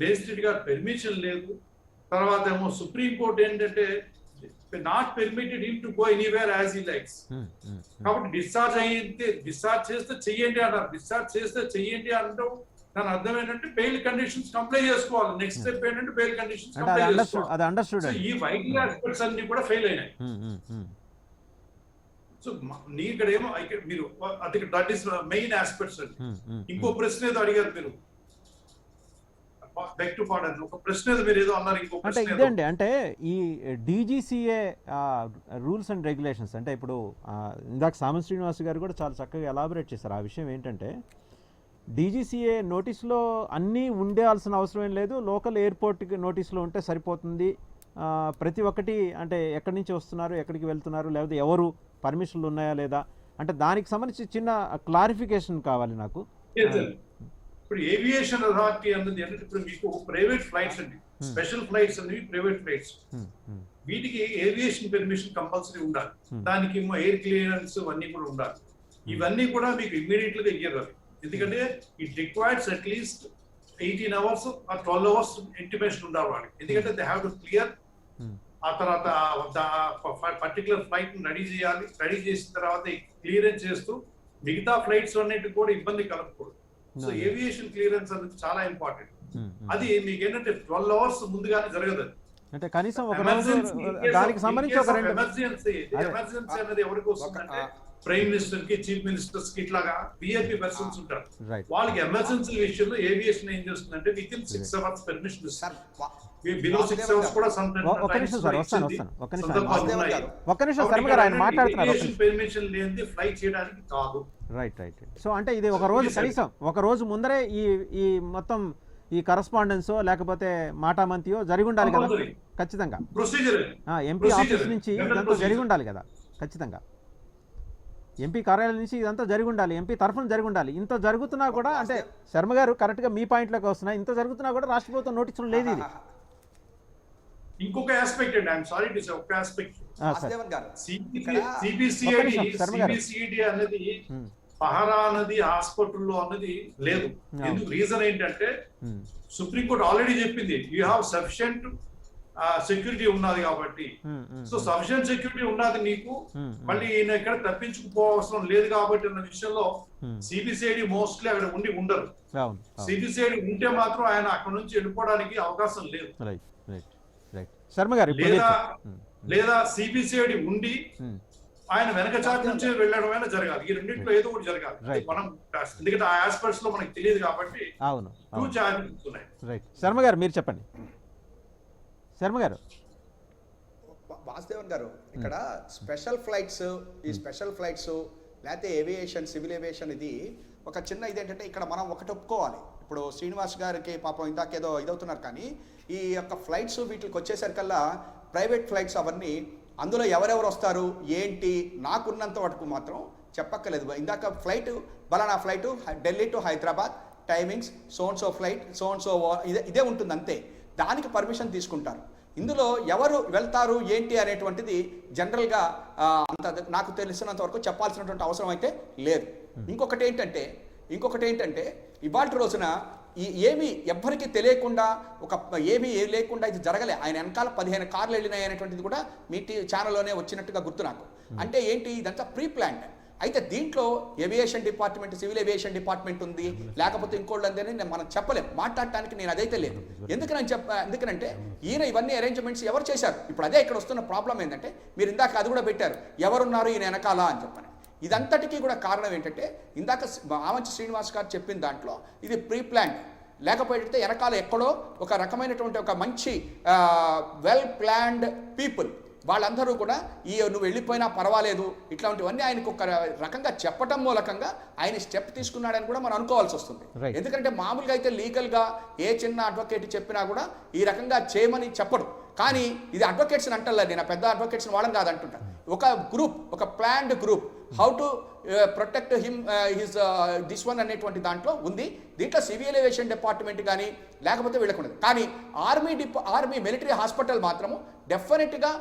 మేజిస్ట్రేట్ గారు పెర్మిషన్ లేదు. తర్వాత ఏమో సుప్రీం కోర్టు ఏంటంటే not permitted him to go anywhere as he likes. కాబట్టి డిశ్చార్జ్ చేస్తే చెయ్యండి అన్నారు. డిశ్చార్జ్ చేస్తే చెయ్యండి అంటే దాని అర్థం ఏంటంటే బెయిల్ కండిషన్స్ కంప్లై చేసుకోవాలి. నెక్స్ట్ స్టెప్ ఏంటంటే బెయిల్ కండిషన్స్ కంప్లై చేసుకోవాలి. ఈ వైటల్ ఆస్పెక్ట్స్ అన్ని కూడా ఫెయిల్ అయినాయి. సో నీ ఇక్కడ ఏమో మీరు దట్ ఈస్ మెయిన్ ఆస్పెక్ట్స్ అండి. ఇంకో ప్రశ్న ఏదో అడిగారు మీరు, ఒక ప్రశ్న ఏదో మీరు ఏదో అన్నారు. ఇంకో అంటే ఇదండి, అంటే ఈ డీజీసీఏ రూల్స్ అండ్ రెగ్యులేషన్స్ అంటే ఇప్పుడు ఇందాక సామంత్ శ్రీనివాస్ గారు కూడా చాలా చక్కగా ఎలాబరేట్ చేశారు. ఆ విషయం ఏంటంటే డీజీసీఏ నోటీస్లో అన్నీ ఉండాల్సిన అవసరం ఏం లేదు, లోకల్ ఎయిర్పోర్ట్కి నోటీస్లో ఉంటే సరిపోతుంది. ప్రతి ఒక్కటి అంటే ఎక్కడి నుంచి వస్తున్నారు, ఎక్కడికి వెళ్తున్నారు, లేకపోతే ఎవరు పర్మిషన్లు ఉన్నాయా లేదా అంటే దానికి సంబంధించి చిన్న క్లారిఫికేషన్ కావాలి నాకు. ఇప్పుడు ఏవియేషన్ అథారిటీ అన్నది అంటే ఇప్పుడు మీకు ప్రైవేట్ ఫ్లైట్స్ అండి, స్పెషల్ ఫ్లైట్స్ అనేవి ప్రైవేట్ ఫ్లైట్స్, వీటికి ఏవియేషన్ పెర్మిషన్ కంపల్సరీ ఉండాలి. దానికి ఎయిర్ క్లియరెన్స్ అన్నీ కూడా ఉండాలి. ఇవన్నీ కూడా మీకు ఇమ్మీడియట్ గా ఇవ్వాలి. ఎందుకంటే it requires at least 18 hours or 12 hours intimation ఉండాలి వాళ్ళకి. ఎందుకంటే దే హ్యావ్ టు క్లియర్. ఆ తర్వాత పర్టికులర్ ఫ్లైట్ రెడీ చేయాలి. రెడీ చేసిన తర్వాత క్లియరెన్స్ చేస్తూ మిగతా ఫ్లైట్స్ అన్నిటి కూడా ఇబ్బంది కలగకూడదు. సో ఏవియేషన్ క్లియరెన్స్ అనేది చాలా ఇంపార్టెంట్. అది మీకు ఏంటంటే 12 hours ముందుగానే జరగదు. అంటే కనీసం ఒక రోజు దానికి సంబంధించి ఒక రెండు ఎమర్జెన్సీ అనేది ఎవరికి వస్తుందంటే ప్రైమ్ మినిస్టర్ కి, చీఫ్ మినిస్టర్స్ కి ఇట్లాగా విఐపి పర్సన్స్ ఉంటారు. వాళ్ళకి ఎమర్జెన్సీ విషయంలో ఏవియేషన్ ఏం చేస్తుందంటే విత్ ఇన్ 6 hours పర్మిషన్ ఇస్తారు. బిలో 6 hours కూడా పర్మిషన్ లేనిది ఫ్లై చేయడానికి కాదు. రైట్. సో అంటే ఇది ఒక రోజు కనీసం ఒక రోజు ముందరే ఈ మొత్తం ఈ కరస్పాండెన్సో లేకపోతే మాటామంతియో జరిగి ఉండాలి కదా ఖచ్చితంగా. ఎంపీ ఆఫీస్ నుంచి ఇదంతా జరిగి ఉండాలి కదా ఖచ్చితంగా. ఎంపీ కార్యాలయం నుంచి ఇదంతా జరిగి ఉండాలి, ఎంపీ తరఫున జరిగి ఉండాలి. ఇంత జరుగుతున్నా కూడా అంటే శర్మ గారు కరెక్ట్గా మీ పాయింట్లోకి వస్తున్నాయి. ఇంత జరుగుతున్నా కూడా రాష్ట్ర ప్రభుత్వం నోటీసులు లేదు. ఇది ఇంకొక ఆస్పెక్ట్ అండి, ఐఎమ్ సారీ టు సే, ఒక ఆస్పెక్ట్ సిబిసిఐడి అనేది పహరా అన్నది హాస్పిటల్లో అన్నది లేదు. ఎందుకు రీజన్ ఏంటంటే సుప్రీంకోర్టు ఆల్రెడీ చెప్పింది, యూ హ్యావ్ సఫిషియంట్ సెక్యూరిటీ ఉన్నది కాబట్టి, సో సఫిషియెంట్ సెక్యూరిటీ ఉన్నది నీకు, మళ్ళీ ఈయన ఇక్కడ తప్పించుకుపోవసరం లేదు కాబట్టి అన్న విషయంలో సిబిసిఐడి మోస్ట్లీ అక్కడ ఉండరు. సిబిసిఐడి ఉంటే మాత్రం ఆయన అక్కడ నుంచి వెళ్ళిపోవడానికి అవకాశం లేదు. శర్మ గారు, లేదా సిబిసిఐడి ఉండి ఆయన వెనక చాటు నుంచి వెళ్ళడం జరగాలి. ఈ రెండింటిలో ఏదో ఒకటి జరగాలి. మనం ఎందుకంటే ఆ ఆస్పెక్ట్స్ లో మనకి తెలియదు కాబట్టి టూ ఛార్జెస్ ఉన్నాయి. రైట్. శర్మ గారు మీరు చెప్పండి. శర్మ గారు. వాసుదేవన్ గారు, ఇక్కడ స్పెషల్ ఫ్లైట్స్, ఈ స్పెషల్ ఫ్లైట్స్ లేకపోతే ఏవియేషన్, సివిల్ ఏవియేషన్, ఇది ఒక చిన్న ఇదేంటంటే ఇక్కడ మనం ఒకటి ఒప్పుకోవాలి. ఇప్పుడు శ్రీనివాస్ గారికి పాపం ఇందాకేదో ఇదవుతున్నారు, కానీ ఈ యొక్క ఫ్లైట్స్ వీటికి వచ్చేసరికల్లా ప్రైవేట్ ఫ్లైట్స్ అవన్నీ అందులో ఎవరెవరు వస్తారు ఏంటి నాకున్నంత వరకు మాత్రం చెప్పక్కర్లేదు. ఇందాక ఫ్లైట్ బలానా flight Delhi to Hyderabad timings so flight so ఇదే ఉంటుంది అంతే. దానికి పర్మిషన్ తీసుకుంటారు. ఇందులో ఎవరు వెళ్తారు ఏంటి అనేటువంటిది జనరల్గా అంత నాకు తెలిసినంత వరకు చెప్పాల్సినటువంటి అవసరం అయితే లేదు. ఇంకొకటి ఏంటంటే ఇవాళ రోజున ఏమి ఎవ్వరికి తెలియకుండా ఏమీ లేకుండా ఇది జరగలే. ఆయన వెనకాల 15 కార్లు వెళ్ళినాయి అనేటువంటిది కూడా మీ ఛానల్లోనే వచ్చినట్టుగా గుర్తు నాకు. అంటే ఏంటి, ఇదంతా ప్రీ ప్లాన్డ్. అయితే దీంట్లో aviation department, civil aviation department ఉంది, లేకపోతే ఇంకోళ్ళు అందని మనం చెప్పలేం. మాట్లాడటానికి నేను అదైతే లేదు. ఎందుకనంటే ఈయన ఇవన్నీ అరేంజ్మెంట్స్ ఎవరు చేశారు? ఇప్పుడు అదే ఇక్కడ వస్తున్న ప్రాబ్లం ఏంటంటే, మీరు ఇందాక అది కూడా పెట్టారు, ఎవరున్నారు ఈయన వెనకాల అని చెప్పని. ఇదంతటికీ కూడా కారణం ఏంటంటే, ఇందాక ఆమంచి శ్రీనివాస్ గారు చెప్పిన దాంట్లో ఇది ప్రీ ప్లాన్డ్. లేకపోతే వెనకాల ఎక్కడో ఒక రకమైనటువంటి ఒక మంచి వెల్ ప్లాన్డ్ పీపుల్ వాళ్ళందరూ కూడా నువ్వు వెళ్ళిపోయినా పర్వాలేదు ఇట్లాంటివన్నీ ఆయనకు ఒక రకంగా చెప్పటం మూలకంగా ఆయన స్టెప్ తీసుకున్నాడని కూడా మనం అనుకోవాల్సి వస్తుంది. ఎందుకంటే మామూలుగా అయితే లీగల్గా ఏ చిన్న అడ్వకేట్ చెప్పినా కూడా ఈ రకంగా చేయమని చెప్పడు. కానీ ఇది అడ్వకేట్స్ని అంటలే, నేను పెద్ద అడ్వకేట్స్ని వాడడం కాదంటుంటా. ఒక గ్రూప్, ఒక planned group, how to protect him his this one అనేటువంటి దాంట్లో ఉంది. దీంట్లో సివిల్ ఏవియేషన్ డిపార్ట్మెంట్ కానీ లేకపోతే వీళ్ళకున్నది. కానీ ఆర్మీ మిలిటరీ హాస్పిటల్ మాత్రము డెఫినెట్గా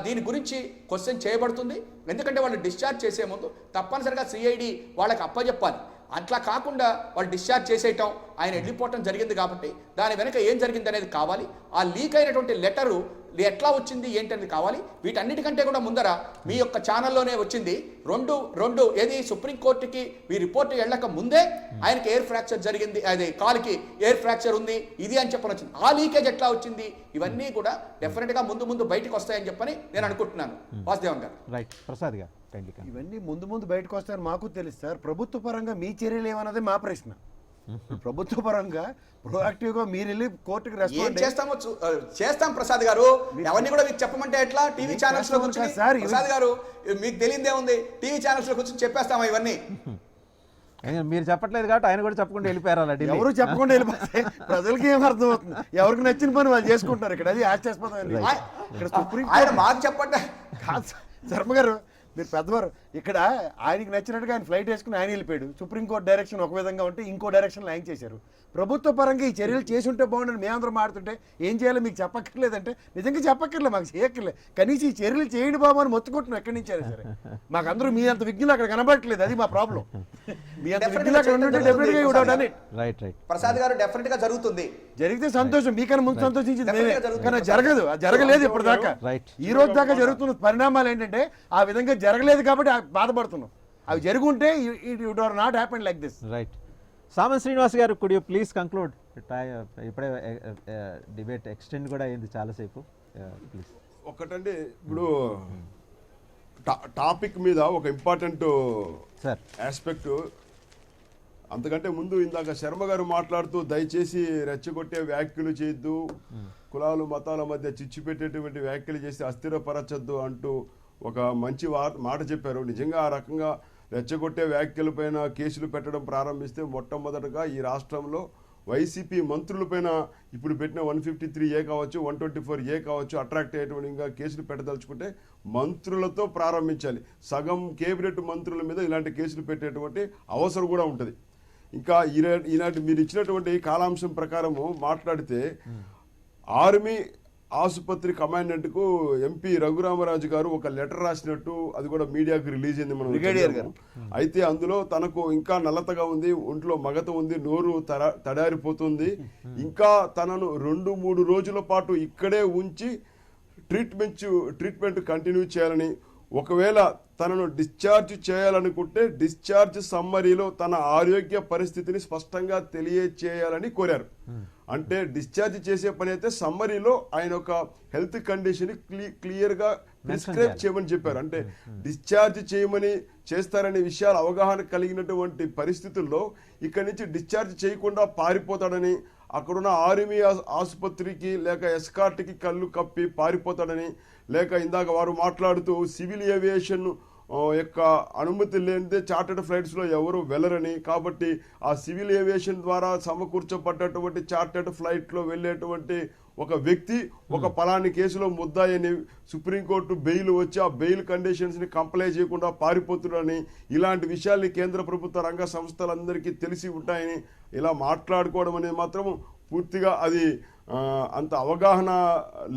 దీని గురించి క్వశ్చన్ చేయబడుతుంది. ఎందుకంటే వాళ్ళు డిశ్చార్జ్ చేసే ముందు తప్పనిసరిగా సిఐడి వాళ్ళకి అప్పచెప్పాలి. అట్లా కాకుండా వాళ్ళు డిశ్చార్జ్ చేసేయటం, ఆయన వెళ్ళిపోవటం జరిగింది కాబట్టి దాని వెనక ఏం జరిగింది అనేది కావాలి. ఆ లీక్ అయినటువంటి లెటరు ఎట్లా వచ్చింది ఏంటి అనేది కావాలి. వీటన్నిటికంటే కూడా ముందర మీ యొక్క ఛానల్లోనే వచ్చింది రెండు ఏది సుప్రీంకోర్టుకి ఈ రిపోర్ట్ వెళ్ళక ముందే ఆయనకి ఎయిర్ ఫ్రాక్చర్ జరిగింది, అది కాలుకి ఎయిర్ ఫ్రాక్చర్ ఉంది ఇది అని చెప్పని వచ్చింది. ఆ లీకేజ్ ఎట్లా వచ్చింది, ఇవన్నీ కూడా డెఫినెట్గా ముందు బయటకు వస్తాయని చెప్పని నేను అనుకుంటున్నాను. వాసుదేవన్ గారు. రైట్. ప్రసాద్ గారు. ఇవన్నీ ముందు బయటకు వస్తాయని మాకు తెలుసు సార్. ప్రభుత్వ పరంగా మీ చర్యలు ఏమన్నది మా ప్రశ్న. ప్రభుత్వ పరంగా ప్రొయాక్టివ్గా మీరు వెళ్ళి కోర్టుకి రెస్పాండ్ చేస్తాం. ప్రసాద్ గారు, అవన్నీ కూడా మీకు చెప్పమంటే ఎట్లా? టీవీ ఛానల్స్ లో కూర్చొని ప్రసాద్ గారు మీకు తెలియదే ఉంది, టీవీ ఛానల్స్ లో కూర్చొని చెప్పేస్తామా ఇవన్నీ? మీరు చెప్పట్లేదు కాబట్టి ఆయన కూడా చెప్పకుండా వెళ్ళిపోయారు. ఎవరు చెప్పకుండా వెళ్ళిపోతే ప్రజలకి ఏం అర్థం అవుతుంది? ఎవరికి నచ్చిన పని వాళ్ళు చేసుకుంటారు. ఇక్కడ అది హాస్యాస్పదం. ఇక్కడ సుప్రీం ఆయన మాకు చెప్పండి. శర్మ గారు, మీరు పెద్దవారు. ఇక్కడ ఆయనకి నచ్చినట్టుగా ఆయన ఫ్లైట్ వేసుకుని ఆయన వెళ్ళిపోయాడు. సుప్రీంకోర్టు డైరెక్షన్ ఒక విధంగా ఉంటే ఇంకో డైరెక్షన్లో ఆయన చేశారు. ప్రభుత్వ పరంగా ఈ చర్యలు చేసి ఉంటే బాగుండని మేమందరం మాడుతుంటే ఏం చేయాలో మీకు చెప్పక్కర్లేదంటే నిజంగా చెప్పక్కర్లేదు, మాకు చేయక్కర్లేదు. కనీసం ఈ చర్యలు చేయండి బాబు అని మొత్తుకుంటున్నాం ఎక్కడి నుంచి అయినా సరే. మాకు అందరూ మీ అంత విజ్ఞులు అక్కడ కనబడట్లేదు, అది మా ప్రాబ్లం. మీ అంత విజ్ఞులు అక్కడ ఉంటే డెఫినెట్గా ఇవ్వడం. ప్రసాద్ గారు, డెఫినెట్ గా జరుగుతుంది. జరిగితే సంతోషం, మీకన్నా ముందు సంతోషించింది మేమే. కానీ జరగదు, అది జరగలేదు ఇప్పుడు దాకా. ఈ రోజు దాకా జరుగుతున్న పరిణామాలు ఏంటంటే ఆ విధంగా జరగలేదు కాబట్టి బాధపడుతున్నాం. అవి జరుగుంటే it would not happen like this. Right. Samanth Srinivas గారు, కుడ్ యూ ప్లీజ్ కంక్లూడ్? ఇప్పుడే డిబేట్ ఎక్స్టెండ్ కూడా అయింది చాలాసేపు. ప్లీజ్. ఒకటండి, ఇప్పుడు టాపిక్ మీద ఒక ఇంపార్టెంట్ ఆస్పెక్ట్, అంతకంటే ముందు ఇందాక శర్మ గారు మాట్లాడుతూ దయచేసి రెచ్చగొట్టే వ్యాఖ్యలు చేయొద్దు, కులాలు మతాల మధ్య చిచ్చు పెట్టేటువంటి వ్యాఖ్యలు చేసి అస్థిరపరచొద్దు అంటూ ఒక మంచి మాట చెప్పారు. నిజంగా ఆ రకంగా రెచ్చగొట్టే వ్యాఖ్యలపైన కేసులు పెట్టడం ప్రారంభిస్తే మొట్టమొదటగా ఈ రాష్ట్రంలో వైసీపీ మంత్రులపైన ఇప్పుడు పెట్టిన 153A కావచ్చు, 124A కావచ్చు, అట్రాక్ట్ అయ్యేటువంటి కేసులు పెట్టదలుచుకుంటే మంత్రులతో ప్రారంభించాలి. సగం కేబినెట్ మంత్రుల మీద ఇలాంటి కేసులు పెట్టేటువంటి అవసరం కూడా ఉంటుంది. ఇంకా ఈనాటి మీరు ఇచ్చినటువంటి కాలాంశం ప్రకారము మాట్లాడితే ఆసుపత్రి కమాండెంట్కు ఎంపీ రఘురామరాజు గారు ఒక లెటర్ రాసినట్టు అది కూడా మీడియాకు రిలీజ్ అయింది మనం బ్రిగేడియర్ గారు. అయితే అందులో తనకు ఇంకా నల్లతగా ఉంది, ఒంట్లో మగత ఉంది, నోరు తడారిపోతుంది, ఇంకా తనను 2-3 రోజుల పాటు ఇక్కడే ఉంచి ట్రీట్మెంట్ కంటిన్యూ చేయాలని, ఒకవేళ తనను డిశ్చార్జ్ చేయాలనుకుంటే డిశ్చార్జ్ సమ్మరీలో తన ఆరోగ్య పరిస్థితిని స్పష్టంగా తెలియచేయాలని కోరారు. అంటే డిశ్చార్జ్ చేసే పని అయితే సమ్మరీలో ఆయన ఒక హెల్త్ కండిషన్ క్లియర్గా ప్రిస్క్రైబ్ చేయమని చెప్పారు. అంటే డిశ్చార్జ్ చేయమని చేస్తారనే విషయాలు అవగాహన కలిగినటువంటి పరిస్థితుల్లో ఇక్కడి నుంచి డిశ్చార్జ్ చేయకుండా పారిపోతాడని, అక్కడున్న ఆర్మీ ఆసుపత్రికి లేక ఎస్కార్ట్కి కళ్ళు కప్పి పారిపోతాడని, లేక ఇందాక వారు మాట్లాడుతూ సివిల్ ఏవియేషన్ యొక్క అనుమతి లేనిదే చార్టర్డ్ ఫ్లైట్స్లో ఎవరు వెళ్ళరని, కాబట్టి ఆ సివిల్ ఏవియేషన్ ద్వారా సమకూర్చబడ్డటువంటి చార్టర్డ్ ఫ్లైట్లో వెళ్ళేటువంటి ఒక వ్యక్తి ఒక పలాని కేసులో ముద్దాయని సుప్రీంకోర్టు బెయిల్ వచ్చి ఆ బెయిల్ కండిషన్స్ని కంప్లై చేయకుండా పారిపోతున్నారని, ఇలాంటి విషయాల్ని కేంద్ర ప్రభుత్వ రంగ సంస్థలందరికీ తెలిసి ఉంటాయని ఇలా మాట్లాడుకోవడం అనేది మాత్రం పూర్తిగా అది అంత అవగాహన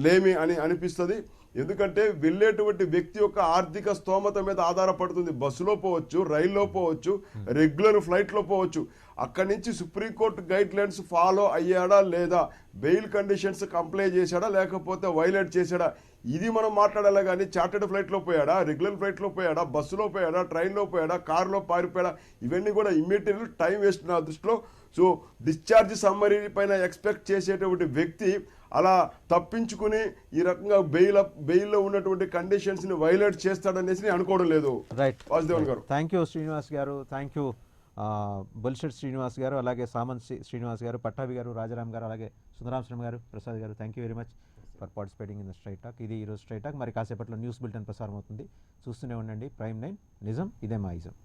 లేమి అని అనిపిస్తుంది. ఎందుకంటే వెళ్ళేటువంటి వ్యక్తి యొక్క ఆర్థిక స్తోమత మీద ఆధారపడుతుంది. బస్సులో పోవచ్చు, రైల్లో పోవచ్చు, రెగ్యులర్ ఫ్లైట్లో పోవచ్చు. అక్కడి నుంచి సుప్రీంకోర్టు గైడ్ లైన్స్ ఫాలో అయ్యాడా లేదా, బెయిల్ కండిషన్స్ కంప్లై చేశాడా లేకపోతే వైలేట్ చేశాడా, ఇది మనం మాట్లాడాలి. కానీ చార్టర్డ్ ఫ్లైట్లో పోయాడా, రెగ్యులర్ ఫ్లైట్లో పోయాడా, బస్సులో పోయాడా, ట్రైన్లో పోయాడా, కారులో పారిపోయాడా, ఇవన్నీ కూడా ఇమ్మీడియట్లీ టైం వేస్ట్ నా దృష్టిలో. సో డిశ్చార్జ్ సమ్మరీ పైన ఎక్స్పెక్ట్ చేసేటువంటి వ్యక్తి అలా తప్పించుకుని ఈ రకంగా బెయిల్లో ఉన్నటువంటి కండిషన్స్ని వైలేట్ చేస్తాడనేసి అనుకోవడం లేదు. రైట్, వాసుదేవన్ గారు. థ్యాంక్ యూ శ్రీనివాస్ గారు, థ్యాంక్ యూ బొలిశెట్టి శ్రీనివాస్ గారు, అలాగే సామంత్ శ్రీనివాస్ గారు, పట్టాభి గారు, రాజారాం గారు, అలాగే సుందరాం శ్రమ గారు, ప్రసాద్ గారు, thank you very much for participating in the straight talk. ఇది ఈరోజు స్ట్రైట్ టాక్. మరి కాసేపట్లో న్యూస్ బులెటిన్ ప్రసారం అవుతుంది. చూస్తూనే ఉండండి ప్రైమ్ 9 నిజం ఇదే మా ఇజం.